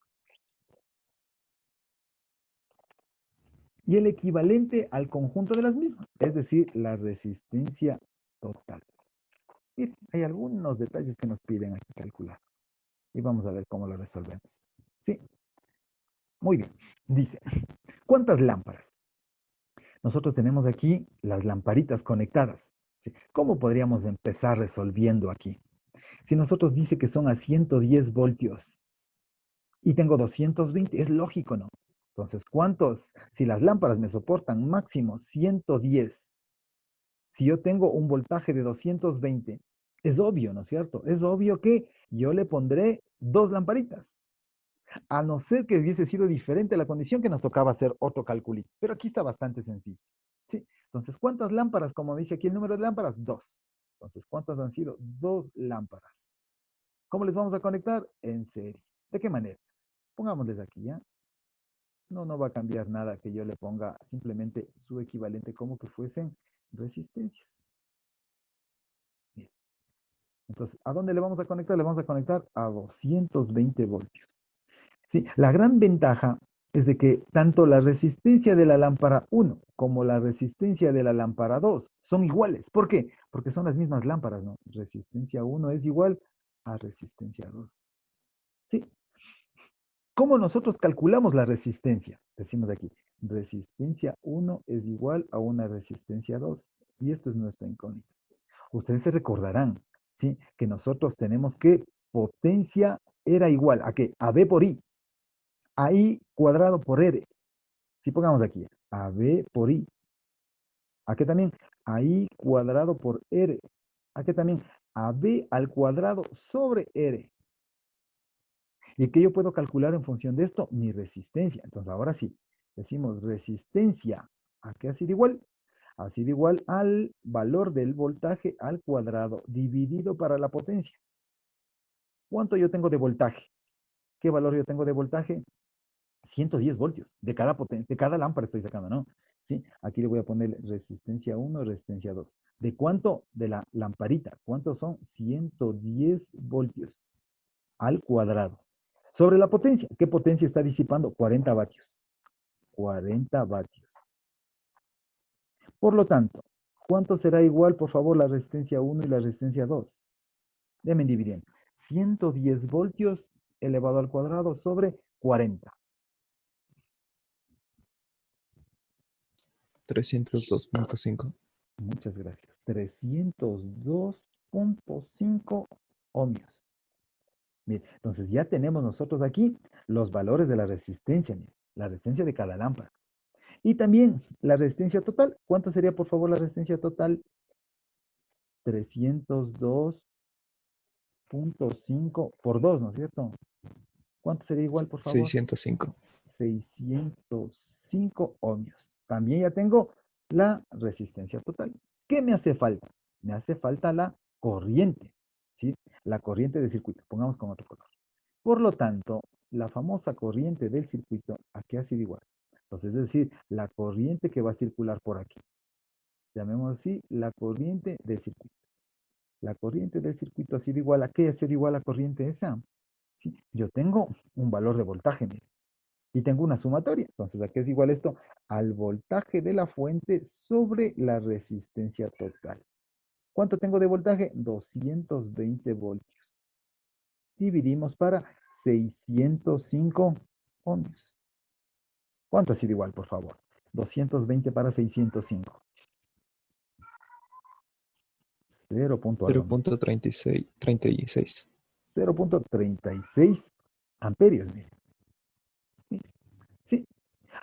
Y el equivalente al conjunto de las mismas, es decir, la resistencia total. Bien, hay algunos detalles que nos piden aquí calcular. Y vamos a ver cómo lo resolvemos. ¿Sí? Muy bien. Dice, ¿cuántas lámparas? Nosotros tenemos aquí las lamparitas conectadas. ¿Sí? ¿Cómo podríamos empezar resolviendo aquí? Si nosotros dice que son a 110 voltios y tengo 220, es lógico, ¿no? Entonces, ¿cuántos? Si las lámparas me soportan máximo 110, si yo tengo un voltaje de 220, es obvio, ¿no es cierto? Es obvio que yo le pondré 2 lamparitas. A no ser que hubiese sido diferente la condición que nos tocaba hacer otro calculito. Pero aquí está bastante sencillo. ¿Sí? Entonces, ¿cuántas lámparas? Como dice aquí el número de lámparas, 2. Entonces, ¿cuántas han sido? 2 lámparas. ¿Cómo les vamos a conectar? En serie. ¿De qué manera? Pongámosles aquí, ¿ya? No va a cambiar nada que yo le ponga simplemente su equivalente como que fuesen resistencias. Bien. Entonces, ¿a dónde le vamos a conectar? Le vamos a conectar a 220 voltios. Sí, la gran ventaja es de que tanto la resistencia de la lámpara 1 como la resistencia de la lámpara 2 son iguales. ¿Por qué? Porque son las mismas lámparas, ¿no? Resistencia 1 es igual a resistencia 2. ¿Sí? ¿Cómo nosotros calculamos la resistencia? Decimos aquí, resistencia 1 es igual a una resistencia 2. Y esto es nuestra incógnita. Ustedes se recordarán, ¿sí? Que nosotros tenemos que potencia era igual a qué? A B por I. A I cuadrado por R. Si pongamos aquí, a B por I. ¿A qué también? A I cuadrado por R. ¿A qué también? A B al cuadrado sobre R. ¿Y que yo puedo calcular en función de esto? Mi resistencia. Entonces, ahora sí, decimos resistencia. ¿A qué ha sido igual? Ha sido igual al valor del voltaje al cuadrado dividido para la potencia. ¿Cuánto yo tengo de voltaje? ¿Qué valor yo tengo de voltaje? 110 voltios de cada lámpara estoy sacando, ¿no? Sí, aquí le voy a poner resistencia 1, resistencia 2. ¿De cuánto? De la lamparita. ¿Cuántos son? 110 voltios al cuadrado. Sobre la potencia. ¿Qué potencia está disipando? 40 vatios. 40 vatios. Por lo tanto, ¿cuánto será igual, por favor, la resistencia 1 y la resistencia 2? Déjenme dividiendo. 110 voltios elevado al cuadrado sobre 40. 302.5. Muchas gracias. 302.5 ohmios. Bien, entonces ya tenemos nosotros aquí los valores de la resistencia, mire, la resistencia de cada lámpara. Y también la resistencia total. ¿Cuánto sería, por favor, la resistencia total? 302.5 por 2, ¿no es cierto? ¿Cuánto sería igual, por favor? 605. 605 ohmios. También ya tengo la resistencia total. ¿Qué me hace falta? Me hace falta la corriente, ¿sí? La corriente del circuito. Pongamos con otro color. Por lo tanto, la famosa corriente del circuito aquí ha sido igual. Entonces, es decir, la corriente que va a circular por aquí. Llamemos así la corriente del circuito. La corriente del circuito ha sido igual a ¿qué ha sido igual a la corriente esa? Sí, yo tengo un valor de voltaje, mire, y tengo una sumatoria. Entonces, ¿a qué es igual esto? Al voltaje de la fuente sobre la resistencia total. ¿Cuánto tengo de voltaje? 220 voltios. Dividimos para 605 ohmios. ¿Cuánto ha sido igual, por favor? 220 para 605. 0. Algo, ¿no? 0.36. 0.36 amperios, mire. Sí. Sí.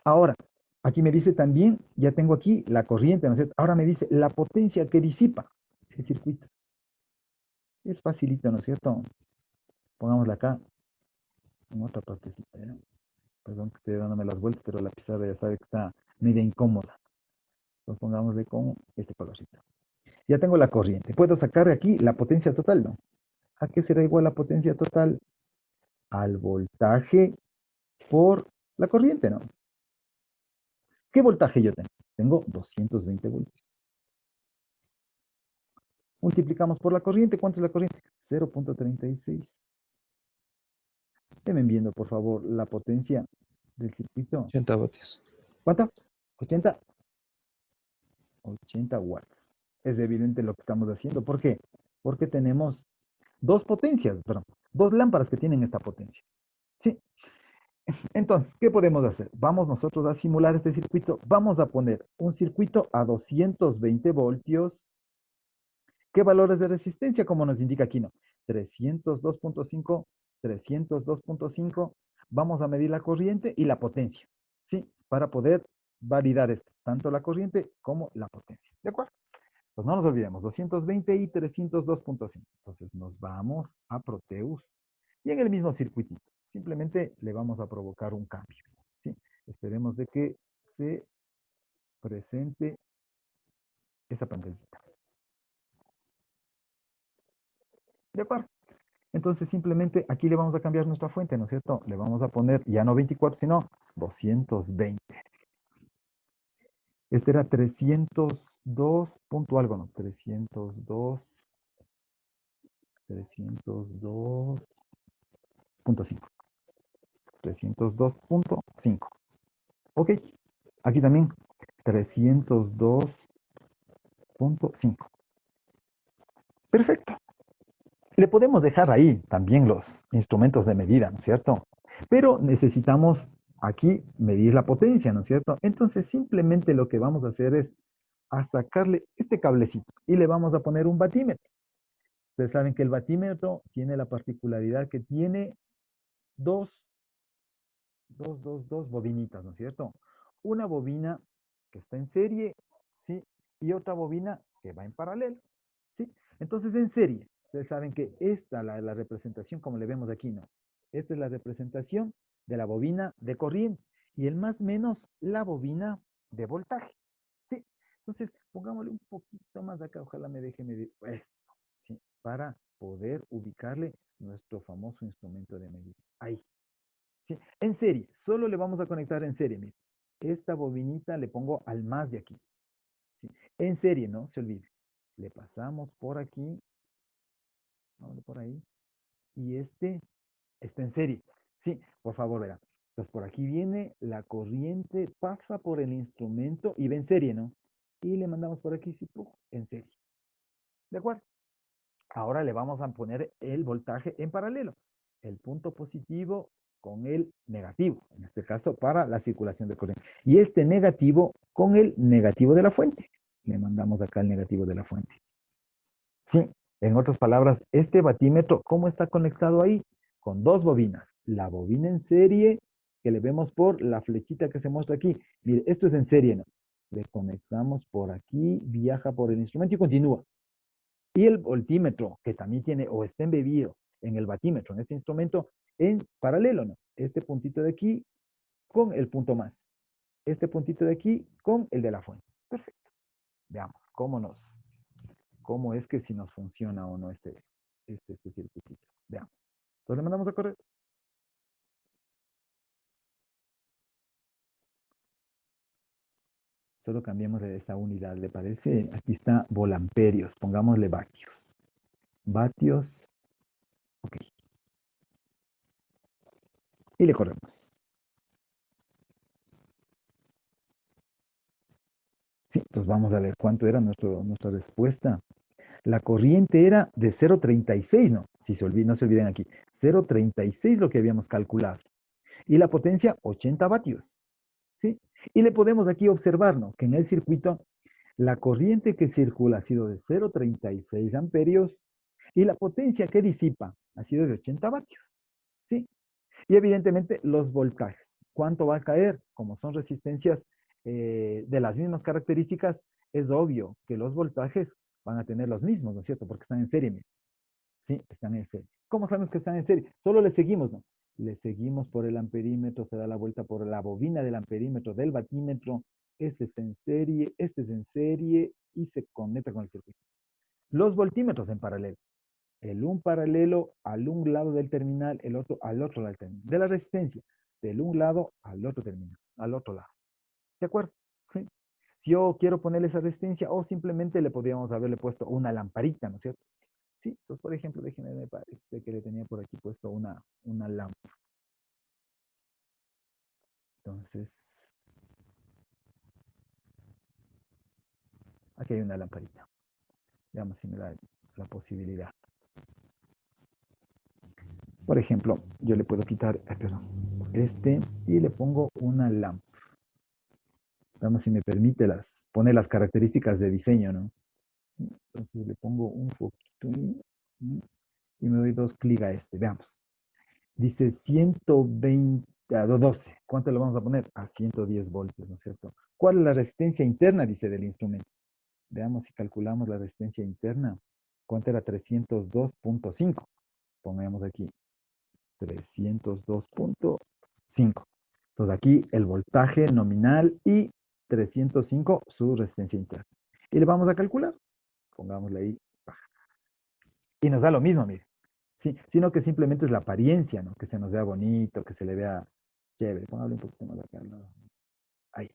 Ahora, aquí me dice también, ya tengo aquí la corriente, ¿no es cierto? Ahora me dice la potencia que disipa el circuito. Es facilito, ¿no es cierto? Pongámosla acá, en otra partecita, ¿ya? Perdón que esté dándome las vueltas, pero la pizarra ya sabe que está media incómoda. Entonces pongámosle con este colorcito. Ya tengo la corriente. ¿Puedo sacar aquí la potencia total? No. ¿A qué será igual la potencia total? Al voltaje por la corriente, ¿no? ¿Qué voltaje yo tengo? Tengo 220 voltios. Multiplicamos por la corriente. ¿Cuánto es la corriente? 0.36. Deben viendo, por favor, la potencia del circuito. 80 vatios. ¿Cuánto? 80. 80 watts. Es evidente lo que estamos haciendo. ¿Por qué? Porque tenemos dos potencias, perdón, dos lámparas que tienen esta potencia. ¿Sí? Entonces, ¿qué podemos hacer? Vamos nosotros a simular este circuito. Vamos a poner un circuito a 220 voltios. ¿Qué valores de resistencia? Como nos indica aquí, ¿no? 302.5, 302.5. Vamos a medir la corriente y la potencia, ¿sí? Para poder validar esto, tanto la corriente como la potencia. ¿De acuerdo? Pues no nos olvidemos, 220 y 302.5. Entonces nos vamos a Proteus y en el mismo circuitito. Simplemente le vamos a provocar un cambio, ¿sí? Esperemos de que se presente esa pantallita. ¿De acuerdo? Entonces simplemente aquí le vamos a cambiar nuestra fuente, ¿no es cierto? Le vamos a poner ya no 24, sino 220. Este era 302 punto algo, ¿no? 302.5. 302.5. Ok. Aquí también 302.5. Perfecto. Le podemos dejar ahí también los instrumentos de medida, ¿no es cierto? Pero necesitamos aquí medir la potencia, ¿no es cierto? Entonces simplemente lo que vamos a hacer es a sacarle este cablecito y le vamos a poner un batímetro. Ustedes saben que el batímetro tiene la particularidad que tiene dos bobinitas, ¿no es cierto? Una bobina que está en serie, ¿sí? Y otra bobina que va en paralelo, ¿sí? Entonces, en serie, ustedes saben que esta, la representación, como le vemos aquí, ¿no? Esta es la representación de la bobina de corriente y el más menos la bobina de voltaje, ¿sí? Entonces, pongámosle un poquito más acá, ojalá me deje medir eso, ¿sí? Para poder ubicarle nuestro famoso instrumento de medida. Ahí. ¿Sí? En serie, solo le vamos a conectar en serie, mire. Esta bobinita le pongo al más de aquí. ¿Sí? En serie, no se olvide. Le pasamos por aquí, vamos por ahí, y este está en serie. Sí, por favor, vean. Entonces, por aquí viene la corriente, pasa por el instrumento y ve en serie, ¿no? Y le mandamos por aquí, sí, en serie. ¿De acuerdo? Ahora le vamos a poner el voltaje en paralelo. El punto positivo con el negativo, en este caso para la circulación de corriente. Y este negativo con el negativo de la fuente. Le mandamos acá el negativo de la fuente. Sí, en otras palabras, este batímetro, ¿cómo está conectado ahí? Con dos bobinas. La bobina en serie, que le vemos por la flechita que se muestra aquí. Mire, esto es en serie, ¿no? Le conectamos por aquí, viaja por el instrumento y continúa. Y el voltímetro, que también tiene o está embebido en el batímetro, en este instrumento, en paralelo, ¿no? Este puntito de aquí con el punto más. Este puntito de aquí con el de la fuente. Perfecto. Veamos cómo es que si nos funciona o no este circuitito. Veamos. Entonces le mandamos a correr. Solo cambiemos de esta unidad, ¿le parece? Aquí está volamperios, pongámosle vatios. Vatios, ok. Y le corremos. Sí, pues vamos a ver cuánto era nuestra respuesta. La corriente era de 0,36, ¿no? Si se olviden, no se olviden aquí. 0,36 lo que habíamos calculado. Y la potencia, 80 vatios. ¿Sí? Y le podemos aquí observar, ¿no? Que en el circuito la corriente que circula ha sido de 0,36 amperios y la potencia que disipa ha sido de 80 vatios. ¿Sí? Y evidentemente los voltajes. ¿Cuánto va a caer? Como son resistencias de las mismas características, es obvio que los voltajes van a tener los mismos, ¿no es cierto? Porque están en serie. Mira. Sí, están en serie. ¿Cómo sabemos que están en serie? Solo le seguimos, ¿no? Le seguimos por el amperímetro, se da la vuelta por la bobina del amperímetro del batímetro. Este es en serie, este es en serie y se conecta con el circuito. Los voltímetros en paralelo. El un paralelo al un lado del terminal, el otro al otro lado del terminal. De la resistencia, del un lado al otro terminal, al otro lado. ¿De acuerdo? Sí. Si yo quiero ponerle esa resistencia o simplemente le podríamos haberle puesto una lamparita, ¿no es cierto? Sí, entonces, por ejemplo, déjenme, me parece que le tenía por aquí puesto una lámpara. Entonces, aquí hay una lamparita. Veamos si me da la posibilidad. Por ejemplo, yo le puedo quitar, perdón, y le pongo una lámpara. Veamos si me permite poner las características de diseño, ¿no? Entonces le pongo un foquito y me doy 2 clics a veamos. Dice 120, 12. ¿Cuánto le vamos a poner? A 110 voltios, ¿no es cierto? ¿Cuál es la resistencia interna? Dice del instrumento. Veamos si calculamos la resistencia interna. ¿Cuánto era? 302.5. Pongamos aquí 302.5. Entonces aquí el voltaje nominal y 305 su resistencia interna. Y le vamos a calcular. Pongámosle ahí. Y nos da lo mismo, mire. Sí, sino que simplemente es la apariencia, ¿no? Que se nos vea bonito, que se le vea chévere. Póngale un poquito más acá. ¿No? Ahí.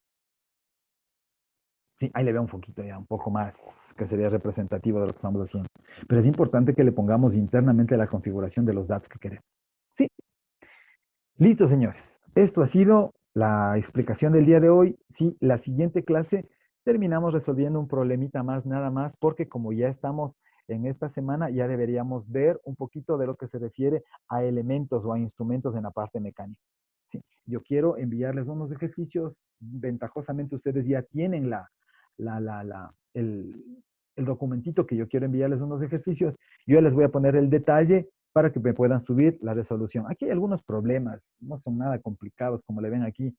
Sí, ahí le veo un foquito ya, un poco más, que sería representativo de lo que estamos haciendo. Pero es importante que le pongamos internamente la configuración de los datos que queremos. Sí. Listo, señores. Esto ha sido la explicación del día de hoy. Sí, la siguiente clase terminamos resolviendo un problemita más, nada más, porque como ya estamos en esta semana, ya deberíamos ver un poquito de lo que se refiere a elementos o a instrumentos en la parte mecánica. Sí, yo quiero enviarles unos ejercicios. Ventajosamente ustedes ya tienen el documentito que yo quiero enviarles unos ejercicios. Yo les voy a poner el detalle para que me puedan subir la resolución. Aquí hay algunos problemas, no son nada complicados como le ven aquí,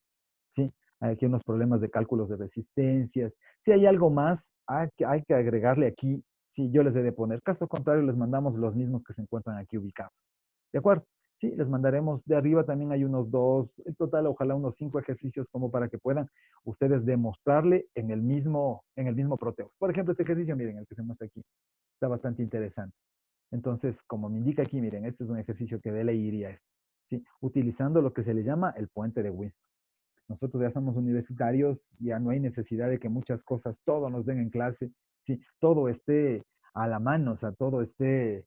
¿sí? Hay aquí unos problemas de cálculos de resistencias. Si hay algo más, hay que agregarle aquí, sí, yo les he de poner. Caso contrario, les mandamos los mismos que se encuentran aquí ubicados. ¿De acuerdo? Sí, les mandaremos de arriba también hay unos 2, en total ojalá unos 5 ejercicios como para que puedan ustedes demostrarle en el mismo Proteus. Por ejemplo, este ejercicio, miren, el que se muestra aquí, está bastante interesante. Entonces, como me indica aquí, miren, este es un ejercicio que de ley iría esto, ¿sí? Utilizando lo que se le llama el puente de Winston. Nosotros ya somos universitarios, ya no hay necesidad de que muchas cosas, todo nos den en clase, ¿sí? Todo esté a la mano, o sea, todo esté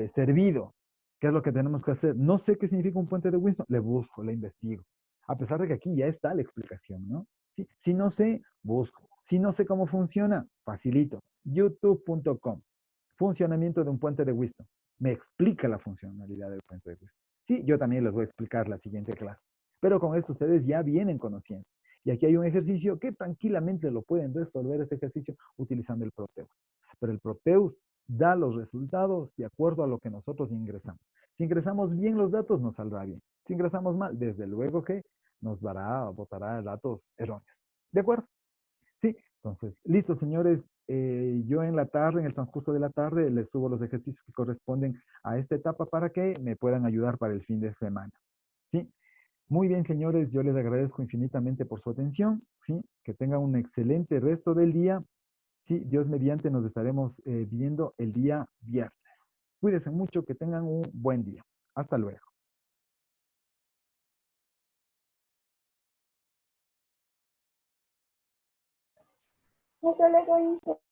servido. ¿Qué es lo que tenemos que hacer? No sé qué significa un puente de Winston, le busco, le investigo. A pesar de que aquí ya está la explicación, ¿no? ¿Sí? Si no sé, busco. Si no sé cómo funciona, facilito. youtube.com. Funcionamiento de un puente de Winston. Me explica la funcionalidad del puente de Winston. Sí, yo también les voy a explicar la siguiente clase. Pero con esto ustedes ya vienen conociendo. Y aquí hay un ejercicio que tranquilamente lo pueden resolver ese ejercicio utilizando el Proteus. Pero el Proteus da los resultados de acuerdo a lo que nosotros ingresamos. Si ingresamos bien los datos, nos saldrá bien. Si ingresamos mal, desde luego que nos botará datos erróneos. ¿De acuerdo? Sí, entonces, listo, señores. Yo en la tarde, en el transcurso de la tarde, les subo los ejercicios que corresponden a esta etapa para que me puedan ayudar para el fin de semana. ¿Sí? Muy bien, señores, yo les agradezco infinitamente por su atención. ¿Sí? Que tengan un excelente resto del día Sí, Dios mediante nos estaremos viendo el día viernes. Cuídense mucho, que tengan un buen día. Hasta luego. Hasta luego, Inge.